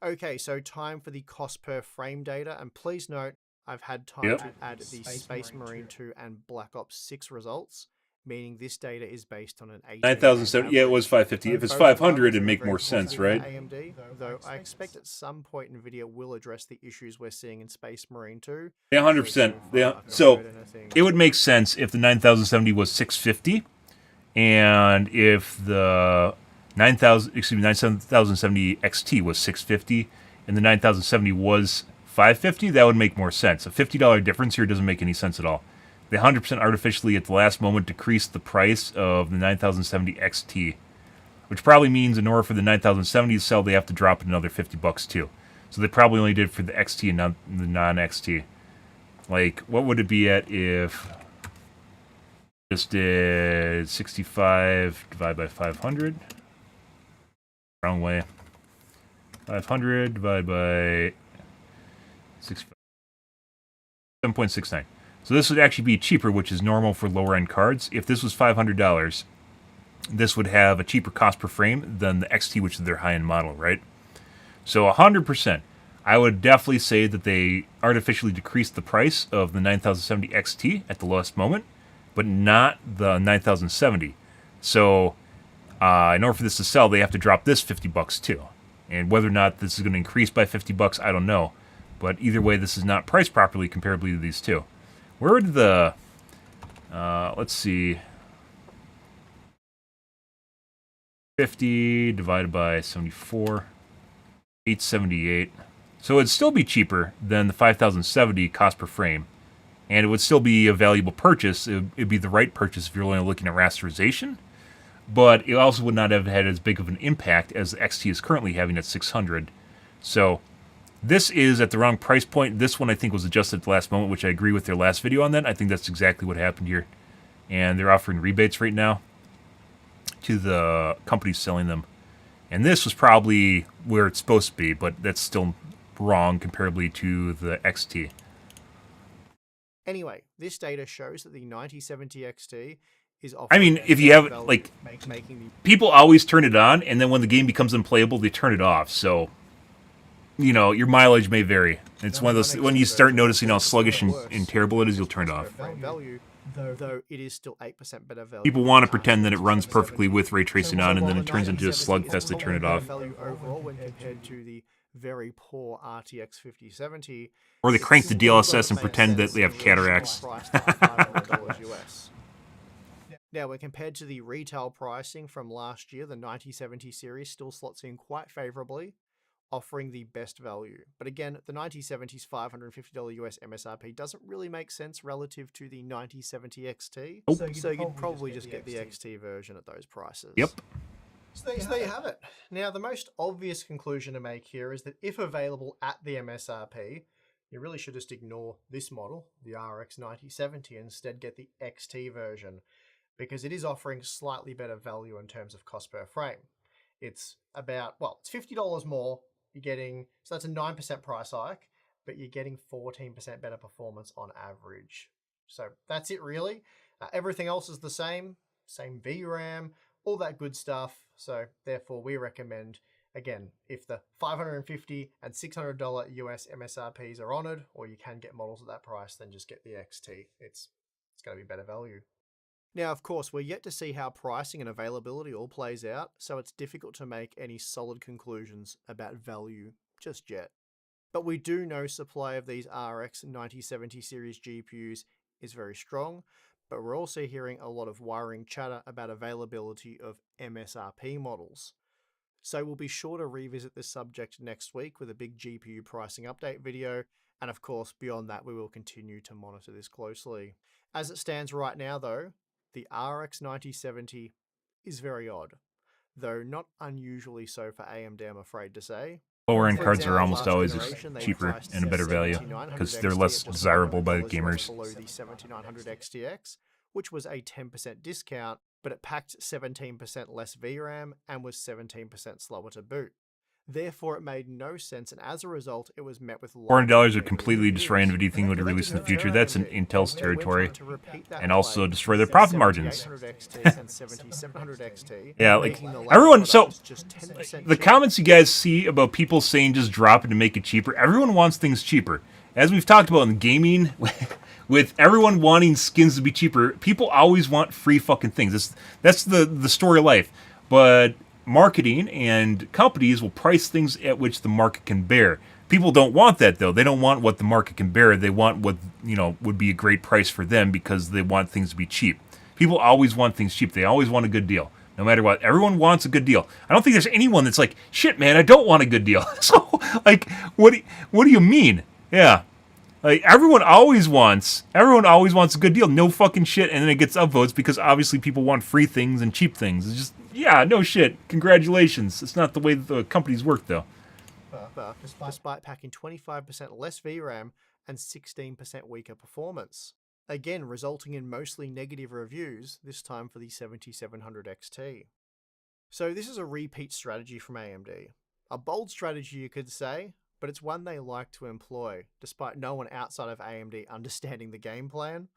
Okay, so time for the cost per frame data, and please note, I've had time to add the Space Marine 2 and Black Ops 6 results, meaning this data is based on an 9070, yeah, it was 550. If it's 500, it'd make more sense, right? AMD, though I expect at some point NVIDIA will address the issues we're seeing in Space Marine 2. Yeah, 100%. Yeah. So it would make sense if the 9070 was 650, and if the 9070 XT was 650, and the 9070 was 550, that would make more sense. A $50 difference here doesn't make any sense at all. They 100% artificially at the last moment decreased the price of the 9070 XT, which probably means in order for the 9070 to sell, they have to drop it another $50 too. So they probably only did for the XT and not the non-XT. Like, what would it be at if just did 65 divided by 500? Wrong way. 500 divided by 7.69. So this would actually be cheaper, which is normal for lower-end cards. If this was $500, this would have a cheaper cost per frame than the XT, which is their high-end model, right? So 100%. I would definitely say that they artificially decreased the price of the 9070 XT at the lowest moment, but not the 9070. So in order for this to sell, they have to drop this $50 too. And whether or not this is going to increase by $50, I don't know. But either way, this is not priced properly comparably to these two. Where would the... let's see. 50 divided by 74. 878. So it would still be cheaper than the 5070 cost per frame. And it would still be a valuable purchase. It'd be the right purchase if you're only looking at rasterization. But it also would not have had as big of an impact as the XT is currently having at 600. So this is at the wrong price point. This one I think was adjusted at the last moment, which I agree with their last video on that. I think that's exactly what happened here. And they're offering rebates right now to the companies selling them. And this was probably where it's supposed to be, but that's still wrong comparably to the XT. Anyway, this data shows that the 9070 XT is offering... I mean, if you have, like, people always turn it on, and then when the game becomes unplayable, they turn it off. So, you know, your mileage may vary. It's one of those, when you start noticing how sluggish and terrible it is, you'll turn it off. Value, though it is still 8% better value. People want to pretend that it runs perfectly with ray tracing on, and then it turns into a slugfest to turn it off. Value overall when compared to the very poor RTX 5070. Or they crank the DLSS and pretend that they have cataracts. Now, when compared to the retail pricing from last year, the 9070 series still slots in quite favorably, offering the best value. But again, the 9070's $550 US MSRP doesn't really make sense relative to the 9070 XT. Nope. So you'd probably just get the XT version at those prices. Yep. So there you have it. Now, the most obvious conclusion to make here is that if available at the MSRP, you really should just ignore this model, the RX 9070, and instead get the XT version, because it is offering slightly better value in terms of cost per frame. It's about, well, it's $50 more. You're getting, so that's a 9% price hike, but you're getting 14% better performance on average. So that's it really. Everything else is the same VRAM, all that good stuff. So therefore we recommend, again, if the $550 and $600 US MSRPs are honored, or you can get models at that price, then just get the XT. It's going to be better value. Now, of course, we're yet to see how pricing and availability all plays out, so it's difficult to make any solid conclusions about value just yet. But we do know supply of these RX 9070 series GPUs is very strong, but we're also hearing a lot of wiring chatter about availability of MSRP models. So we'll be sure to revisit this subject next week with a big GPU pricing update video, and of course, beyond that, we will continue to monitor this closely. As it stands right now, though, the RX 9070 is very odd, though not unusually so for AMD, I'm afraid to say. Lower-end cards are almost always cheaper and a better value, because they're less desirable by the gamers. Below the 7900 XTX, which was a 10% discount, but it packed 17% less VRAM and was 17% slower to boot. Therefore, it made no sense, and as a result, it was met with $400 would completely destroy anything would release in the future. That's in Intel's territory, and also destroy their profit margins. Yeah, like everyone. So the comments you guys see about people saying just drop it to make it cheaper. Everyone wants things cheaper, as we've talked about in gaming. With everyone wanting skins to be cheaper, people always want free fucking things. That's the story of life, but marketing and companies will price things at which the market can bear. People don't want that, though. They don't want what the market can bear. They want what, you know, would be a great price for them, because they want things to be cheap. People always want things cheap. They always want a good deal, no matter what. Everyone wants a good deal. I don't think there's anyone that's like, shit, man, I don't want a good deal. So, like, what do you mean? Yeah. Like, everyone always wants a good deal. No fucking shit. And then it gets upvotes because obviously people want free things and cheap things. It's just, yeah, no shit. Congratulations. It's not the way that the companies work, though. Despite packing 25% less VRAM and 16% weaker performance. Again, resulting in mostly negative reviews, this time for the 7700 XT. So this is a repeat strategy from AMD. A bold strategy, you could say, but it's one they like to employ, despite no one outside of AMD understanding the game plan.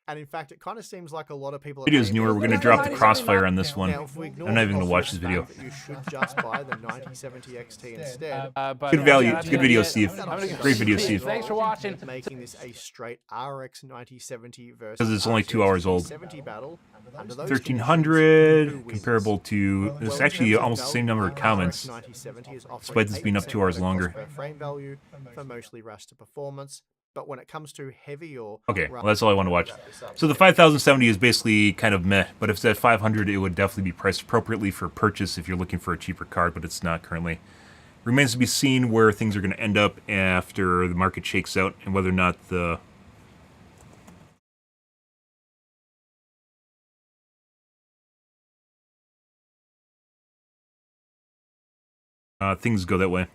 And in fact, it kind of seems like a lot of people... Video's newer. We're going to drop the crossfire on this one. I'm not even going to watch this video. You should just buy the 9070 XT instead. Good value. Good video, Steve. Great video, Steve. Thanks for watching. Making this a straight RX 9070 versus... Because it's only 2 hours old. 1300 1300, comparable to... It's actually almost the same number of comments, despite this being up 2 hours longer. Frame value for mostly raster performance. But when it comes to heavy or... Okay, well, that's all I want to watch. So the 5070 is basically kind of meh, but if it's at 500, it would definitely be priced appropriately for purchase if you're looking for a cheaper card, but it's not currently. Remains to be seen where things are going to end up after the market shakes out and whether or not the... things go that way.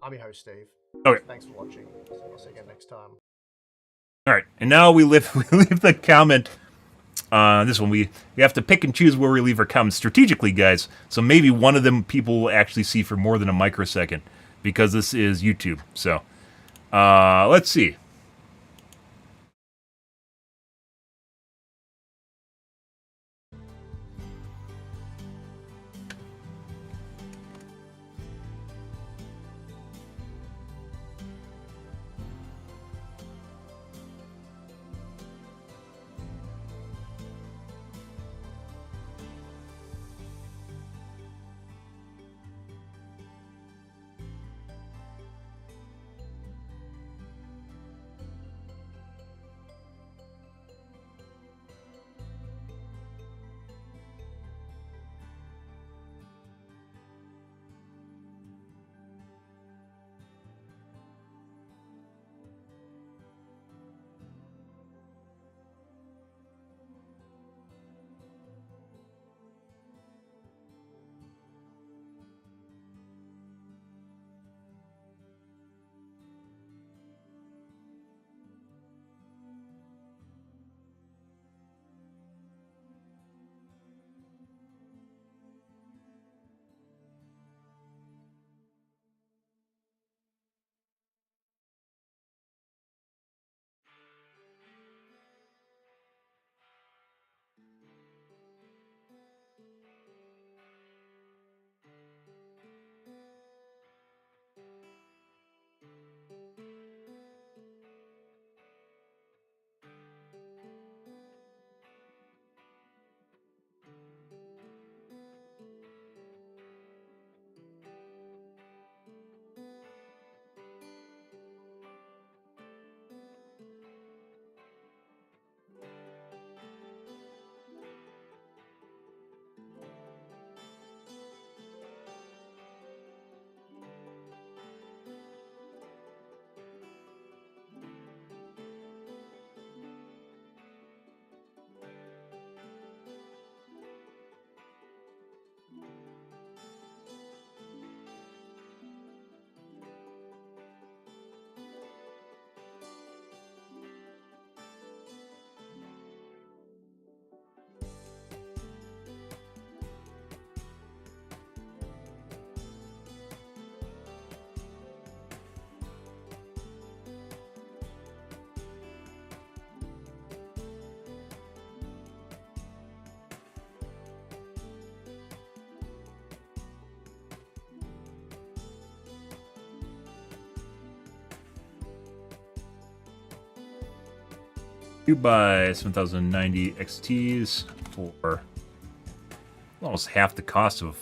I'm your host, Steve. Okay. Thanks for watching. I'll see you again next time. All right, and now we leave the comment. This one we have to pick and choose where we leave our comments strategically, guys. So maybe one of them people will actually see for more than a microsecond because this is YouTube. So let's see. You buy 7,090 XTs for almost half the cost of.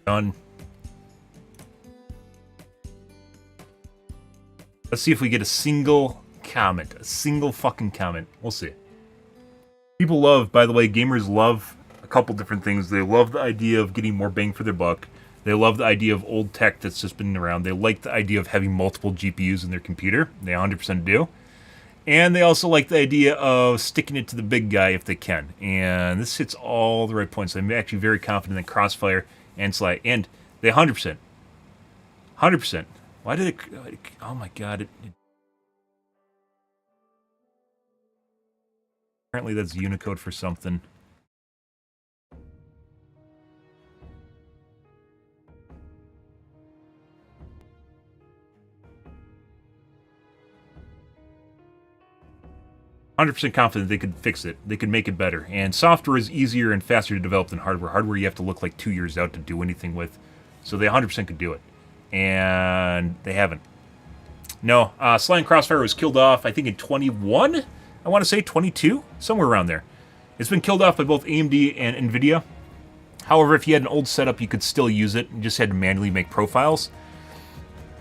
Done. Let's see if we get a single comment. A single fucking comment. We'll see. People love, by the way, gamers love a couple different things. They love the idea of getting more bang for their buck. They love the idea of old tech that's just been around. They like the idea of having multiple GPUs in their computer. They 100% do. And they also like the idea of sticking it to the big guy if they can. And this hits all the right points. I'm actually very confident that Crossfire and Sly, and they 100%. 100%. Why did it... Oh my god. Apparently that's Unicode for something. %, confident they could fix it. They could make it better. And software is easier and faster to develop than hardware. Hardware you have to look like 2 years out to do anything with. So they 100% could do it. And they haven't. No, Sly and Crossfire was killed off, I think, in 21? I want to say 22? Somewhere around there. It's been killed off by both AMD and NVIDIA. However, if you had an old setup, you could still use it. You just had to manually make profiles.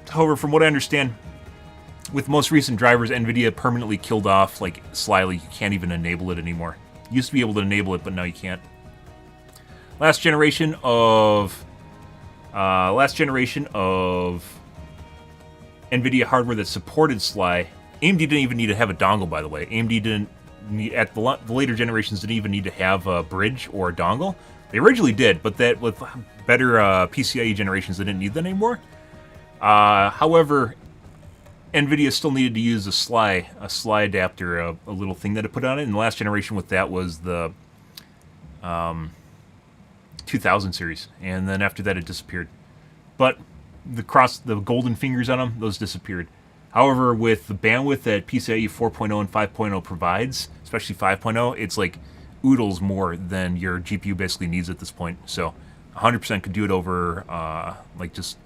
However, from what I understand, with most recent drivers, NVIDIA permanently killed off, like, Slyly. You can't even enable it anymore. You used to be able to enable it, but now you can't. Last generation of NVIDIA hardware that supported Sly. AMD didn't even need to have a dongle, by the way. AMD didn't need, at the later generations, didn't even need to have a bridge or a dongle. They originally did, but that with better PCIe generations, they didn't need that anymore. However, NVIDIA still needed to use a Sly adapter, a little thing that it put on it. And the last generation with that was the 2000 series, and then after that it disappeared. But the golden fingers on them, those disappeared. However, with the bandwidth that PCIe 4.0 and 5.0 provides, especially 5.0, it's like oodles more than your GPU basically needs at this point. So 100% could do it over like just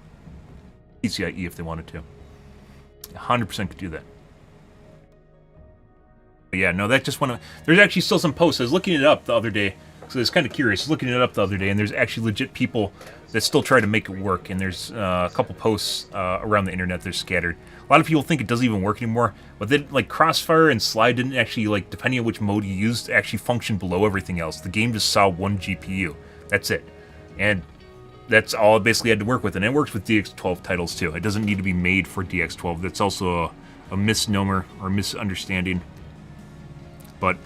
PCIe if they wanted to. 100% could do that. But yeah, no, that just went. There's actually still some posts. I was looking it up the other day, so I was kind of curious. I was looking it up the other day, and there's actually legit people that still try to make it work. And there's a couple posts around the internet. They're scattered. A lot of people think it doesn't even work anymore, but then like Crossfire and Sly didn't actually, like, depending on which mode you used, actually function below everything else. The game just saw one GPU. That's it, and that's all it basically had to work with. And it works with DX12 titles too. It doesn't need to be made for DX12. That's also a misnomer or misunderstanding. But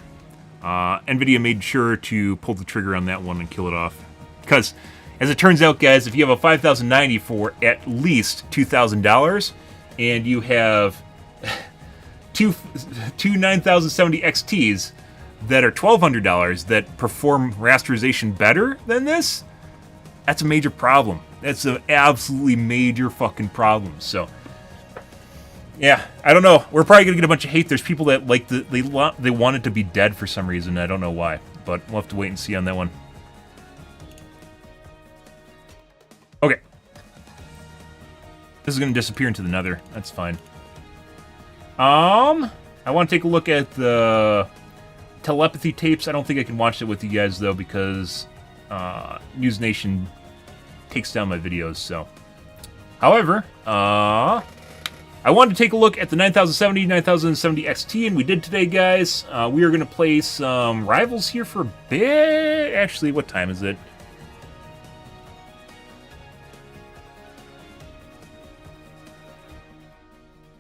NVIDIA made sure to pull the trigger on that one and kill it off. Because, as it turns out, guys, if you have a 5090 for at least $2,000, and you have two 9070 XTs that are $1,200 that perform rasterization better than this, that's a major problem. That's an absolutely major fucking problem. So, yeah, I don't know. We're probably gonna get a bunch of hate. There's people that like they want it to be dead for some reason. I don't know why, but we'll have to wait and see on that one. Okay, this is gonna disappear into the Nether. That's fine. I want to take a look at the telepathy tapes. I don't think I can watch it with you guys though, because News Nation takes down my videos. So, however, I wanted to take a look at the 9070, 9070 XT, and we did today, guys. We are going to play some Rivals here for a bit. Actually, what time is it?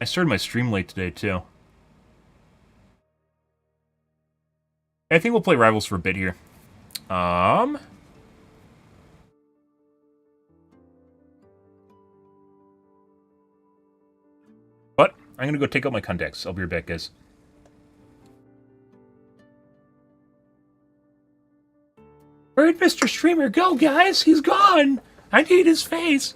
I started my stream late today, too. I think we'll play Rivals for a bit here. But I'm gonna go take out my contacts. I'll be right back, guys. Where'd Mr. Streamer go, guys? He's gone! I need his face!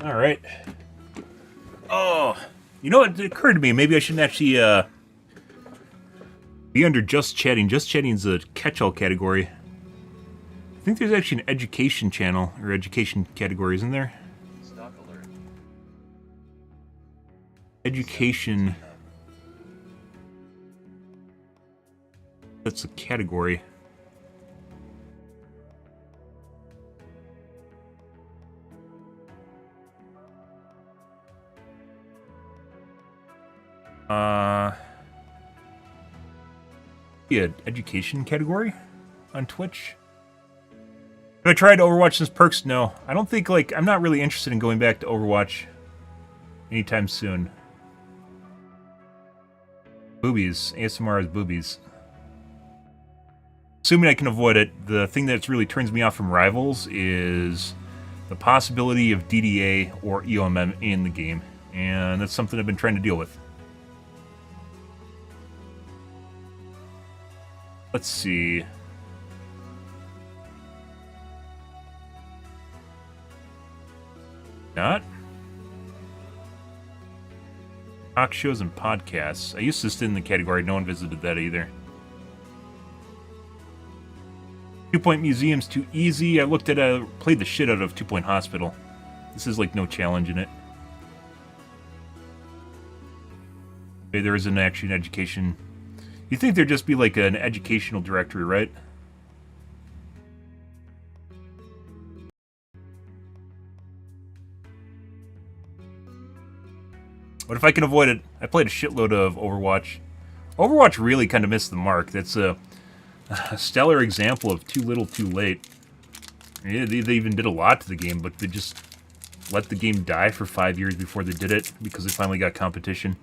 All right. Oh, you know what? It occurred to me. Maybe I shouldn't actually be under just chatting. Just chatting is a catch-all category. I think there's actually an education channel or education category, isn't there? Stock alert. Education. That's a category. Yeah, education category on Twitch. Have I tried Overwatch since Perks? No. I don't think, like, I'm not really interested in going back to Overwatch anytime soon. Boobies. ASMR is boobies. Assuming I can avoid it, the thing that really turns me off from Rivals is the possibility of DDA or EOMM in the game. And that's something I've been trying to deal with. Let's see. Not. Talk shows and podcasts. I used to sit in the category. No one visited that either. 2-Point Museum's too easy. I looked at played the shit out of 2-Point Hospital. This is like no challenge in it. Okay, there isn't actually an education. You'd think there'd just be like an educational directory, right? What if I can avoid it? I played a shitload of Overwatch. Overwatch really kind of missed the mark. That's a stellar example of too little, too late. Yeah, they even did a lot to the game, but they just let the game die for 5 years before they did it because they finally got competition.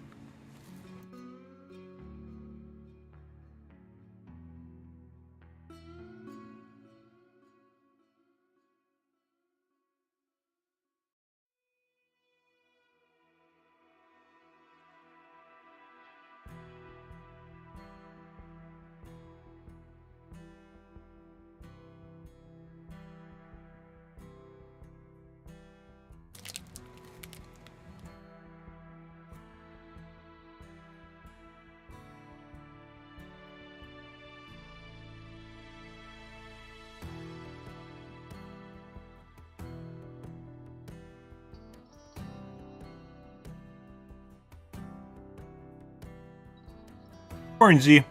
Orangey.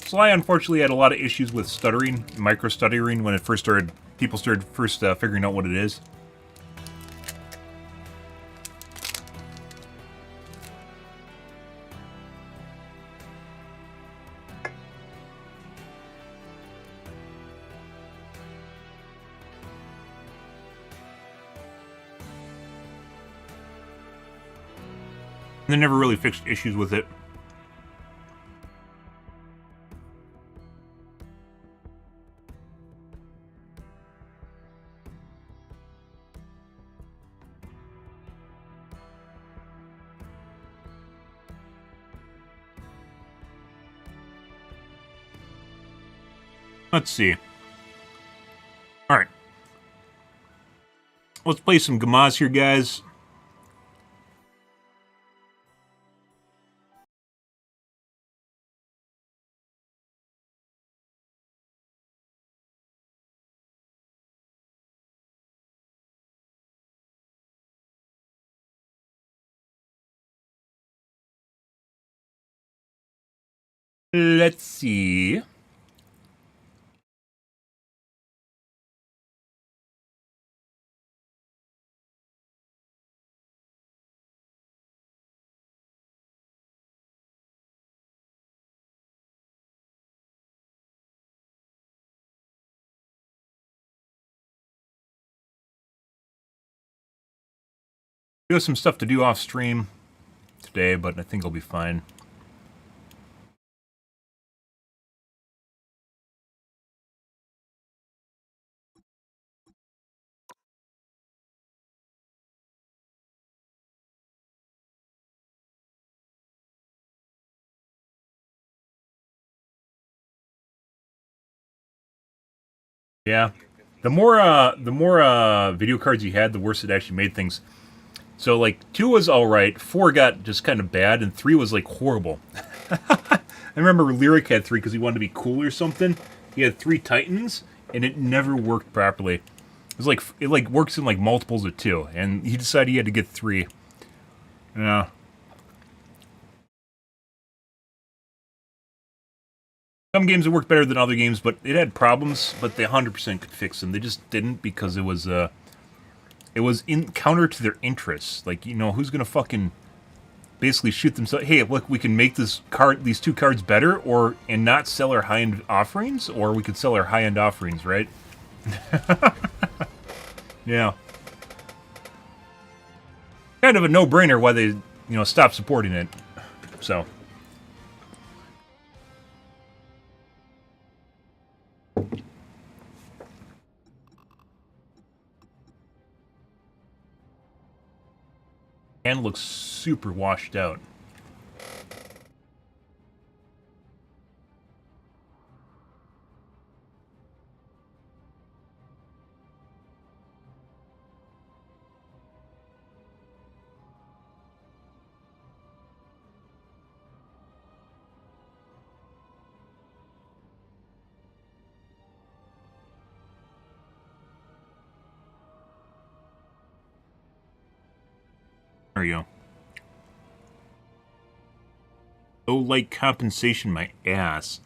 Sly unfortunately had a lot of issues with stuttering, micro-stuttering when it first started. People started figuring out what it is. They never really fixed issues with it. Let's see. Alright. Let's play some Gamaz here, guys. Let's see. We have some stuff to do off stream today, but I think I'll be fine. Yeah. The more video cards you had, the worse it actually made things. So, like, 2 was alright, 4 got just kind of bad, and 3 was, like, horrible. I remember Lyric had 3 because he wanted to be cool or something. He had 3 Titans, and it never worked properly. It like works in, like, multiples of 2, and he decided he had to get 3. Yeah. Some games it worked better than other games, but it had problems, but they 100% could fix them. They just didn't because it was in counter to their interests. Like, you know, who's gonna fucking basically shoot themselves? Hey, look, we can make these 2 cards better, and not sell our high-end offerings, or we could sell our high-end offerings, right? Yeah. Kind of a no-brainer why they, you know, stopped supporting it. So. And looks super washed out. There you go. Oh, like compensation, my ass.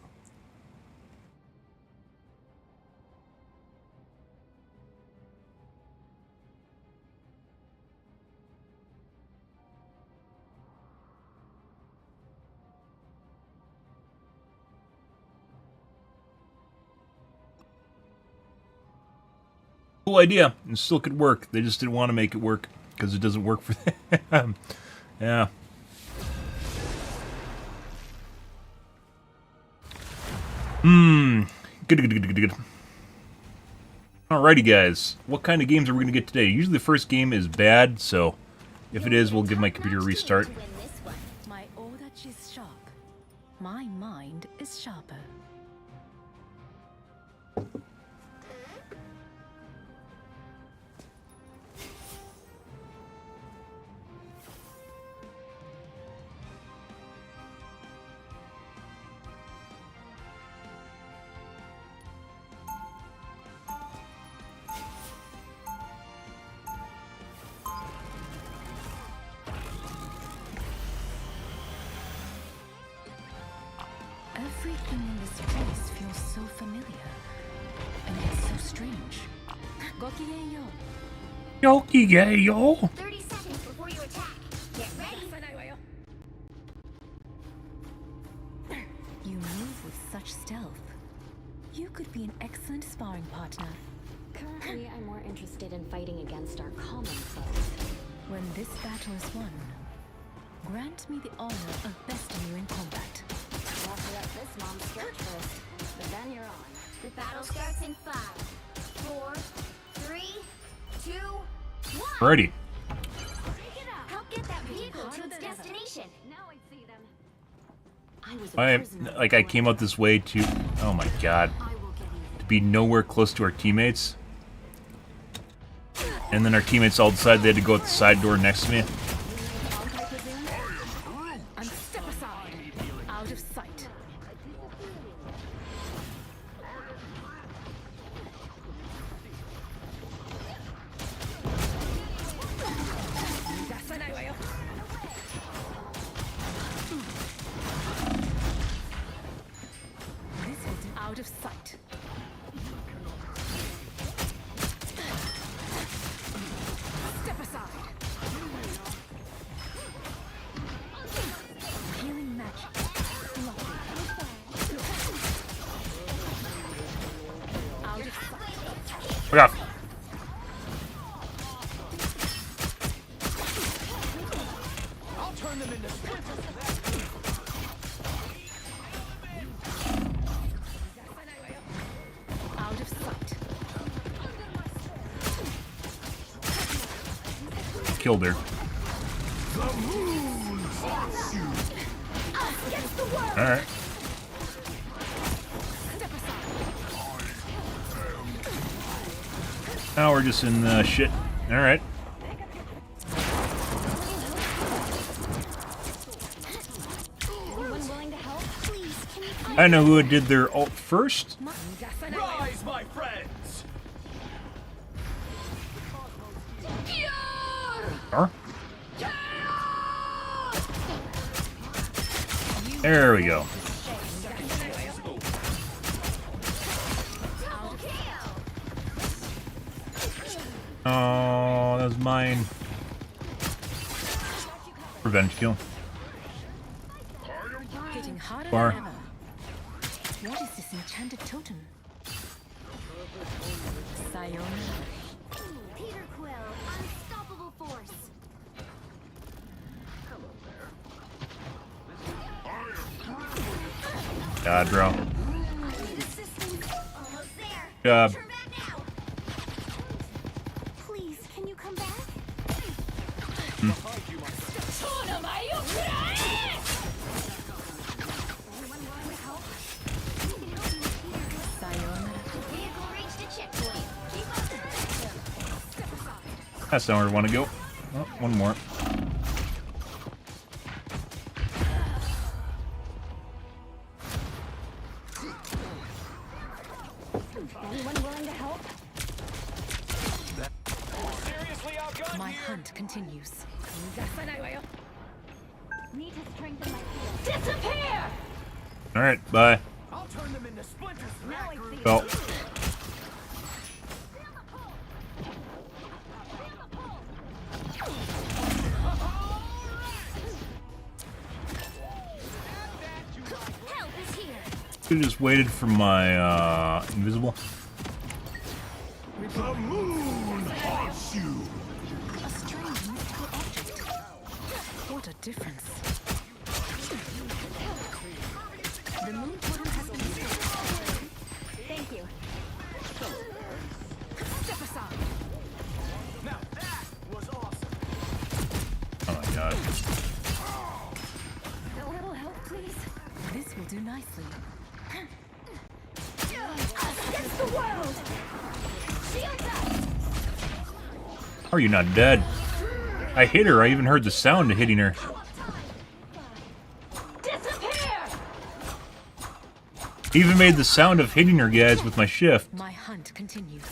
Cool idea. It still could work. They just didn't want to make it work because it doesn't work for them. Yeah. Good. Alrighty, guys. What kind of games are we going to get today? Usually the first game is bad, so if it is, we'll give my computer a restart. My order is sharp. My mind is sharper. Everything in this place feels so familiar, and it's so strange. Yoki-gay-yo. 30 seconds before you attack. Get ready. You move with such stealth. You could be an excellent sparring partner. Currently, I'm more interested in fighting against our common foes. When this battle is won, grant me the honor of besting you in combat. You'll have to let this mom stretch first, but then you're on. The battle starts in 5, 4, 3, 2, 1. Alrighty. Help get that vehicle to its destination. Now I see them. I was a prisoner. I came out this way to, oh my god, to be nowhere close to our teammates. And then our teammates all decided they had to go out the side door next to me. And step aside, out of sight. This is out of sight. Step aside. Healing magic. Out of sight. Look out. I'll turn them into splinters. Out of sight. Killed her. Alright. Step aside. Now we're just in shit. Alright. I don't know who did their ult first. Rise, my friends! Or? There we go. Oh, that was mine. Revenge kill. Hitting harder Bar. than ever. What is this enchanted totem? Sayonara. Peter Quill, unstoppable force. God, bro. Assistance. Almost there. Job. Turn back now. Please, can you come back? Anyone willing to help? Sayonara. Vehicle reached a checkpoint. Keep up the momentum. Step aside. That's not where I want to go. Oh, one more. Anyone willing to help? Seriously outgunned My here! hunt continues. Need to strengthen my field. Disappear! Alright, bye. I'll turn them into splinters. Now I see. Well, Help is here. could have just waited for my invisible. The moon haunts you! A strange mystical object. What a difference. The moon totem has been destroyed. Thank you. Step aside. Now that was awesome! Oh my god. A little help, please. This will do nicely. Against the world! Shields up! How are you not dead? I hit her. I even heard the sound of hitting her. Disappear! Even made the sound of hitting her, guys, with my shift. My hunt continues.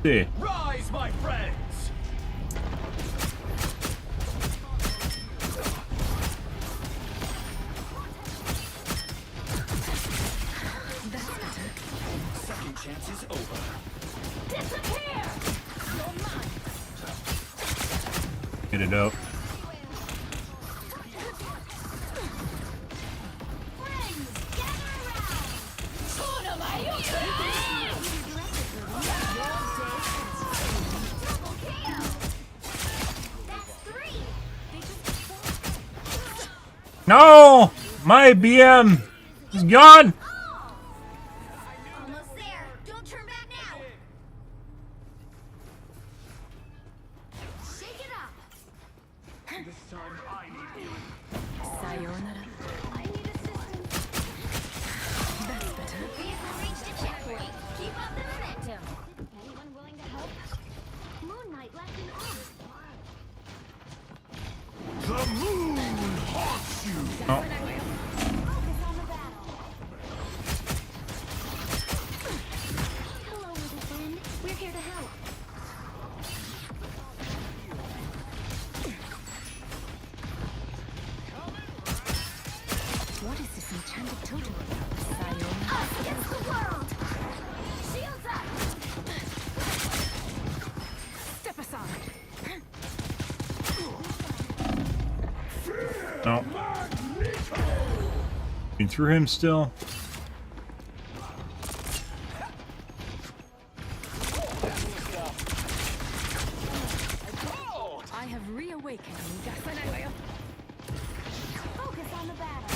See. Rise, my friends! That's better. Second chance is over. Disappear! Get it out. Friends, gather around! Double KO! That's 3! No! My BM is gone! Almost there. Don't turn back now. Shake it up. This time I need you. Sayonara. I need assistance. That's better. Vehicle reached a checkpoint. Keep up the momentum. Anyone willing to help? Moonlight left me on. The moon haunts you! Oh, Focus on the battle. Hello, little friend. We're here to help. What is this enchanted totem? Sayonara. Us against the world. Shields up. Step aside. no. You threw him still? I have reawakened. Focus on the battle.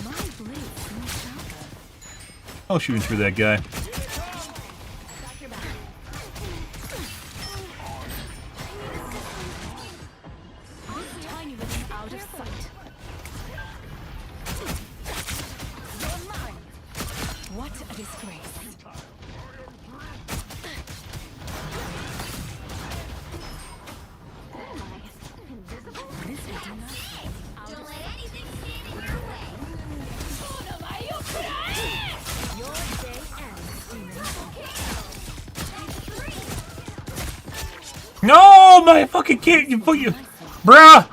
My blade seems sharper. Oh, shooting through that guy. Got your back. This tiny little out of sight. You're mine. What a disgrace. Don't let anything stand in your way. Your day ends, demon. No, my fucking kid, you put you, bruh.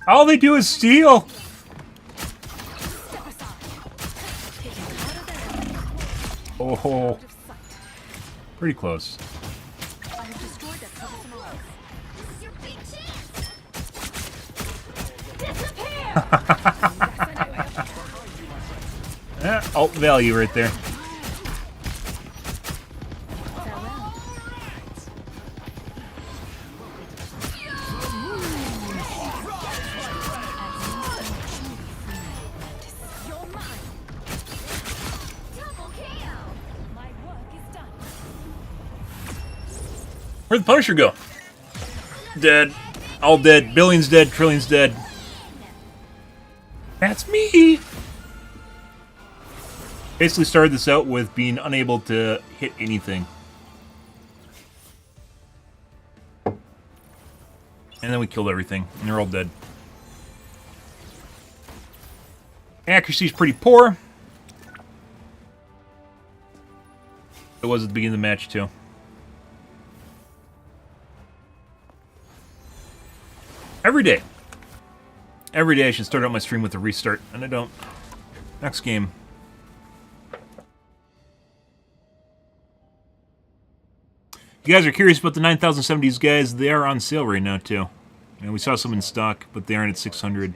All they do is steal. Oh, pretty close. I have destroyed that troublesome arc. This is your big chance. Alt value right there. You're mine. Double KO. My work is done. Where'd the Punisher go? Dead. All dead. Billions dead. Trillions dead. That's me. Basically started this out with being unable to hit anything. And then we killed everything, and they're all dead. Accuracy's pretty poor. It was at the beginning of the match, too. Every day. Every day I should start out my stream with a restart, and I don't. Next game. If you guys are curious about the 9070s, guys, they are on sale right now, too. And we saw some in stock, but they aren't at 600.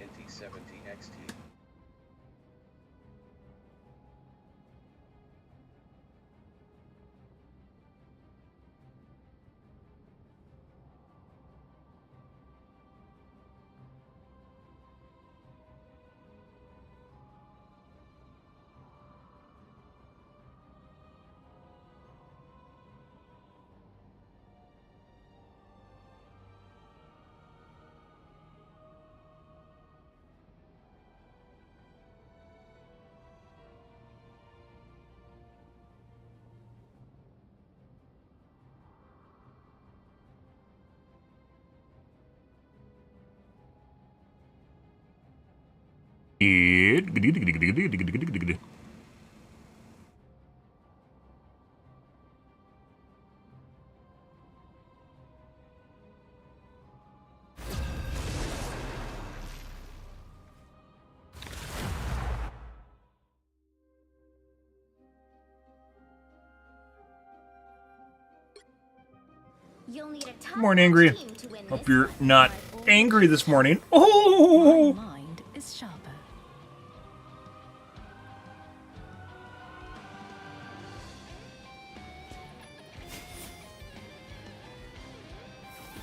You'll need a tough Morning, Angry. team to win Hope this you're one. not angry this morning. My Oh! mind is sharper.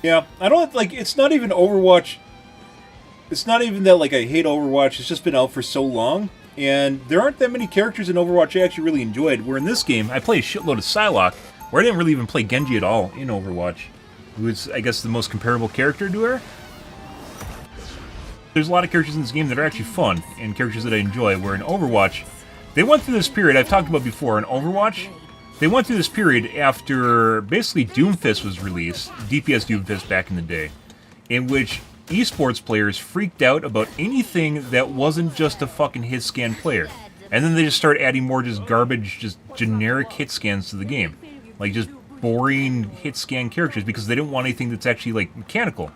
Yeah, I don't like. It's not even Overwatch. It's not even that like I hate Overwatch. It's just been out for so long, and there aren't that many characters in Overwatch I actually really enjoyed. Where in this game, I play a shitload of Psylocke, where I didn't really even play Genji at all in Overwatch, who is, I guess, the most comparable character to her. There's a lot of characters in this game that are actually fun, and characters that I enjoy, where in Overwatch, they went through this period I've talked about before in Overwatch. They went through this period after, basically, Doomfist was released, DPS Doomfist back in the day, in which esports players freaked out about anything that wasn't just a fucking hit scan player. And then they just started adding more just garbage, just generic hit scans to the game. Like, just boring hit scan characters, because they didn't want anything that's actually, like, mechanical.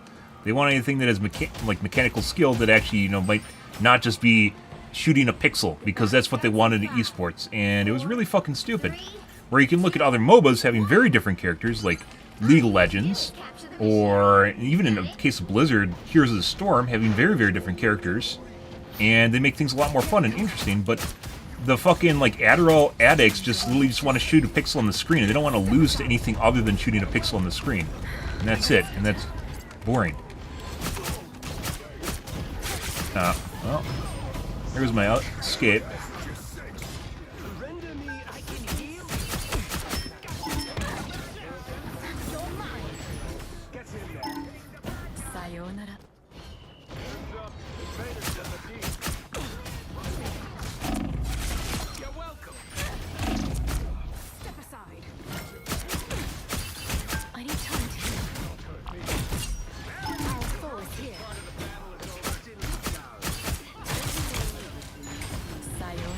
They want anything that has mechanical skill that actually, you know, might not just be shooting a pixel, because that's what they wanted in esports. And it was really fucking stupid. Where you can look at other MOBAs having very different characters, like League of Legends, or even in the case of Blizzard, Heroes of the Storm, having very, very different characters. And they make things a lot more fun and interesting, but the fucking, like, Adderall addicts just literally just want to shoot a pixel on the screen, and they don't want to lose to anything other than shooting a pixel on the screen. And that's it, and that's boring. Well, there's my escape. Sayonara. Step aside. I need time to heal. Our foe is here. Sayonara.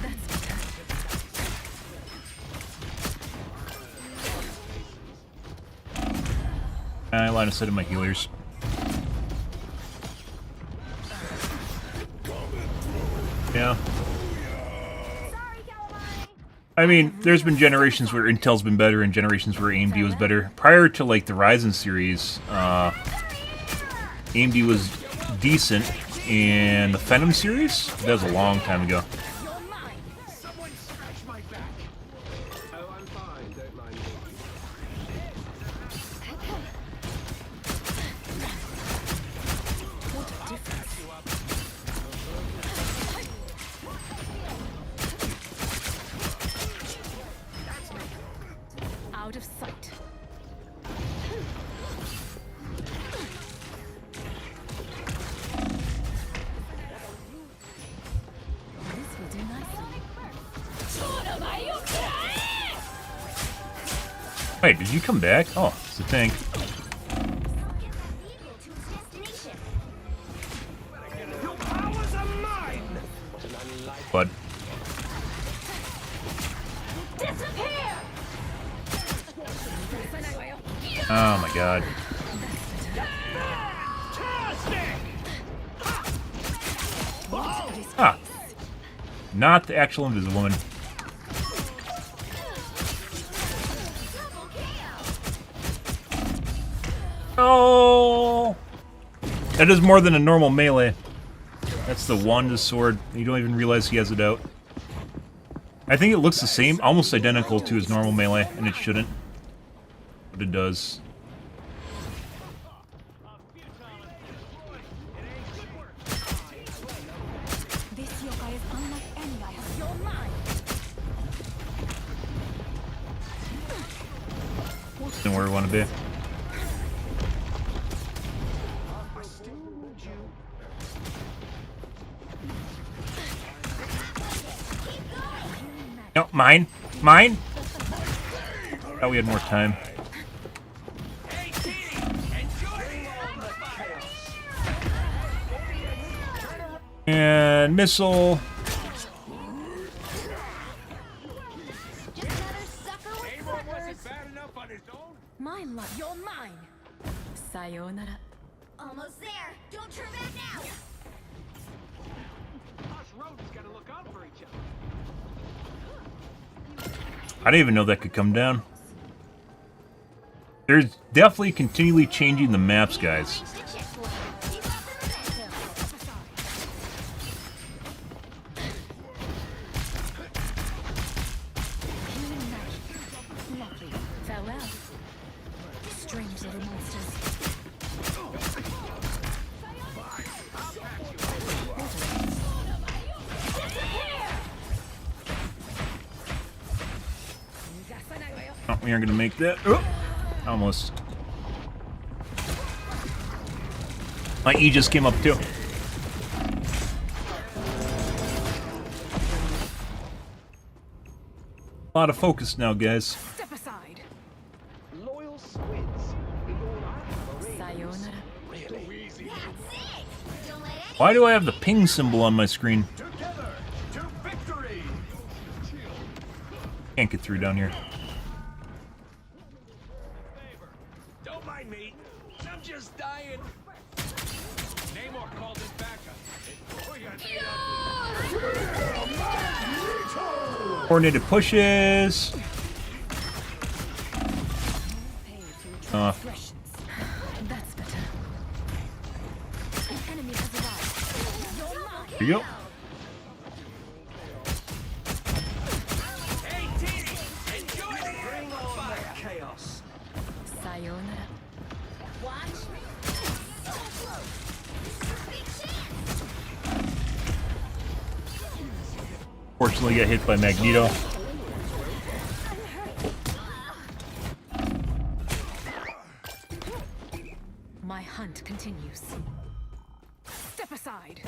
That's better. I line of sight of my healers. Yeah. I mean, there's been generations where Intel's been better and generations where AMD was better. Prior to, like, the Ryzen series, AMD was decent, and the Phenom series, that was a long time ago. Out of sight. This will do nicely. Wait, did you come back? Oh, it's a tank. Bud. Oh my god. Ah. Not the actual Invisible Woman. Oh! That is more than a normal melee. That's the wand, his sword. You don't even realize he has it out. I think it looks the same, almost identical to his normal melee, and it shouldn't. But it does. This yokai is unlike any I have. You're mine. Isn't where we want to be. No, mine. Mine. Thought we had more time. And missile. My luck. You're mine. Sayonara. Almost there. Don't turn back now. I didn't even know that could come down. There's definitely continually changing the maps, guys. Lovely. Farewell. Strange little monsters. Oh, we aren't gonna make that. Oh, almost. My E just came up too. A lot of focus now, guys. Step aside. Loyal squids. Sayonara. Why do I have the ping symbol on my screen? Together to victory. Can't get through down here. Don't mind me. I'm just dying. Namor called his backup. Coordinated pushes. That's better. An enemy has arrived. You're mine. Here you go. Hey, Teeny, enjoy the bring on the chaos. Sayonara. Watch me. So close. Big chance. Fortunately, got hit by Magneto. My hunt continues. Step aside.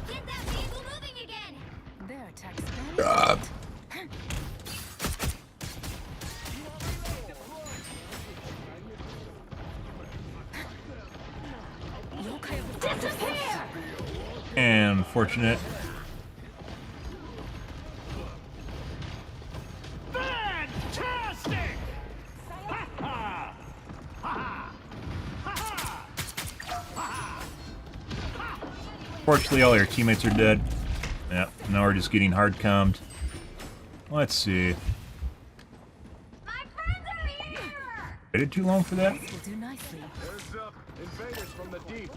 Get that vehicle moving again! Their attacks very And fortunate. Fantastic! Ha ha! Ha ha! Fortunately, all our teammates are dead. Yep, now we're just getting hard commed. Let's see. My friends are here! Waited too long for that? will do nicely. Heads up, invaders from the deep.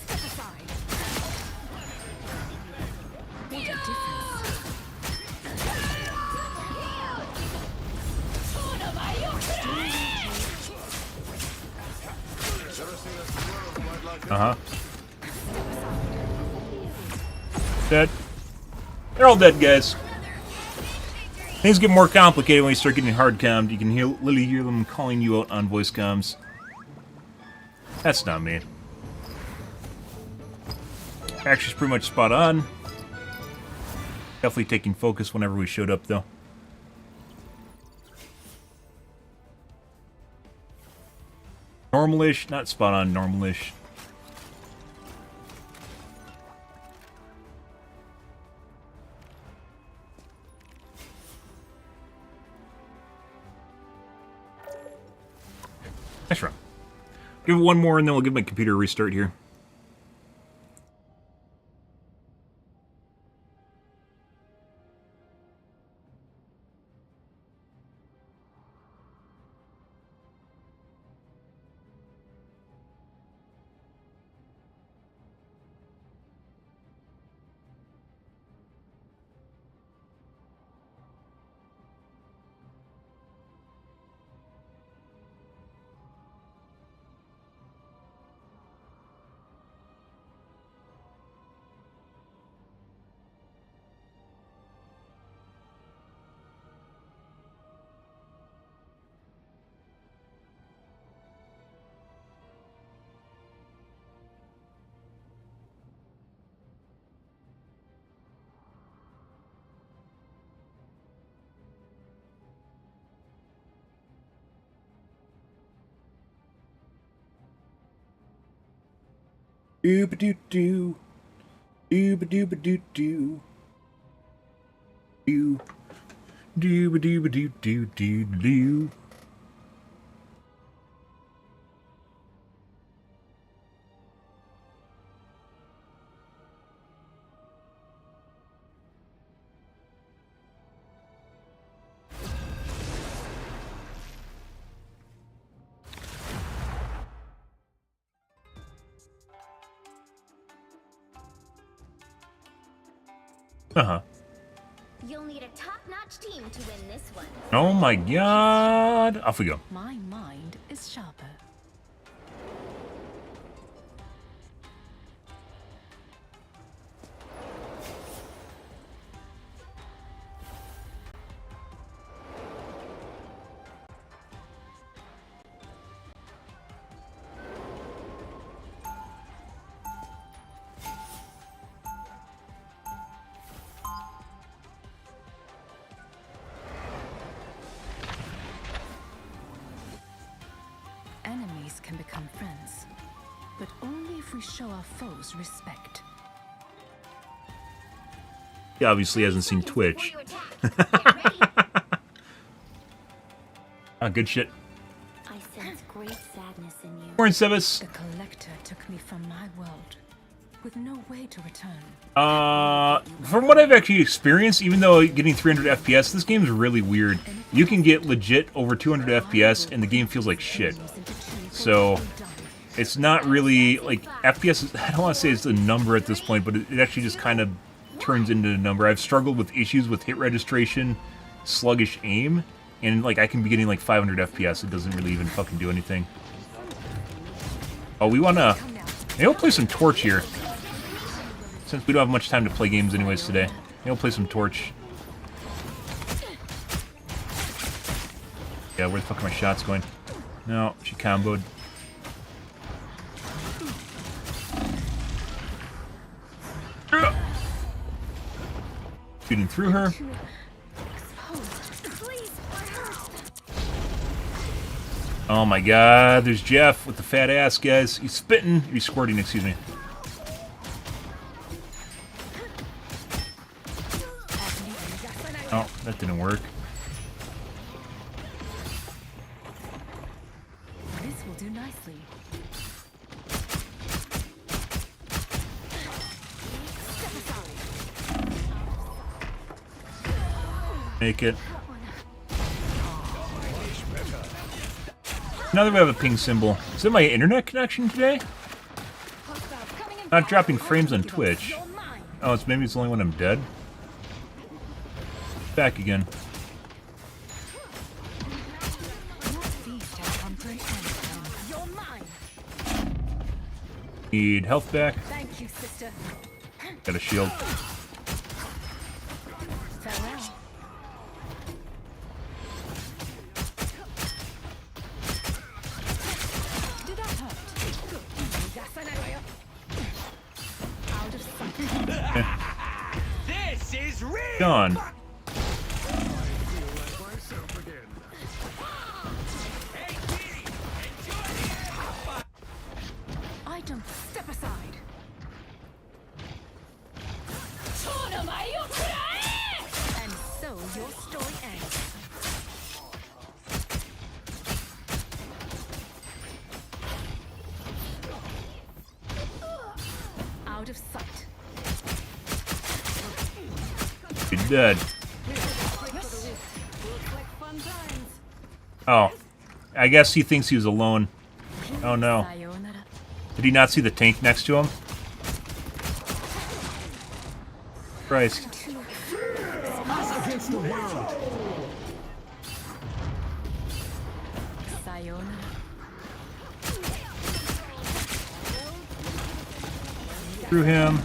Step aside. What a difference. Uh-huh. Dead. They're all dead, guys. Things get more complicated when you start getting hard commed. You can literally hear them calling you out on voice comms. That's not me. Actually, pretty much spot on. Definitely taking focus whenever we showed up, though. Normalish, not spot on, normalish. Nice run. Give it one more and then we'll give my computer a restart here. Doo-ba-doo-doo. Doo-ba-doo-ba-doo-doo. Doo. Doo-ba-doo-ba-doo-doo-doo-doo. Uh-huh. You'll need a top-notch team to win this one. Oh my god. Off we go. My mind is sharper. Enemies can become friends, but only if we show our foes respect. He obviously hasn't seen Twitch. Before you attack, get ready. Ah, good shit. I sense great sadness in you. Morning, Sebas. The collector took me from my world, with no way to return. From what I've actually experienced, even though getting 300 FPS, this game's really weird. You can get legit over 200 FPS, and the game feels like shit. So, it's not really, like, FPS, I don't want to say it's a number at this point, but it actually just kind of turns into a number. I've struggled with issues with hit registration, sluggish aim, and, like, I can be getting, like, 500 FPS. It doesn't really even fucking do anything. Oh, we want to... Maybe we'll play some Torch here. Since we don't have much time to play games anyways today. Maybe we'll play some Torch. Yeah, where the fuck are my shots going? No, she comboed. Shooting through her. Oh my god, there's Jeff with the fat ass, guys. He's spitting. He's squirting, excuse me. Oh, that didn't work. This will do nicely. Make it. Now that we have a ping symbol. Is it my internet connection today? Not dropping frames on Twitch. Oh, it's maybe it's only when I'm dead. Back again. Need health back. Thank you, sister. Got a shield. Farewell. Did that hurt? Out of sight. This is real. Gone. I don't step aside. And so your story ends. Out of sight. You're dead. Oh. I guess he thinks he was alone. Oh no. Sayonara. Did he not see the tank next to him? Christ. Sayonara. Through him.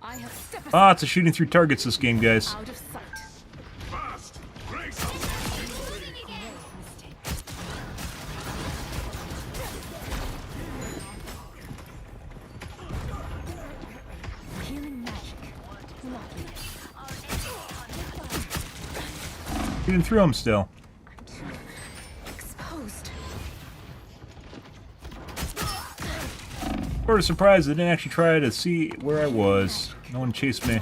I have stepped Ah, it's a shooting through targets this game, guys. out of sight. Healing magic. Lovely. Shooting through him still. Exposed. Sort of surprised they didn't actually try to see where I was. No one chased me.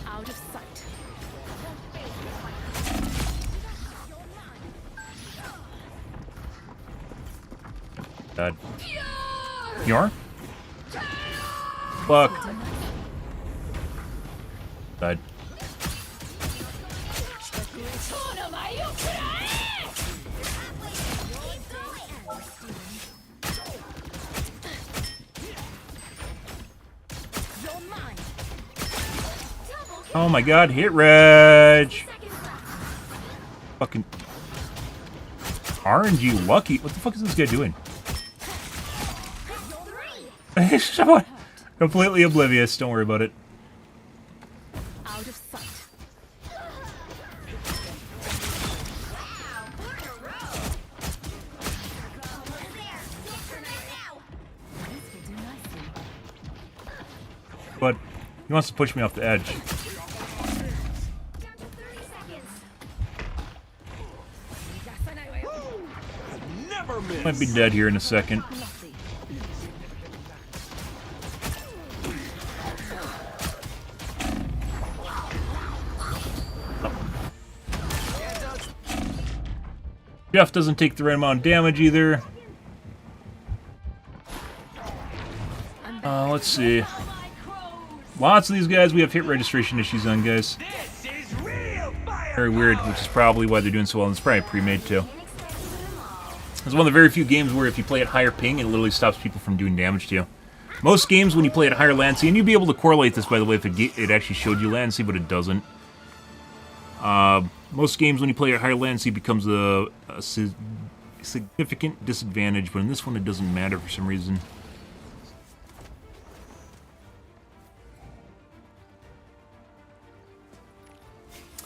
Out of sight. God. Yor? Fuck. Died. Oh my god, hit Reg! Fucking RNG Lucky. What the fuck is this guy doing? Someone completely oblivious. Don't worry about it. Out of sight. This will do nicely. But he wants to push me off the edge. Down to 30 seconds. Never miss. Might be dead here in a second. Lovely. Jeff doesn't take the right amount of damage either. Let's see. Lots of these guys we have hit registration issues on, guys. This is real fire. Very weird, which is probably why they're doing so well. And it's probably pre-made too. It's one of the very few games where if you play at higher ping, it literally stops people from doing damage to you. Most games, when you play at higher latency, and you'd be able to correlate this, by the way, if it actually showed you latency, but it doesn't. Most games, when you play at higher latency, becomes a significant disadvantage, but in this one, it doesn't matter for some reason.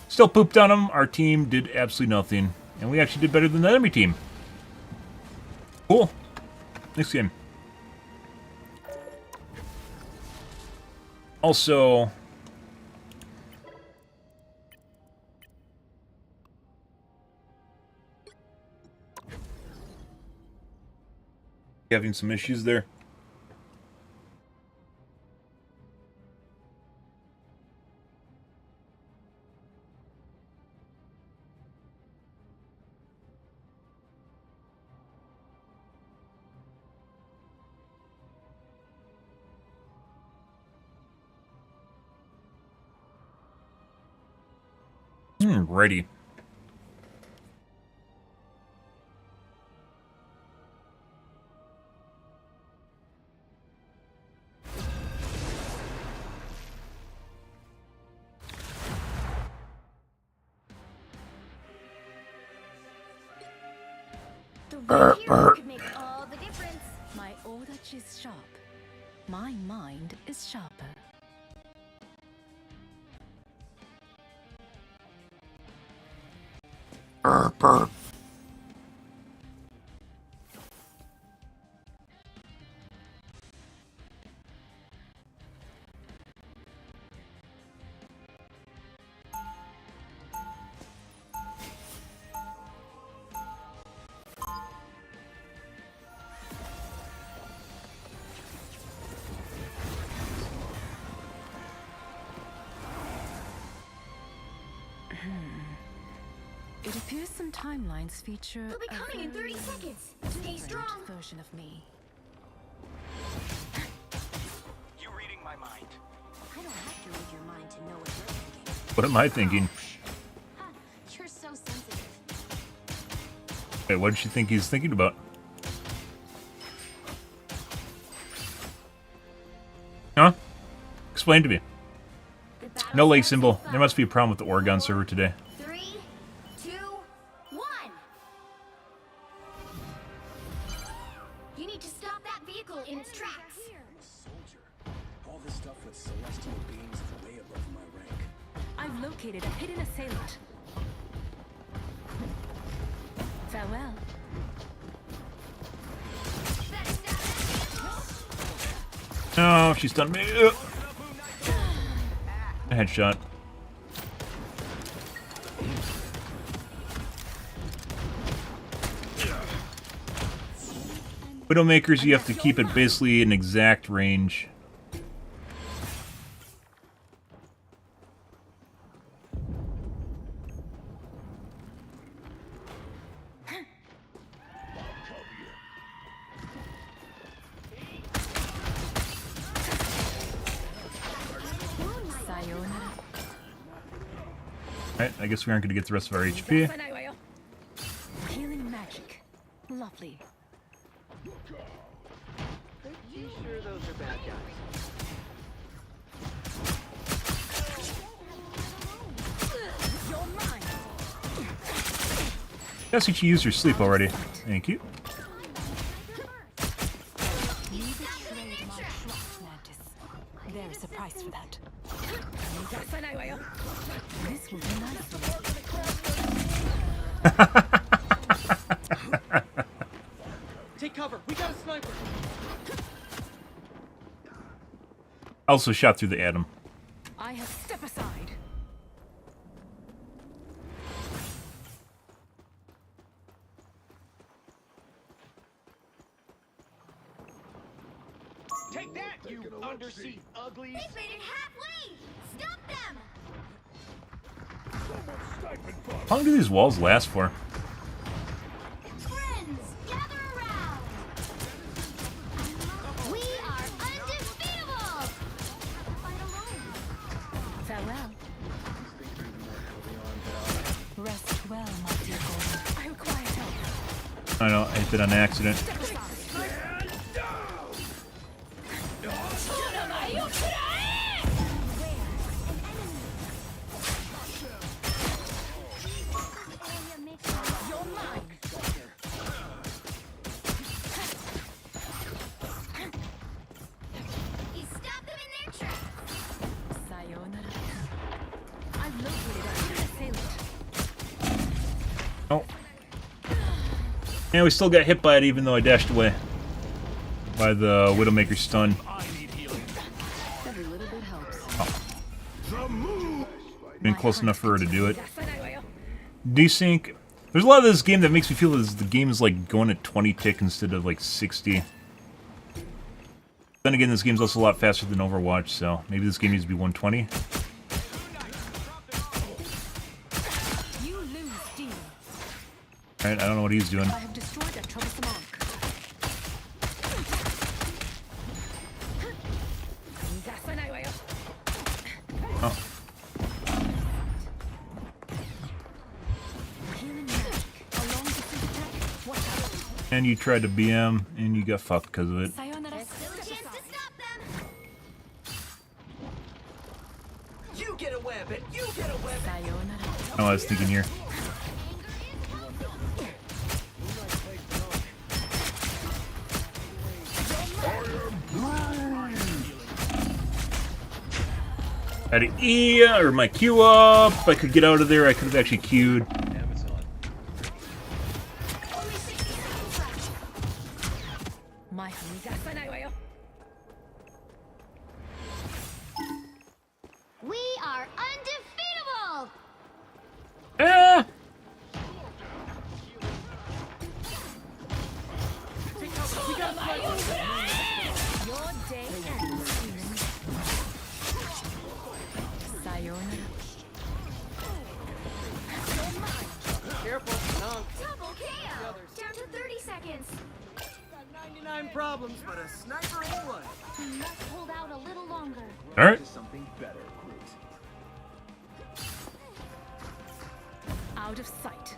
Still pooped on them. Our team did absolutely nothing, and we actually did better than the enemy team. Cool. Next game. Also, having some issues there. Ready. The right here could make all the difference. My aura is sharp. My mind is sharper. It appears some timelines feature They'll be coming in 30 seconds. Stay strong. Version of me. You reading my mind? I don't have to read your mind to know what you're thinking. What am I thinking? You're so sensitive. Wait, what did she think he's thinking about? Huh? Explain to me. No leg symbol. There must be a problem with the Oregon server today. 3, 2, 1. You need to stop that vehicle in its tracks. Soldier. All this stuff with celestial beings is way above my rank. I've located a hidden assailant. Farewell. No, she stunned me. Ugh. A headshot. Widowmakers, you have to keep it basically an exact range. Sayonara. Alright, I guess we aren't going to get the rest of our HP. Healing magic. Lovely. You sure those are bad guys? You're mine. Guess you used your sleep already. Thank you. You betrayed my trust, Mantis. There is a price for that. This will be nice for you. Take cover. We got a sniper. Also shot through the atom. I have step aside. Take that, you undersea uglies! They've made it halfway. Stop them. How long do these walls last for? Friends, gather around. We are undefeatable. Fight alone. Farewell. Rest well, my dear Gordon. I require help. I know, I hit it on accident. Oh. And we still got hit by it even though I dashed away. By the Widowmaker's stun. Oh. Been close enough for her to do it. Desync. There's a lot of this game that makes me feel as the game is like going at 20 tick instead of like 60. Then again, this game's also a lot faster than Overwatch, so maybe this game needs to be 120. Alright, I don't know what he's doing. I have destroyed a troublesome arc. Oh. And you tried to BM, and you got fucked because of it. You get a weapon! You get a weapon! Oh, I was thinking here. I had an E or my Q up. If I could get out of there, I could have actually queued. We are undefeatable! Ah! Your day ends. Careful, Nunk. Double KO! Down to 30 seconds. Got 99 problems, but a sniper ain't one. We must hold out a little longer. Alright. Something better, Groot. Out of sight.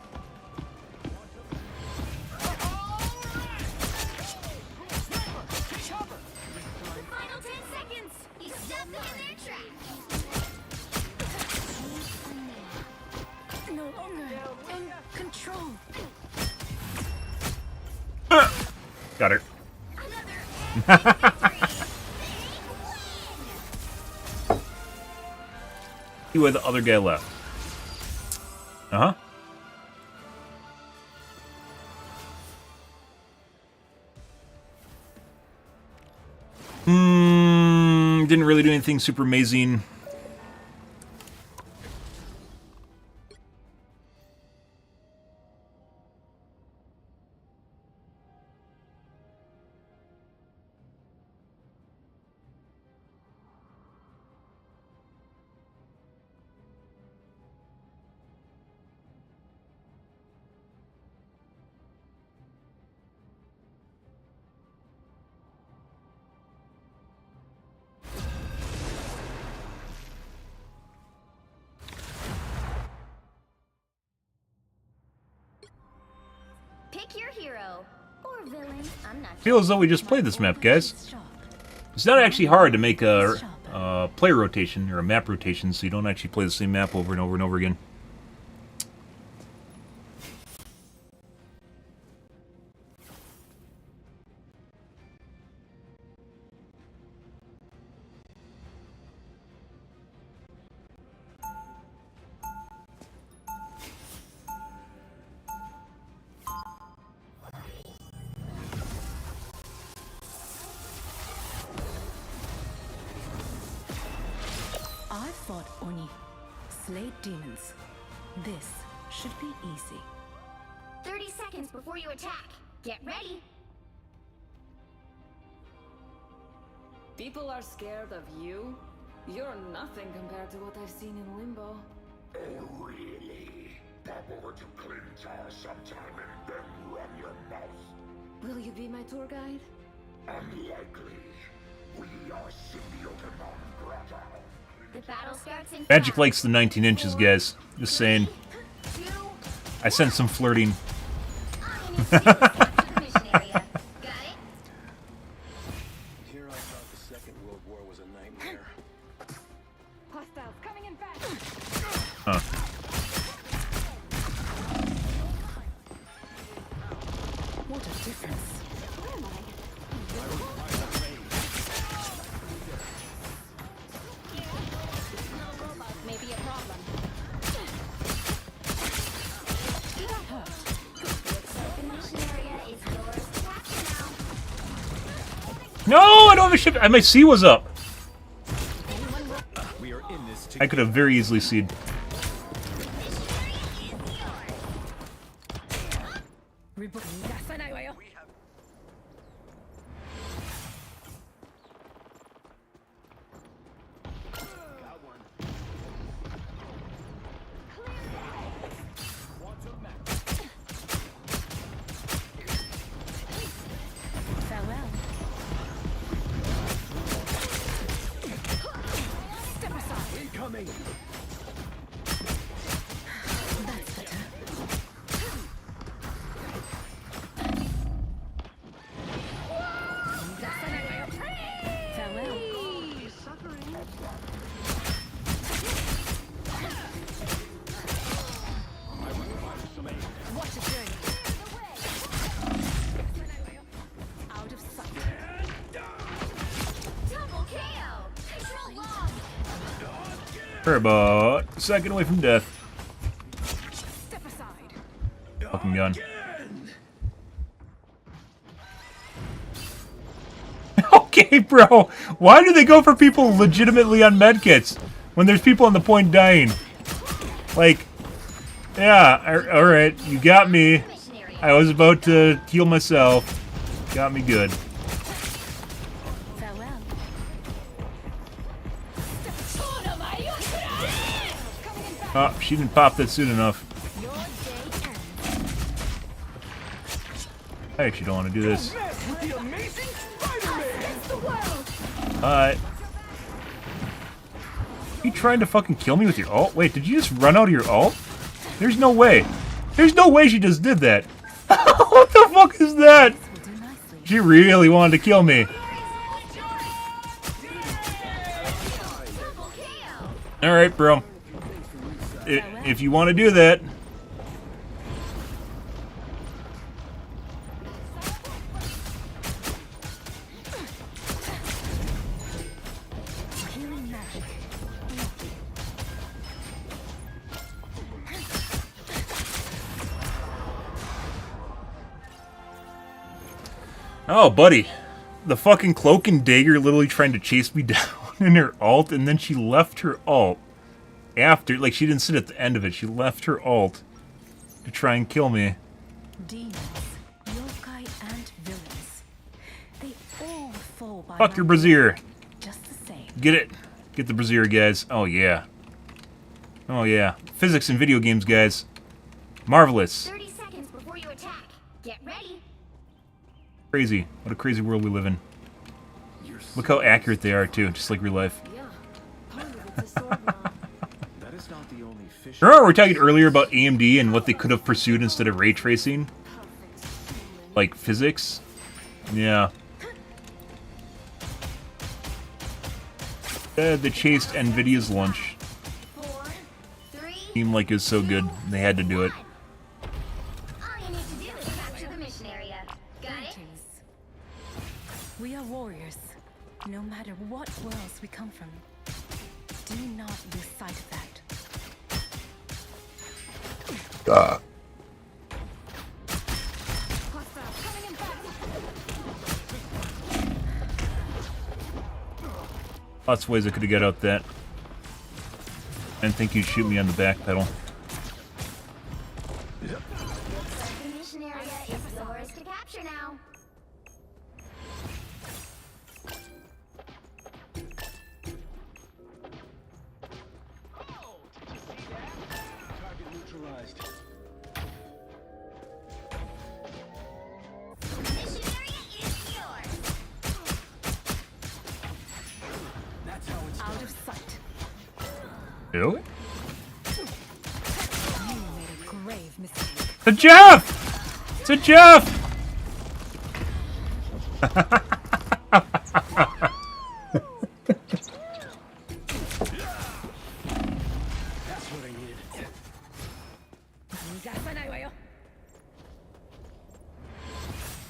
The final 10 seconds. He stepped them in their track. No longer in control. Got her. See where the other guy left. Uh-huh. Didn't really do anything super amazing. Pick your hero. Or villain. I'm not Feel as though we just played this map, guys. It's not actually hard to make a player rotation or a map rotation, so you don't actually play the same map over and over and over again. I fought Oni, slayed demons. This should be easy. 30 seconds before you attack. Get ready. People are scared of you? You're nothing compared to what I've seen in Limbo. Oh, really? Pop over to Clintar sometime and then run your mouth. Will you be my tour guide? Unlikely. We are symbiote non grata. The battle starts in Magic 5, likes the 19 inches, guys. Just saying. 2, I sense some flirting. I Mission area. Got it? Here I thought the Second World War was a nightmare. Hostiles coming in fast. Huh. What a difference. Where am I? Maybe a problem. Looks like the mission area is yours to capture now. No, I don't have a ship. My C was up. We are in this I could have very easily seed. Farewell. Step aside. Incoming! That's better. Farewell. Watch it journey. Out of sight. Double KO. Control lost. We're about a second away from death. Step aside. Fucking gun. Okay, bro. Why do they go for people legitimately on medkits when there's people on the point dying? Like, yeah, alright, you got me. Mission area. I was about to heal myself. Got me good. Farewell. Oh, she didn't pop that soon enough. Your day ends. I actually don't want to do this. With the amazing Spider-Man! Against the world. Alright. You trying to fucking kill me with your ult? Wait, did you just run out of your ult? There's no way. There's no way she just did that. What the fuck is that? Will do nicely. She really wanted to kill me. Double KO. Alright, bro. If you want to do that. Healing magic. Oh, buddy. The fucking cloak and dagger literally trying to chase me down in her ult, and then she left her ult after. Like, she didn't sit at the end of it. She left her ult to try and kill me. Demons, yokai, and villains. They all fall by Fuck my your brazier. just the same. Get it. Get the brazier, guys. Oh, yeah. Oh, yeah. Physics in video games, guys. Marvelous. 30 seconds before you attack. Get ready. Crazy. What a crazy world we live in. Look how accurate they are, too. Just like real life. Yeah. Part of it's a sword now. That is not the only fish. Remember we were talking earlier about AMD and what they could have pursued instead of ray tracing? Like physics? Yeah. They chased NVIDIA's lunch. 4, 3, Seemed like it was so good, they had to do it. all you need to do is capture the mission area. Got it? Greetings. We are warriors. No matter what worlds we come from, do not lose sight of that. Hostiles coming in fast. Lots of ways I could have got out that. I didn't think you'd shoot me on the back pedal. Looks like the mission area is yours to capture now. Target neutralized. Mission area is yours. That's how it's Out of sight. Really? You made a grave mistake. To Jeff! To Jeff!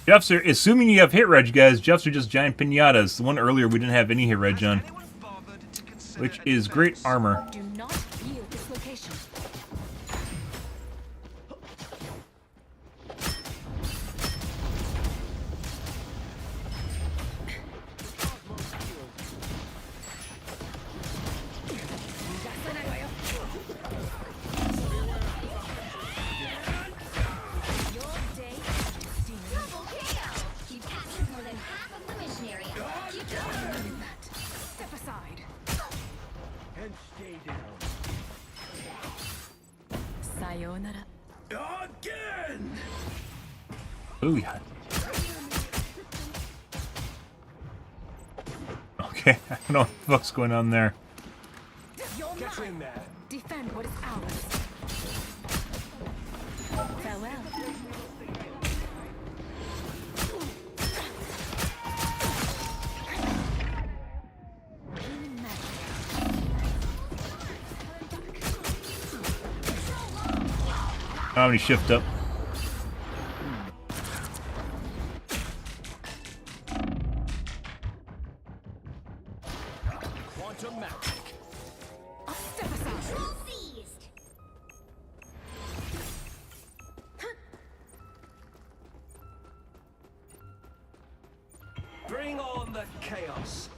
Jeffs are, assuming you have hit reg, guys, Jeffs are just giant pinatas. The one earlier we didn't have any hit reg on. Which is great armor. Do not yield this location. Step aside. And stay down. Sayonara. Again! Booyah. Okay, I don't know what the fuck's going on there. Catch him, man. Defend what is ours. Farewell. How many shift up? Quantum magic. Step aside. Seized. Bring on the chaos.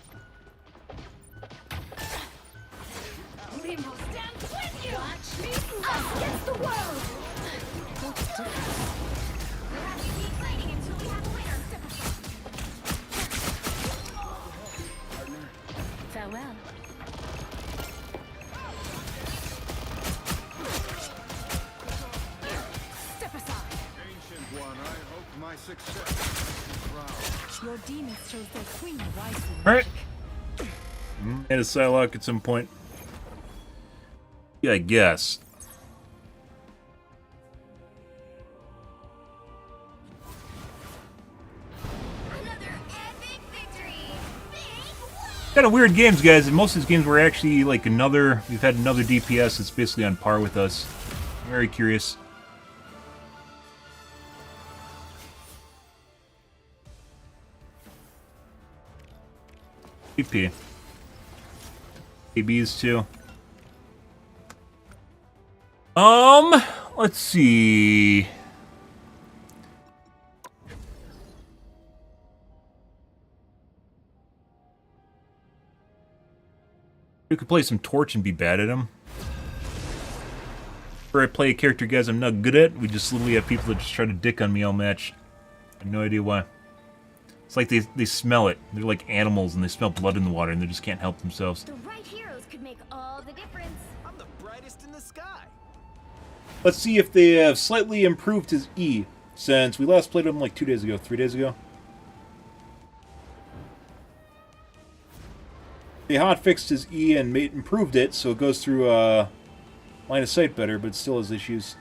We will stand with you. Watch me us against the world. We have to keep fighting until we have a winner. Farewell. Step aside. Ancient one, I hope my success is proud. Your demons chose their queen wisely. Alright. And a Psylocke at some point. Yeah, I guess. Another epic victory. Big win. Kind of weird games, guys. And most of these games were actually like we've had another DPS that's basically on par with us. Very curious. PP. ABs too. Let's see. We could play some Torch and be bad at him. Where I play a character, guys, I'm not good at. We just literally have people that just try to dick on me all match. I have no idea why. It's like they smell it. They're like animals and they smell blood in the water and they just can't help themselves. The right heroes could make all the difference. I'm the brightest in the sky. Let's see if they have slightly improved his E since we last played him like 2 days ago, 3 days ago. They hot fixed his E and improved it so it goes through line of sight better, but it still has issues.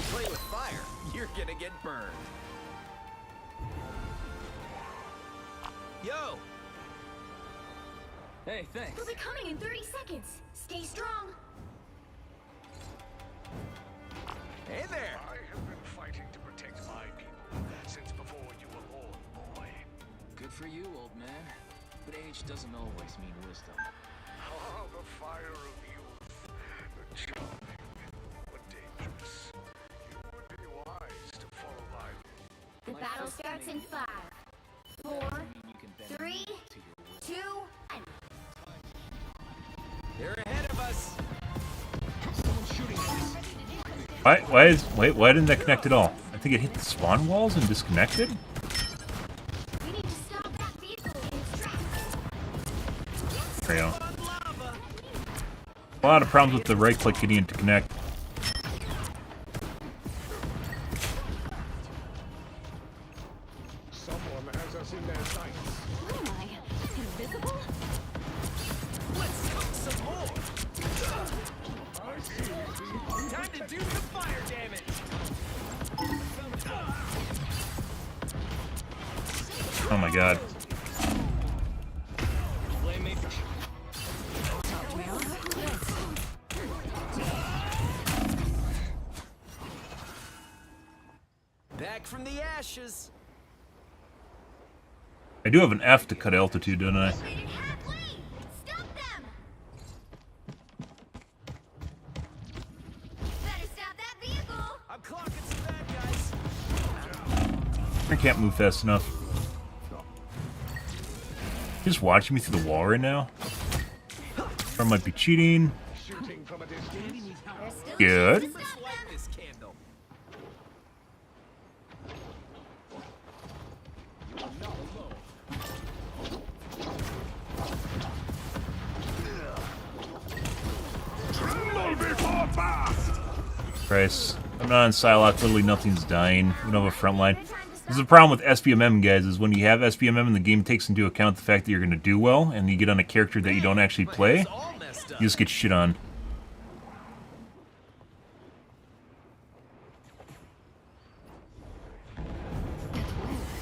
Play with fire, you're gonna get burned. Yo! Hey, thanks. They'll be coming in 30 seconds. Stay strong. Hey there! I have been fighting to protect my people since before you were born, boy. Good for you, old man. But age doesn't always mean wisdom. Ah, the fire of youth. Charming, but dangerous. You would be wise to follow my The battle starts in 5, 4, 3, 2, 1. They're ahead of us! Why didn't that connect at all? I think it hit the spawn walls and disconnected? We need to stop that vehicle in its tracks. There you go. A lot of problems with the right click getting it to connect. in their sights. What am I? Invisible? Let's cook some more. Time to do some fire damage. Oh my god. Back from the ashes. I do have an F to cut altitude, don't I? Stop them! Better stop that vehicle! I'm clocking some bad guys. I can't move fast enough. Just watching me through the wall right now? Or I might be cheating. Shooting from a distance. Good. Let's light this candle. Christ. I'm not on Psylocke, literally nothing's dying. We don't have a front line. This is the problem with SPMM, guys, is when you have SPMM and the game takes into account the fact that you're going to do well, and you get on a character that you don't actually play, you just get shit on.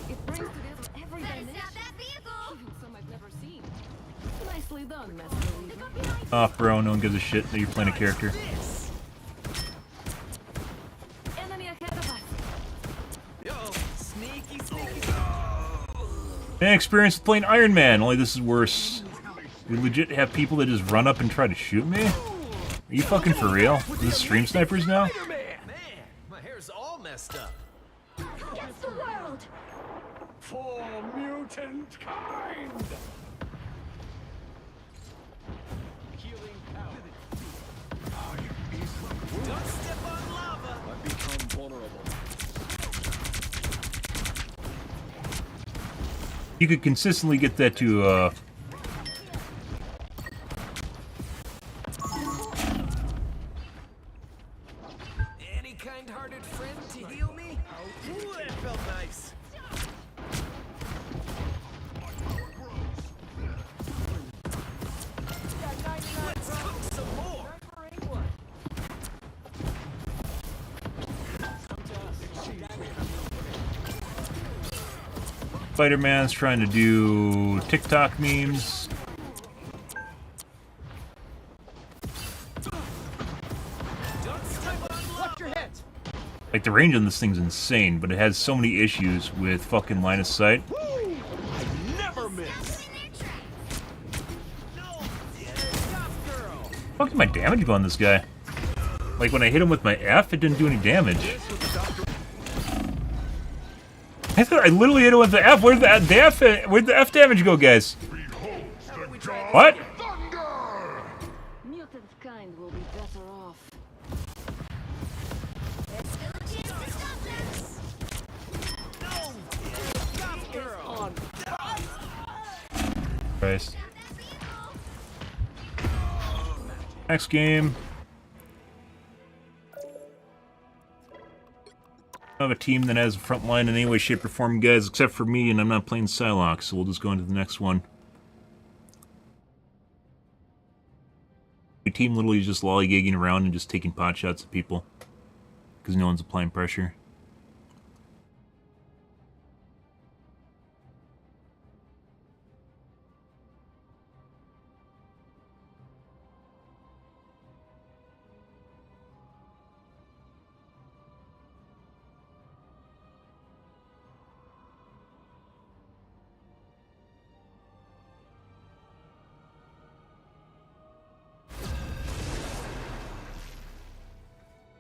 It brings together every Better dimension. stop that vehicle! Even some I've never seen. Nicely done, Master Weaver. Oh, bro, no one gives a shit that you're playing a character. Enemy ahead of us. Yo, sneaky, sneaky. An experience with playing Iron Man, only this is worse. We legit have people that just run up and try to shoot me? Are you fucking for real? These stream snipers now? Man, my hair's all messed up. Against the world! For mutant kind. Healing power. Don't step on lava. I've become vulnerable. You could consistently get that to, Any kind-hearted friend to heal me? Ooh, that felt nice. Let's cook some more. Spider-Man's trying to do TikTok memes. Like, the range on this thing's insane, but it has so many issues with fucking line of sight. Never miss. Fuck my damage on this guy. Like, when I hit him with my F, it didn't do any damage. I literally hit him with the F. Where'd the F damage go, guys? What? Mutant kind will be better off. There's still a chance to stop them! Christ. Stop that vehicle! Next game. I have a team that has a front line in any way, shape, or form, guys, except for me, and I'm not playing Psylocke, so we'll just go into the next one. My team literally is just lollygagging around and just taking pot shots at people. Because no one's applying pressure.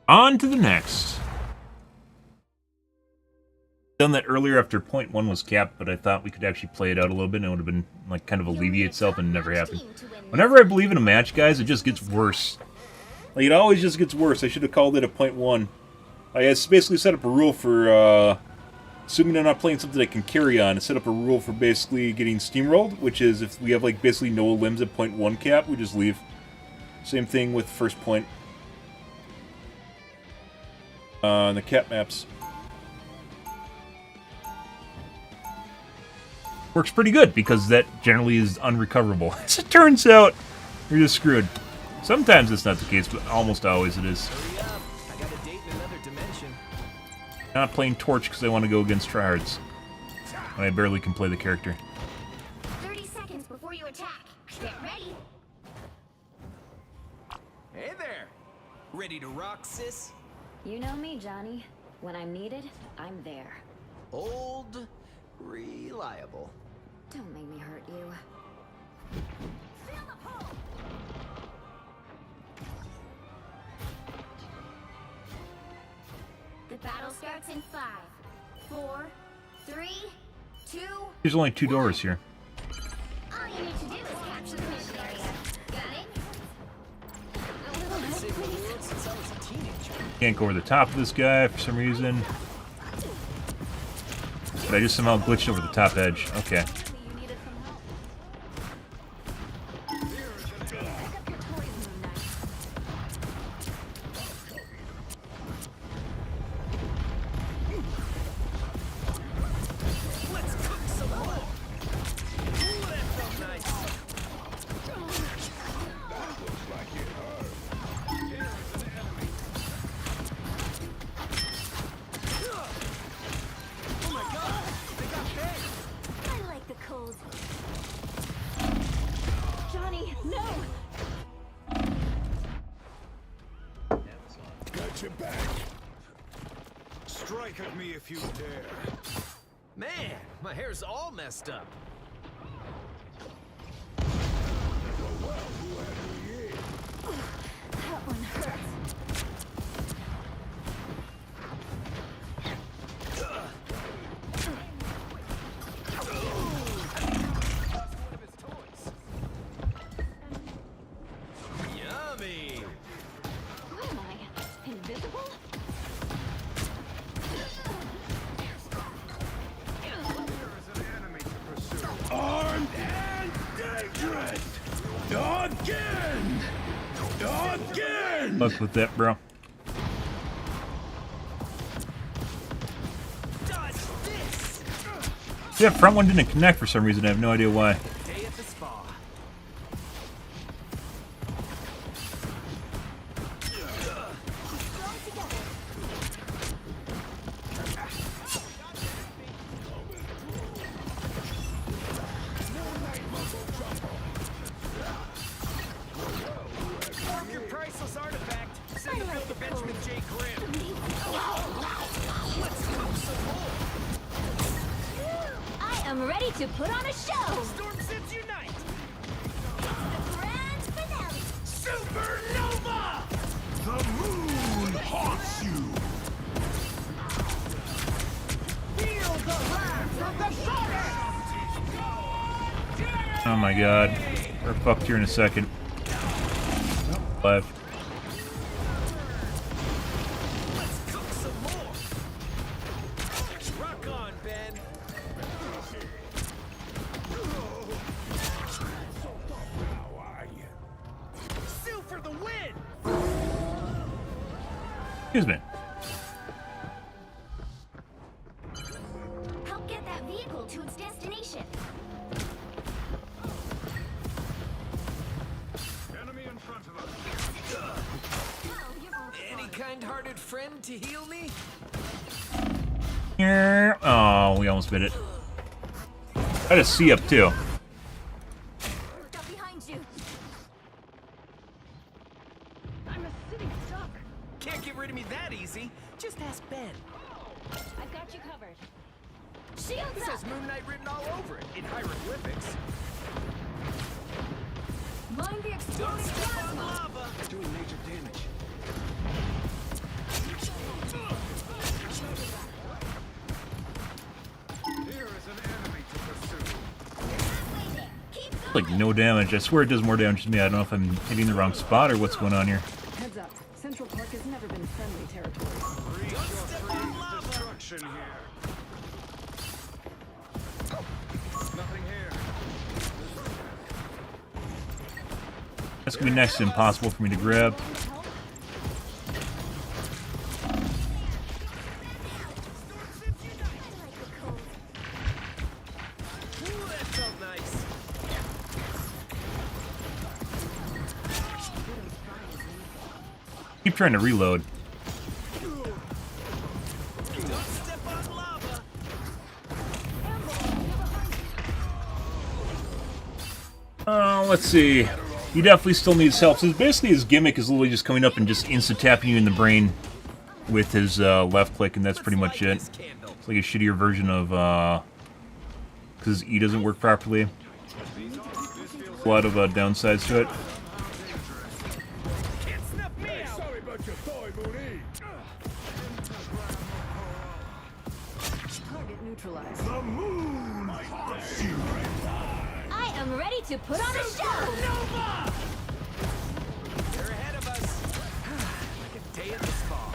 On to the next. Done that earlier after point 1 was capped, but I thought we could actually play it out a little bit and it would have been, like, kind of alleviate itself and never happened. Whenever I believe in a match, guys, it just gets worse. Like, it always just gets worse. I should have called it a point 1. I basically set up a rule for, assuming I'm not playing something I can carry on, I set up a rule for basically getting steamrolled, which is if we have, like, basically no limbs at point 1 cap, we just leave. Same thing with first point. The cap maps. works pretty good because that generally is unrecoverable. As it turns out, you're just screwed. Sometimes it's not the case, but almost always it is. Hurry up. I got a date in another dimension. Not playing Torch because I want to go against tryhards. I barely can play the character. 30 seconds before you attack. Get ready. Hey there. Ready to rock, sis? You know me, Johnny. When I'm needed, I'm there. Old, reliable. Don't make me hurt you. Feel the pull. The battle starts in 5, 4, 3, 2. There's only 2 doors here. All you need to do is capture the mission area. Got it? Saved the world since I was a teenager. Can't go over the top of this guy for some reason. But I just somehow glitched over the top edge. Okay. You needed some help. Let's cook some more. Ooh, that felt nice. Oh my god, they got big. I like the cold. Johnny, no! Got your back. Strike at me if you dare. Man, my hair's all messed up. That one hurts. One of his toys. Yummy. What am I? Invisible? Armed and dangerous! Again! Again! Fuck with that, bro. Dodge this. Yeah, front one didn't connect for some reason. I have no idea why. Day at the spa. Mark your priceless artifact. Send the bill to Benjamin J. Grimm. Let's cook some more. I am ready to put on a show! Storm Sits Unite. The grand finale! Supernova. The moon haunts you! Feel the wrath of the goddess. Oh my god. We're fucked here in a second. Live. Let's cook some more. Rock on, Ben. Sue for the win. Excuse me. Help get that vehicle to its destination. Enemy in front of us. Oh, you're all Any kind-hearted friend to heal me? Here. Oh, we almost bit it. I had a C up too. worked up behind you. I'm a sitting duck. Can't get rid of me that easy. Just ask Ben. I've got you covered. Shields It up! says Moon Knight written all over it in hieroglyphics. Mind the Don't exploding step on plasma! lava. Doing major damage. Here is an enemy to pursue. Halfway there. Keep going! Like no damage. I swear it does more damage to me. I don't know if I'm hitting the wrong spot or what's going on here. Heads up. Central Park has never been friendly territory. Don't step on lava. Destruction here. Nothing here. That's gonna be next to impossible for me to grab. I like the cold. Keep trying to reload. Let's see. He definitely still needs help. So basically his gimmick is literally just coming up and just insta-tapping you in the brain with his left click, and that's pretty much it. It's like a shittier version of, because his E doesn't work properly. A lot of downsides to it. Target neutralized. I am ready to put on a show! You're ahead of us. Like a day at the spa.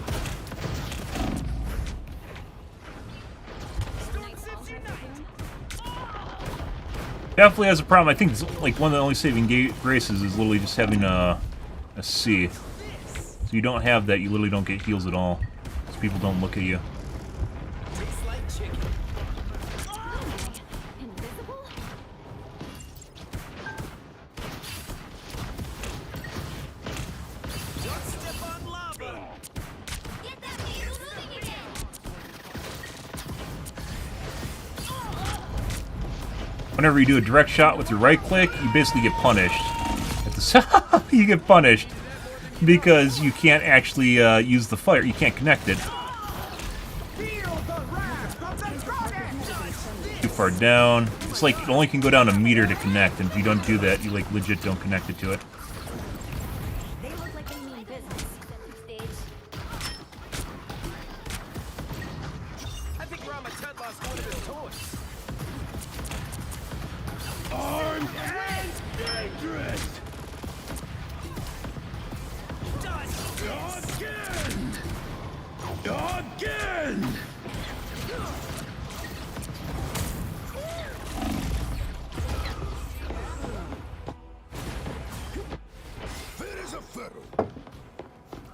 Definitely has a problem. I think it's like one of the only saving graces is literally just having a C. So you don't have that, you literally don't get heals at all. Because people don't look at you. Tastes like chicken. Invisible? Don't step on lava. Get that wheel moving again! Whenever you do a direct shot with your right click, you basically get punished. You get punished because you can't actually use the fire. You can't connect it. Too far down. It's like it only can go down a meter to connect, and if you don't do that, you like legit don't connect it to it. They look like they mean business. Stage. I think Rama Tut lost one of his toys. Armed and dangerous! Again! Again!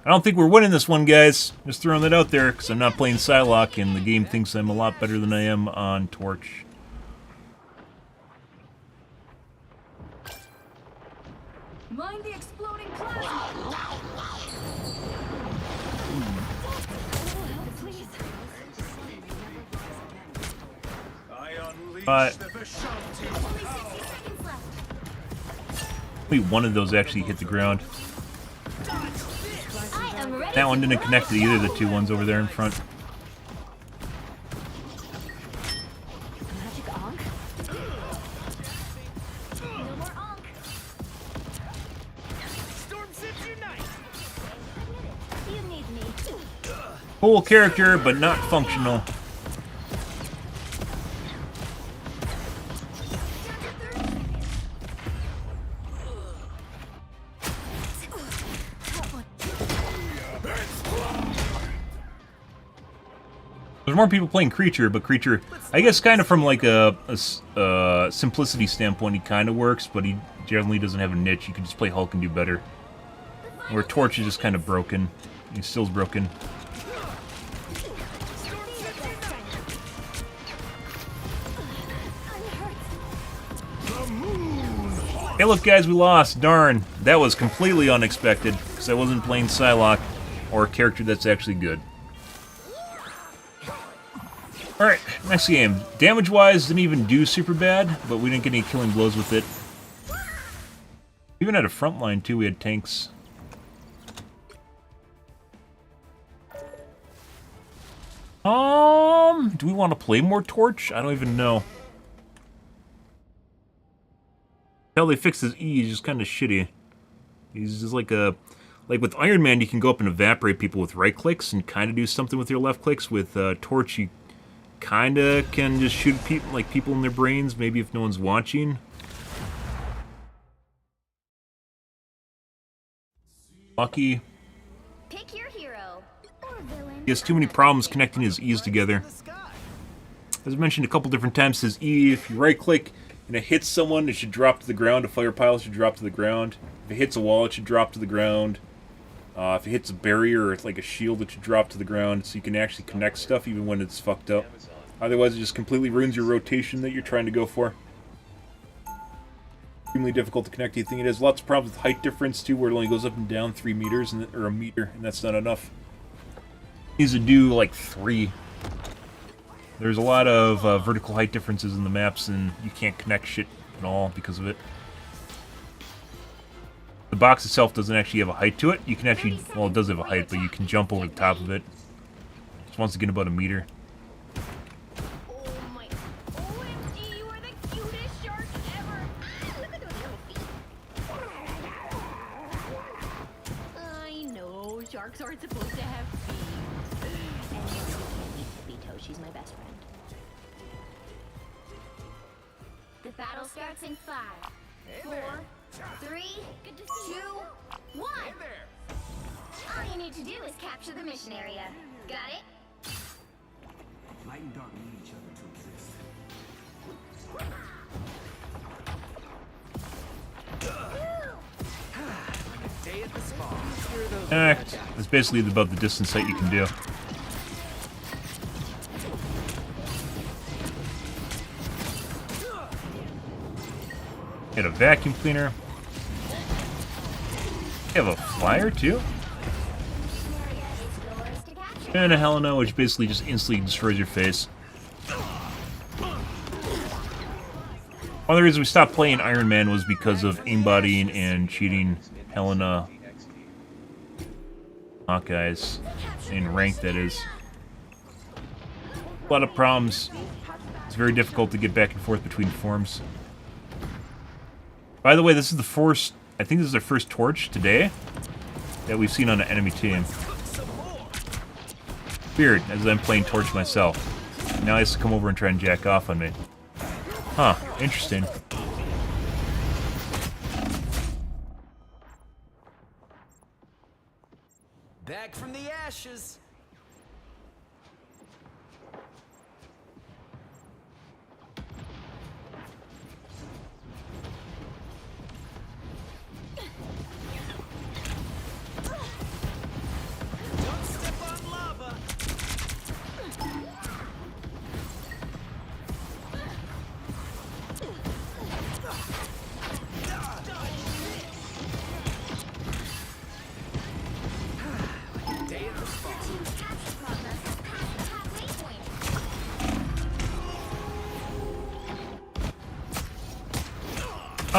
I don't think we're winning this one, guys. Just throwing that out there, because I'm not playing Psylocke, and the game thinks I'm a lot better than I am on Torch. Mind the exploding plasma! But only one of those actually hit the ground. That one didn't connect to either of the two ones over there in front. Magic Ankh? No more Ankh! Storm Sips unite. You need me. Cool character, but not functional. There's more people playing Creature, but Creature, I guess kind of from like a simplicity standpoint, he kind of works, but he generally doesn't have a niche. You can just play Hulk and do better. Where Torch is just kind of broken. He still's broken. Hey look guys, we lost. Darn. That was completely unexpected, because I wasn't playing Psylocke, or a character that's actually good. Alright, next game. Damage-wise, didn't even do super bad, but we didn't get any killing blows with it. We even had a front line, too. We had tanks. Do we want to play more Torch? I don't even know. How they fixed his E is just kind of shitty. He's just like a... Like with Iron Man, you can go up and evaporate people with right clicks and kind of do something with your left clicks. With Torch, you kind of can just shoot people in their brains, maybe if no one's watching. Lucky. Pick your hero or villain. He has too many problems connecting his E's together. As I mentioned a couple different times, his E, if you right click and it hits someone, it should drop to the ground. A fire pile should drop to the ground. If it hits a wall, it should drop to the ground. If it hits a barrier or like a shield, it should drop to the ground, so you can actually connect stuff even when it's fucked up. Otherwise, it just completely ruins your rotation that you're trying to go for. extremely difficult to connect. You think it has lots of problems with height difference too, where it only goes up and down 3 meters or a meter, and that's not enough. It needs to do like 3. There's a lot of vertical height differences in the maps, and you can't connect shit at all because of it. The box itself doesn't actually have a height to it. You can actually, well, it does have a height, but you can jump over the top of it. Just once again, about a meter. Oh my. OMG, you are the cutest shark ever. Look at those little feet. I know, sharks aren't supposed to have feet. And you can't eat tippy toe, she's my best friend. The battle starts in 5, 4, 3, 2, 1. All you need to do is capture the mission area. Got it? Light and dark need each other to exist. Day at the spa. Act. It's basically about the distance that you can do. Get a vacuum cleaner. You have a flyer too? And a Helena, which basically just instantly destroys your face. One of the reasons we stopped playing Iron Man was because of aimbodying and cheating Helena Hawkeyes in rank, that is. A lot of problems. It's very difficult to get back and forth between forms. By the way, this is the first, I think this is their first torch today that we've seen on an enemy team. Weird, as I'm playing torch myself. Now he has to come over and try and jack off on me. Huh, interesting. Back from the ashes. Don't step on lava. Day at the spa.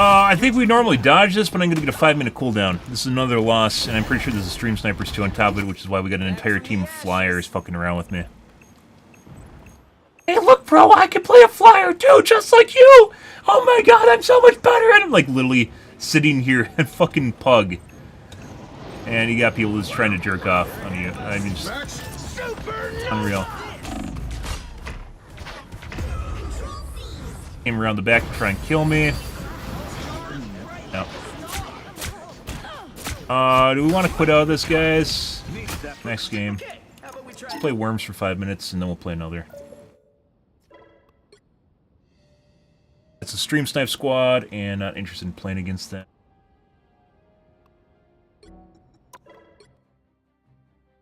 I think we normally dodge this, but I'm going to get a 5-minute cooldown. This is another loss, and I'm pretty sure there's a stream snipers too on top of it, which is why we got an entire team of flyers fucking around with me. Hey, look, bro, I can play a flyer too, just like you! Oh my god, I'm so much better! And I'm like literally sitting here and fucking pug. And you got people just trying to jerk off on you. I mean, just unreal. Came around the back to try and kill me. No. Do we want to quit out of this, guys? Next game. Let's play Worms for 5 minutes, and then we'll play another. It's a stream snipe squad, and not interested in playing against that.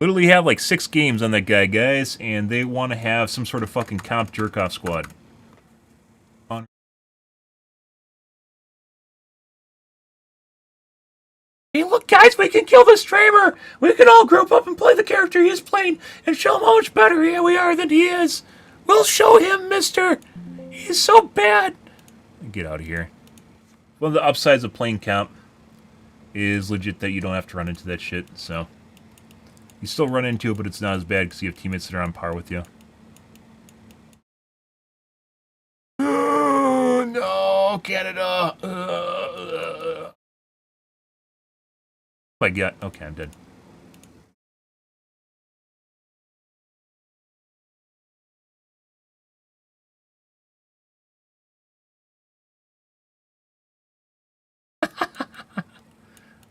Literally have like 6 games on that guy, guys, and they want to have some sort of fucking comp jerk-off squad. Hey, look, guys, we can kill the streamer! We can all group up and play the character he is playing and show him how much better we are than he is! We'll show him, mister! He's so bad! Get out of here. One of the upsides of playing comp is legit that you don't have to run into that shit, so... You still run into it, but it's not as bad because you have teammates that are on par with you. No, Canada! My god. Okay, I'm dead.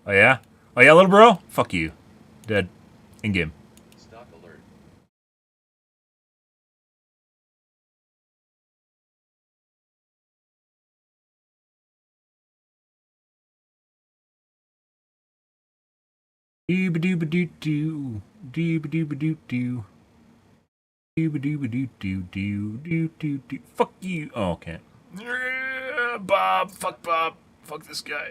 Oh yeah? Oh yeah, little bro? Fuck you. Dead. In-game. Stock alert. Doo-ba-doo-ba-doo-doo. Doo-ba-doo-ba-doo-doo. Doo-ba-doo-ba-doo-doo-doo. Doo-doo-doo. Fuck you. Oh, okay. Bob. Fuck Bob. Fuck this guy.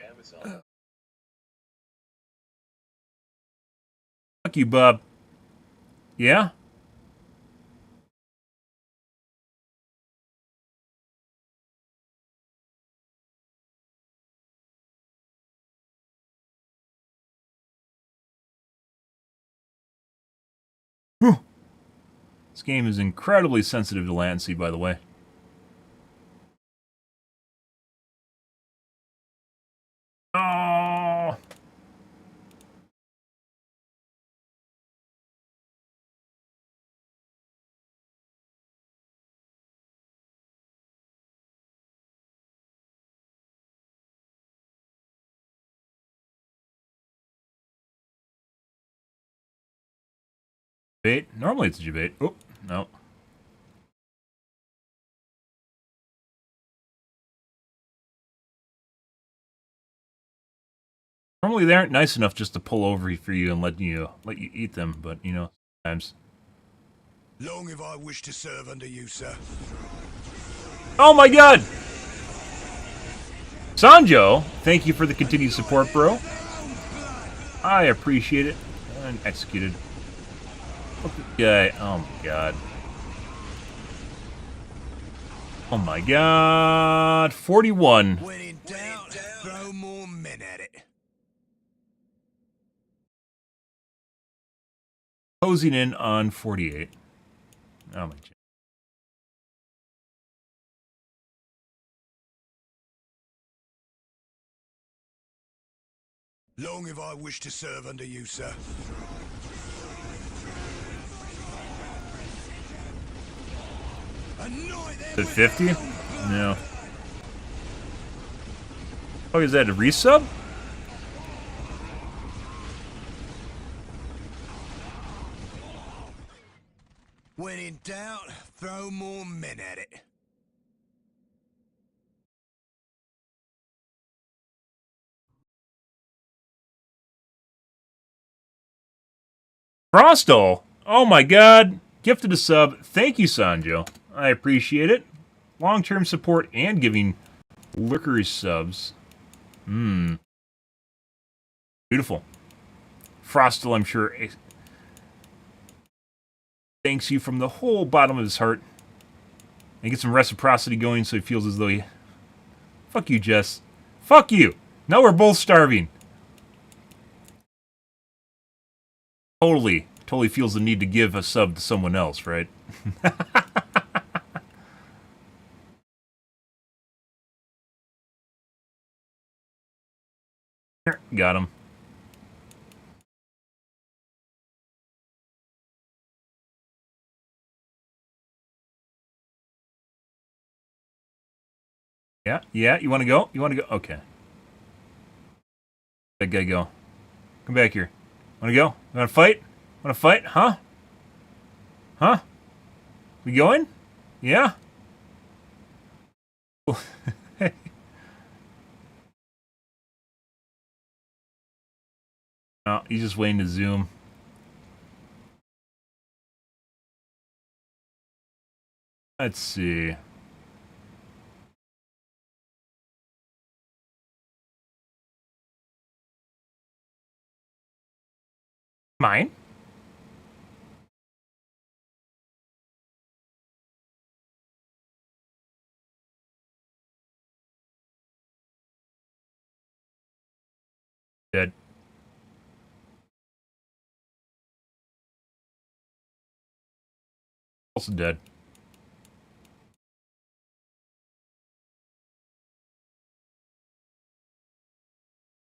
Fuck you, Bob. Yeah? Whew. This game is incredibly sensitive to latency, by the way. Oh! Bait? Normally it's a debate. Oh, no. Normally they aren't nice enough just to pull over for you and let you eat them, but you know, sometimes. Long have I wished to serve under you, sir. Oh my god! Sanjo, thank you for the continued support, bro. I appreciate it. And executed. Fuck this guy. Oh my god. Oh my god. 41. When in doubt, throw more men at it. Closing in on 48. Oh my god. Long have I wished to serve under you, sir. Is it 50? No. Oh, is that a resub? When in doubt, throw more men at it. Frostal! Oh my god! Gifted a sub. Thank you, Sanjo. I appreciate it. Long-term support and giving lurkers subs. Beautiful. Frostal, I'm sure, thanks you from the whole bottom of his heart. And get some reciprocity going so he feels as though he... Fuck you, Jess. Fuck you! Now we're both starving. Totally feels the need to give a sub to someone else, right? Got him. Yeah, you want to go? You want to go? Okay. That guy go. Come back here. Want to go? Want to fight? Want to fight? Huh? Huh? We going? Yeah? Oh, he's just waiting to zoom. Let's see. Mine? Dead. Also dead.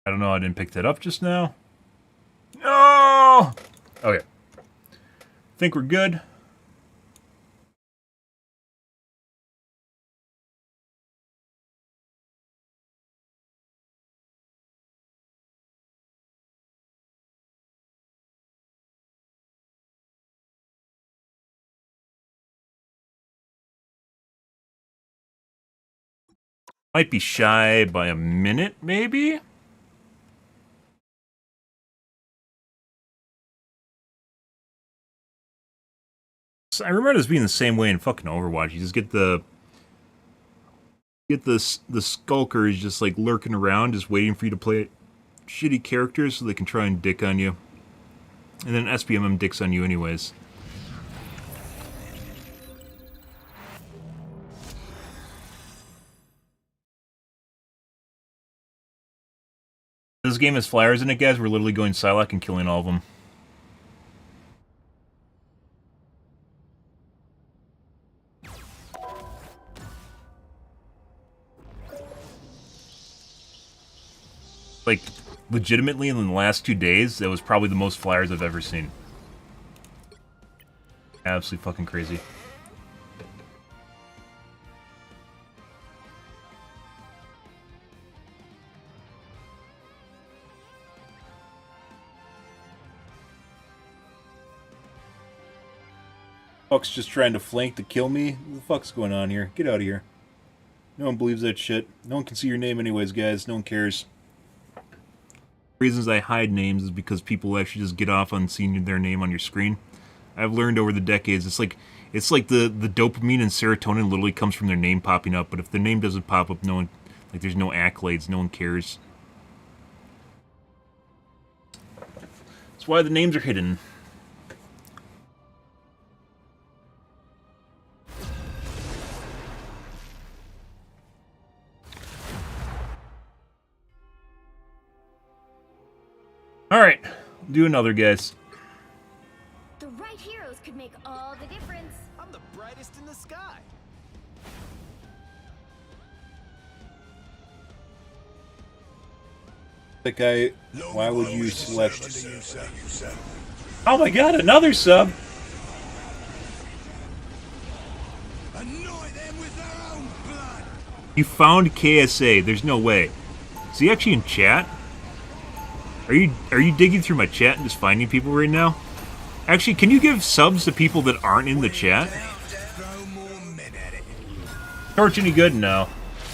I don't know, I didn't pick that up just now. No! Okay. Think we're good. Might be shy by a minute, maybe? I remember this being the same way in fucking Overwatch. You just get the Get the skulkers just like lurking around, just waiting for you to play shitty characters so they can try and dick on you. And then SPMM dicks on you anyways. This game has flyers in it, guys. We're literally going Psylocke and killing all of them. Like, legitimately, in the last 2 days, that was probably the most flyers I've ever seen. Absolutely fucking crazy. Fuck's just trying to flank to kill me. What the fuck's going on here? Get out of here. No one believes that shit. No one can see your name anyways, guys. No one cares. Reasons I hide names is because people actually just get off on seeing their name on your screen. I've learned over the decades, it's like the dopamine and serotonin literally comes from their name popping up, but if their name doesn't pop up, no one, like, there's no accolades, no one cares. That's why the names are hidden. Alright, do another, guys. The right heroes could make all the difference. I'm the brightest in the sky. That guy, why would you select... Oh my god, another sub! You found KSA, there's no way. Is he actually in chat? Are you digging through my chat and just finding people right now? Actually, can you give subs to people that aren't in the chat? Torch any good? No.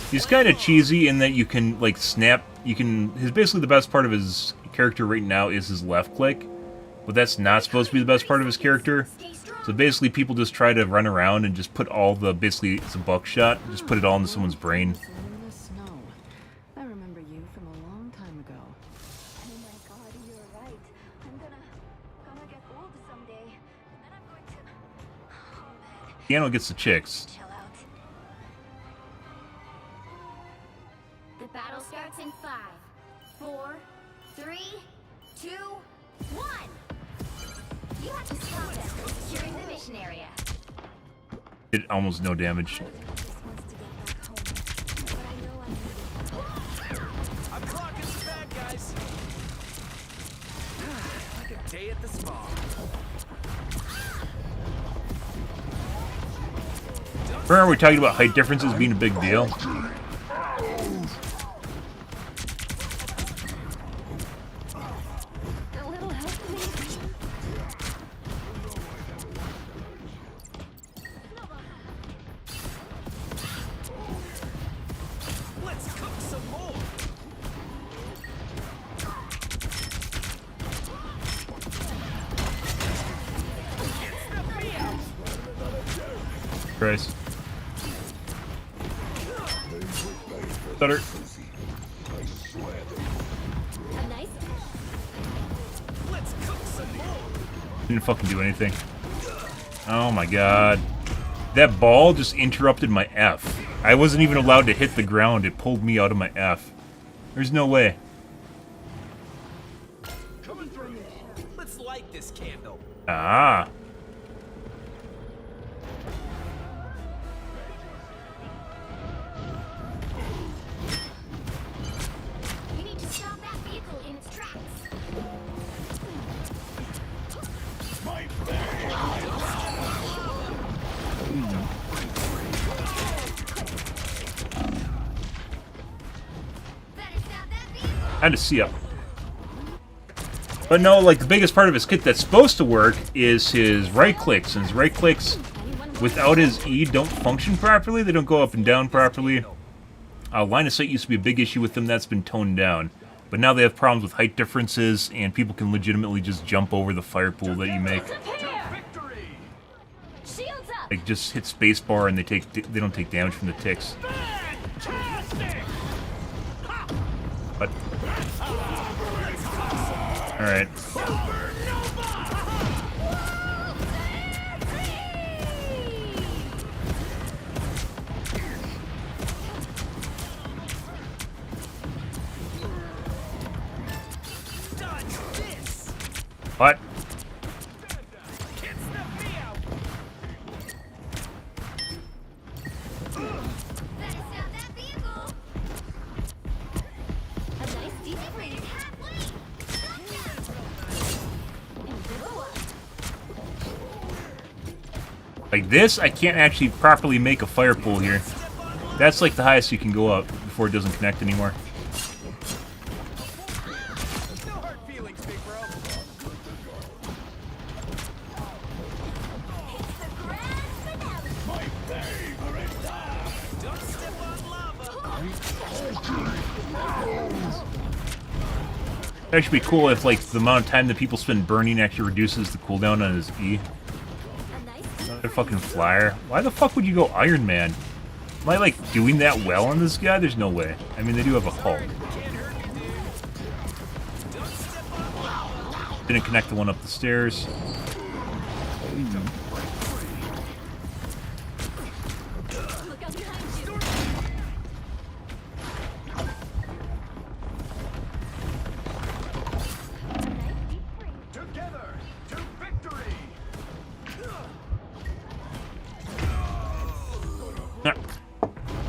He's kind of cheesy in that you can, like, snap... His basically the best part of his character right now is his left click. But that's not supposed to be the best part of his character. So basically people just try to run around and just put all the... Basically, it's a buckshot. Just put it all into someone's brain. Piano gets the chicks. The battle starts in 5, 4, 3, 2, 1. You have to stop them, securing the mission area. Did almost no damage. I'm clocking some bad guys. Like a day at the spa. Remember we talking about height differences being a big deal? Let's cook some more. Christ. Stutter. Didn't fucking do anything. Oh my god. That ball just interrupted my F. I wasn't even allowed to hit the ground. It pulled me out of my F. There's no way. Let's light this candle. Ah. You need to stop that vehicle in its tracks. I had to see up. But no, like, the biggest part of his kit that's supposed to work is his right clicks. And his right clicks, without his E, don't function properly. They don't go up and down properly. Line of sight used to be a big issue with them. That's been toned down. But now they have problems with height differences, and people can legitimately just jump over the fire pool that you make. Like, just hit spacebar and they don't take damage from the ticks. What? Alright. What? Like this, I can't actually properly make a fire pool here. That's like the highest you can go up before it doesn't connect anymore. That should be cool if, like, the amount of time that people spend burning actually reduces the cooldown on his E. Another fucking flyer. Why the fuck would you go Iron Man? Am I, like, doing that well on this guy? There's no way. I mean, they do have a Hulk. Didn't connect the one up the stairs.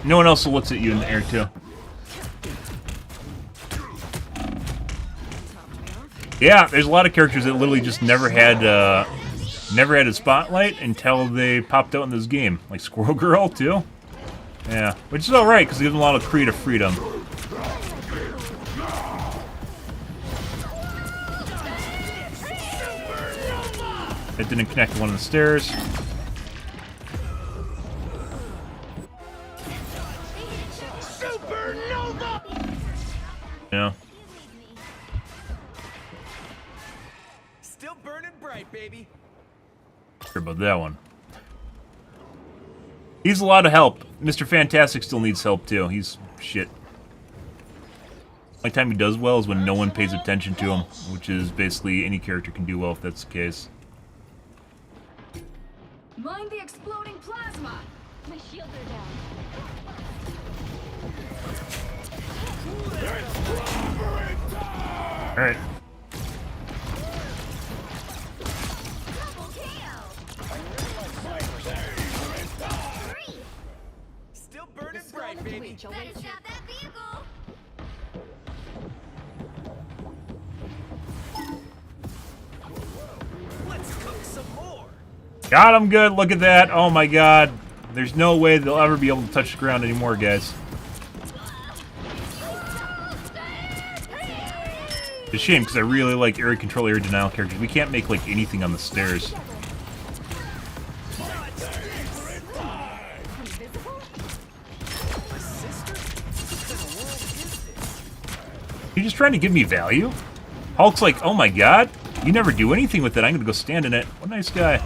No one else looks at you in the air, too. Yeah, there's a lot of characters that literally just never had a spotlight until they popped out in this game. Like Squirrel Girl, too. Yeah, which is alright, because it gives them a lot of creative freedom. It didn't connect to one of the stairs. Yeah. Still burning bright, baby. Sure about that one. He's a lot of help. Mr. Fantastic still needs help too. He's shit. The only time he does well is when no one pays attention to him, which is basically any character can do well if that's the case. Mind the exploding plasma. My shields are down. Alright. Still burning bright, baby. Better stop that vehicle. Let's cook some more. Got him good. Look at that. Oh my god. There's no way they'll ever be able to touch the ground anymore, guys. It's a shame, because I really like area control, area denial characters. We can't make, like, anything on the stairs. You just trying to give me value? Hulk's like, oh my god, you never do anything with it. I'm gonna go stand in it. What a nice guy.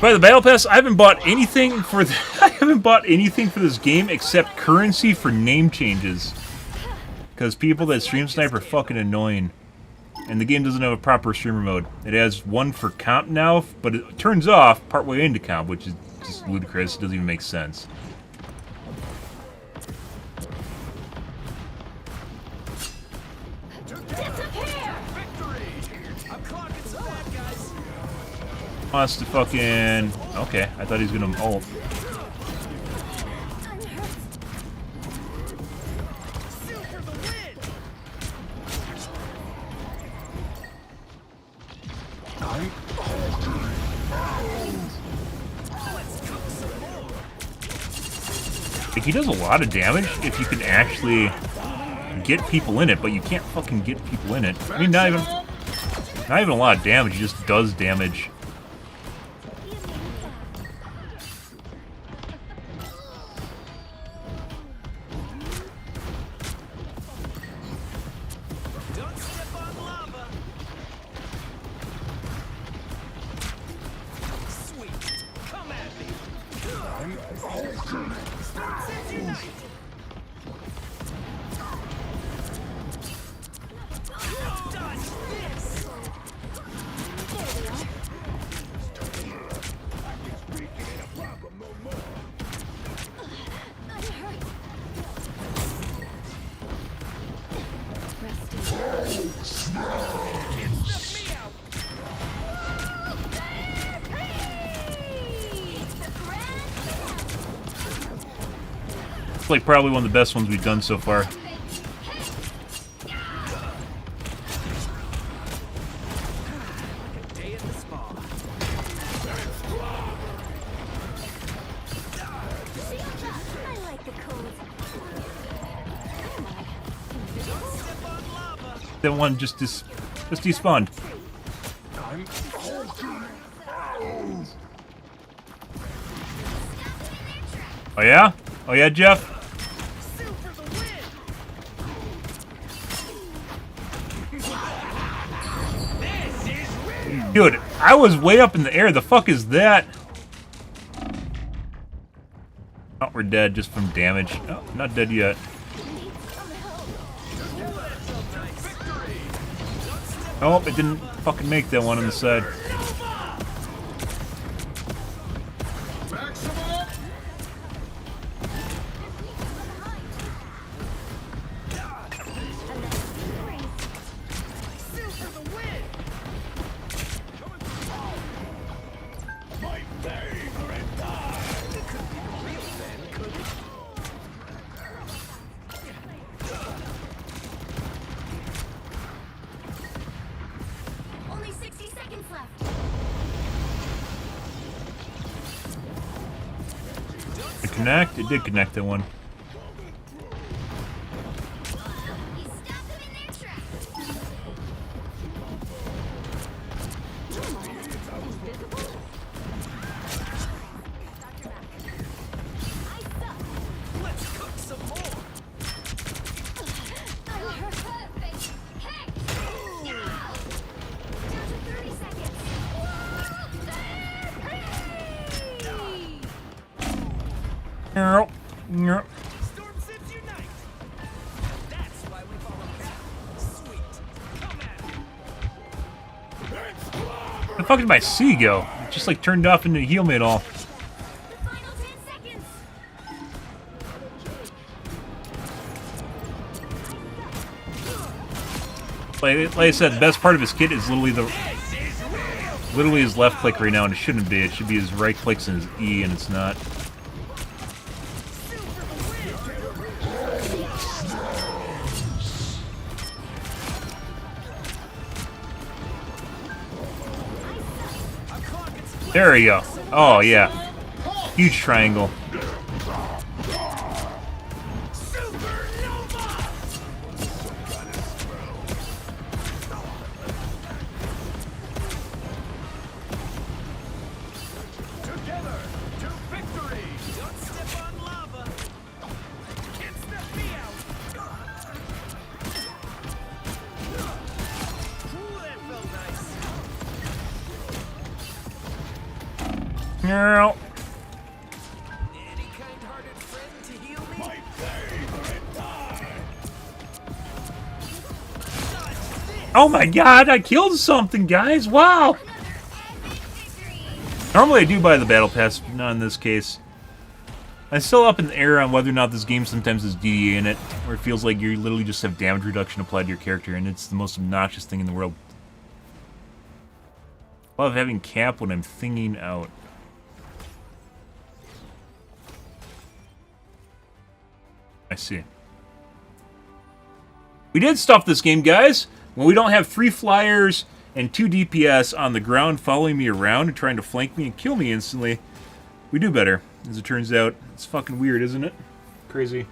By the battle pass, I haven't bought anything for this game except currency for name changes. Because people that stream snipe are fucking annoying. And the game doesn't have a proper streamer mode. It has one for comp now, but it turns off partway into comp, which is just ludicrous. It doesn't even make sense. Wants to fucking... Okay, I thought he was gonna ult. Like, he does a lot of damage if you can actually get people in it, but you can't fucking get people in it. I mean, not even a lot of damage, he just does damage. It's like probably one of the best ones we've done so far. That one just despawned. Oh yeah? Oh yeah, Jeff? Dude, I was way up in the air. The fuck is that? Oh, we're dead just from damage. Oh, not dead yet. Oh, it didn't fucking make that one on the side. Connect? It did connect that one. The fuck did my C go? It just like turned off into heal me at all. Like I said, the best part of his kit is literally his left click right now, and it shouldn't be. It should be his right clicks and his E, and it's not. There we go. Oh, yeah. Huge triangle. No. Oh my god, I killed something, guys! Wow! Normally I do buy the battle pass, but not in this case. I'm still up in the air on whether or not this game sometimes has DDA in it, where it feels like you literally just have damage reduction applied to your character, and it's the most obnoxious thing in the world. I love having cap when I'm thinging out. I see. We did stuff this game, guys! When we don't have 3 flyers and 2 DPS on the ground following me around and trying to flank me and kill me instantly, we do better, as it turns out. It's fucking weird, isn't it? Crazy.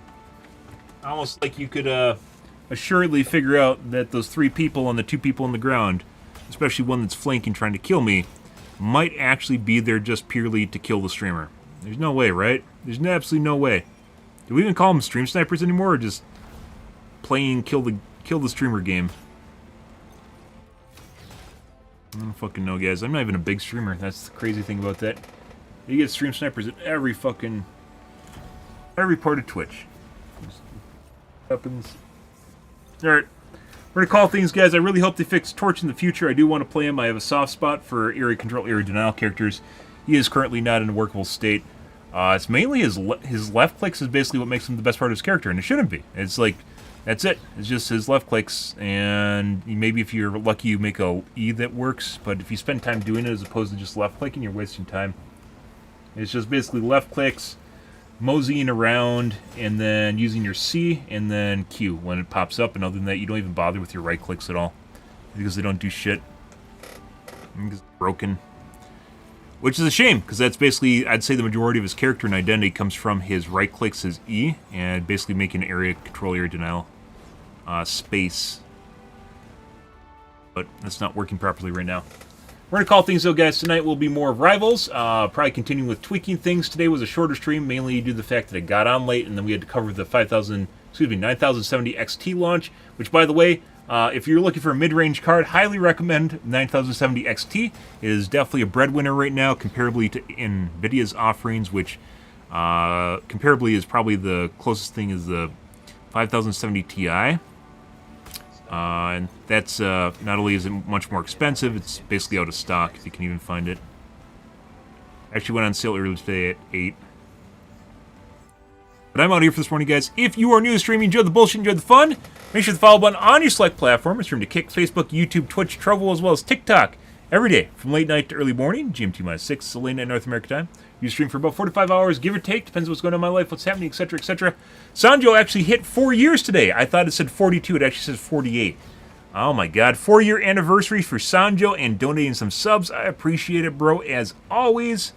Almost like you could assuredly figure out that those 3 people and the 2 people on the ground, especially one that's flanking trying to kill me, might actually be there just purely to kill the streamer. There's no way, right? There's absolutely no way. Do we even call them stream snipers anymore, or just playing kill the streamer game? I don't fucking know, guys. I'm not even a big streamer. That's the crazy thing about that. You get stream snipers at every part of Twitch. Just happens. Alright. We're gonna call things, guys. I really hope they fix Torch in the future. I do want to play him. I have a soft spot for area control, area denial characters. He is currently not in a workable state. It's mainly his left clicks is basically what makes him the best part of his character, and it shouldn't be. It's like, that's it. It's just his left clicks, and maybe if you're lucky you make a E that works, but if you spend time doing it as opposed to just left clicking, you're wasting time. It's just basically left clicks, moseying around and then using your C and then Q when it pops up. And other than that, you don't even bother with your right clicks at all because they don't do shit. It's broken. Which is a shame, because that's basically, I'd say the majority of his character and identity comes from his right clicks, his E, and basically making area control, area denial space. But that's not working properly right now. We're going to call things, though, guys. Tonight will be more of Rivals. Probably continuing with tweaking things. Today was a shorter stream, mainly due to the fact that I got on late, and then we had to cover the 9070 XT launch, which, by the way, if you're looking for a mid-range card, highly recommend 9070 XT. It is definitely a breadwinner right now, comparably to NVIDIA's offerings, which comparably is probably the closest thing is the 5070 Ti. And that's not only is it much more expensive, it's basically out of stock, if you can even find it. Actually went on sale earlier today at 8. But I'm out here for this morning, guys. If you are new to streaming, enjoy the bullshit, enjoy the fun, make sure the follow button on your select platform. It's streamed to Kick, Facebook, YouTube, Twitch, Trovo, as well as TikTok. Every day, from late night to early morning, GMT-6, so late night North America time. You stream for about 45 hours, give or take. Depends what's going on in my life, what's happening, etc., etc. Sanjo actually hit 4 years today. I thought it said 42. It actually says 48. Oh my god. 4-year anniversary for Sanjo and donating some subs. I appreciate it, bro, as always.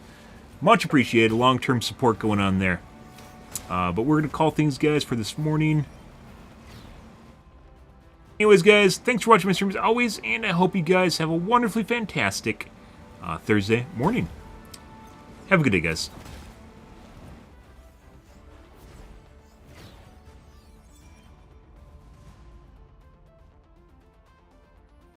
Much appreciated. Long-term support going on there. But we're going to call things, guys, for this morning. Anyways, guys, thanks for watching my streams as always, and I hope you guys have a wonderfully fantastic Thursday morning. Have a good day, guys.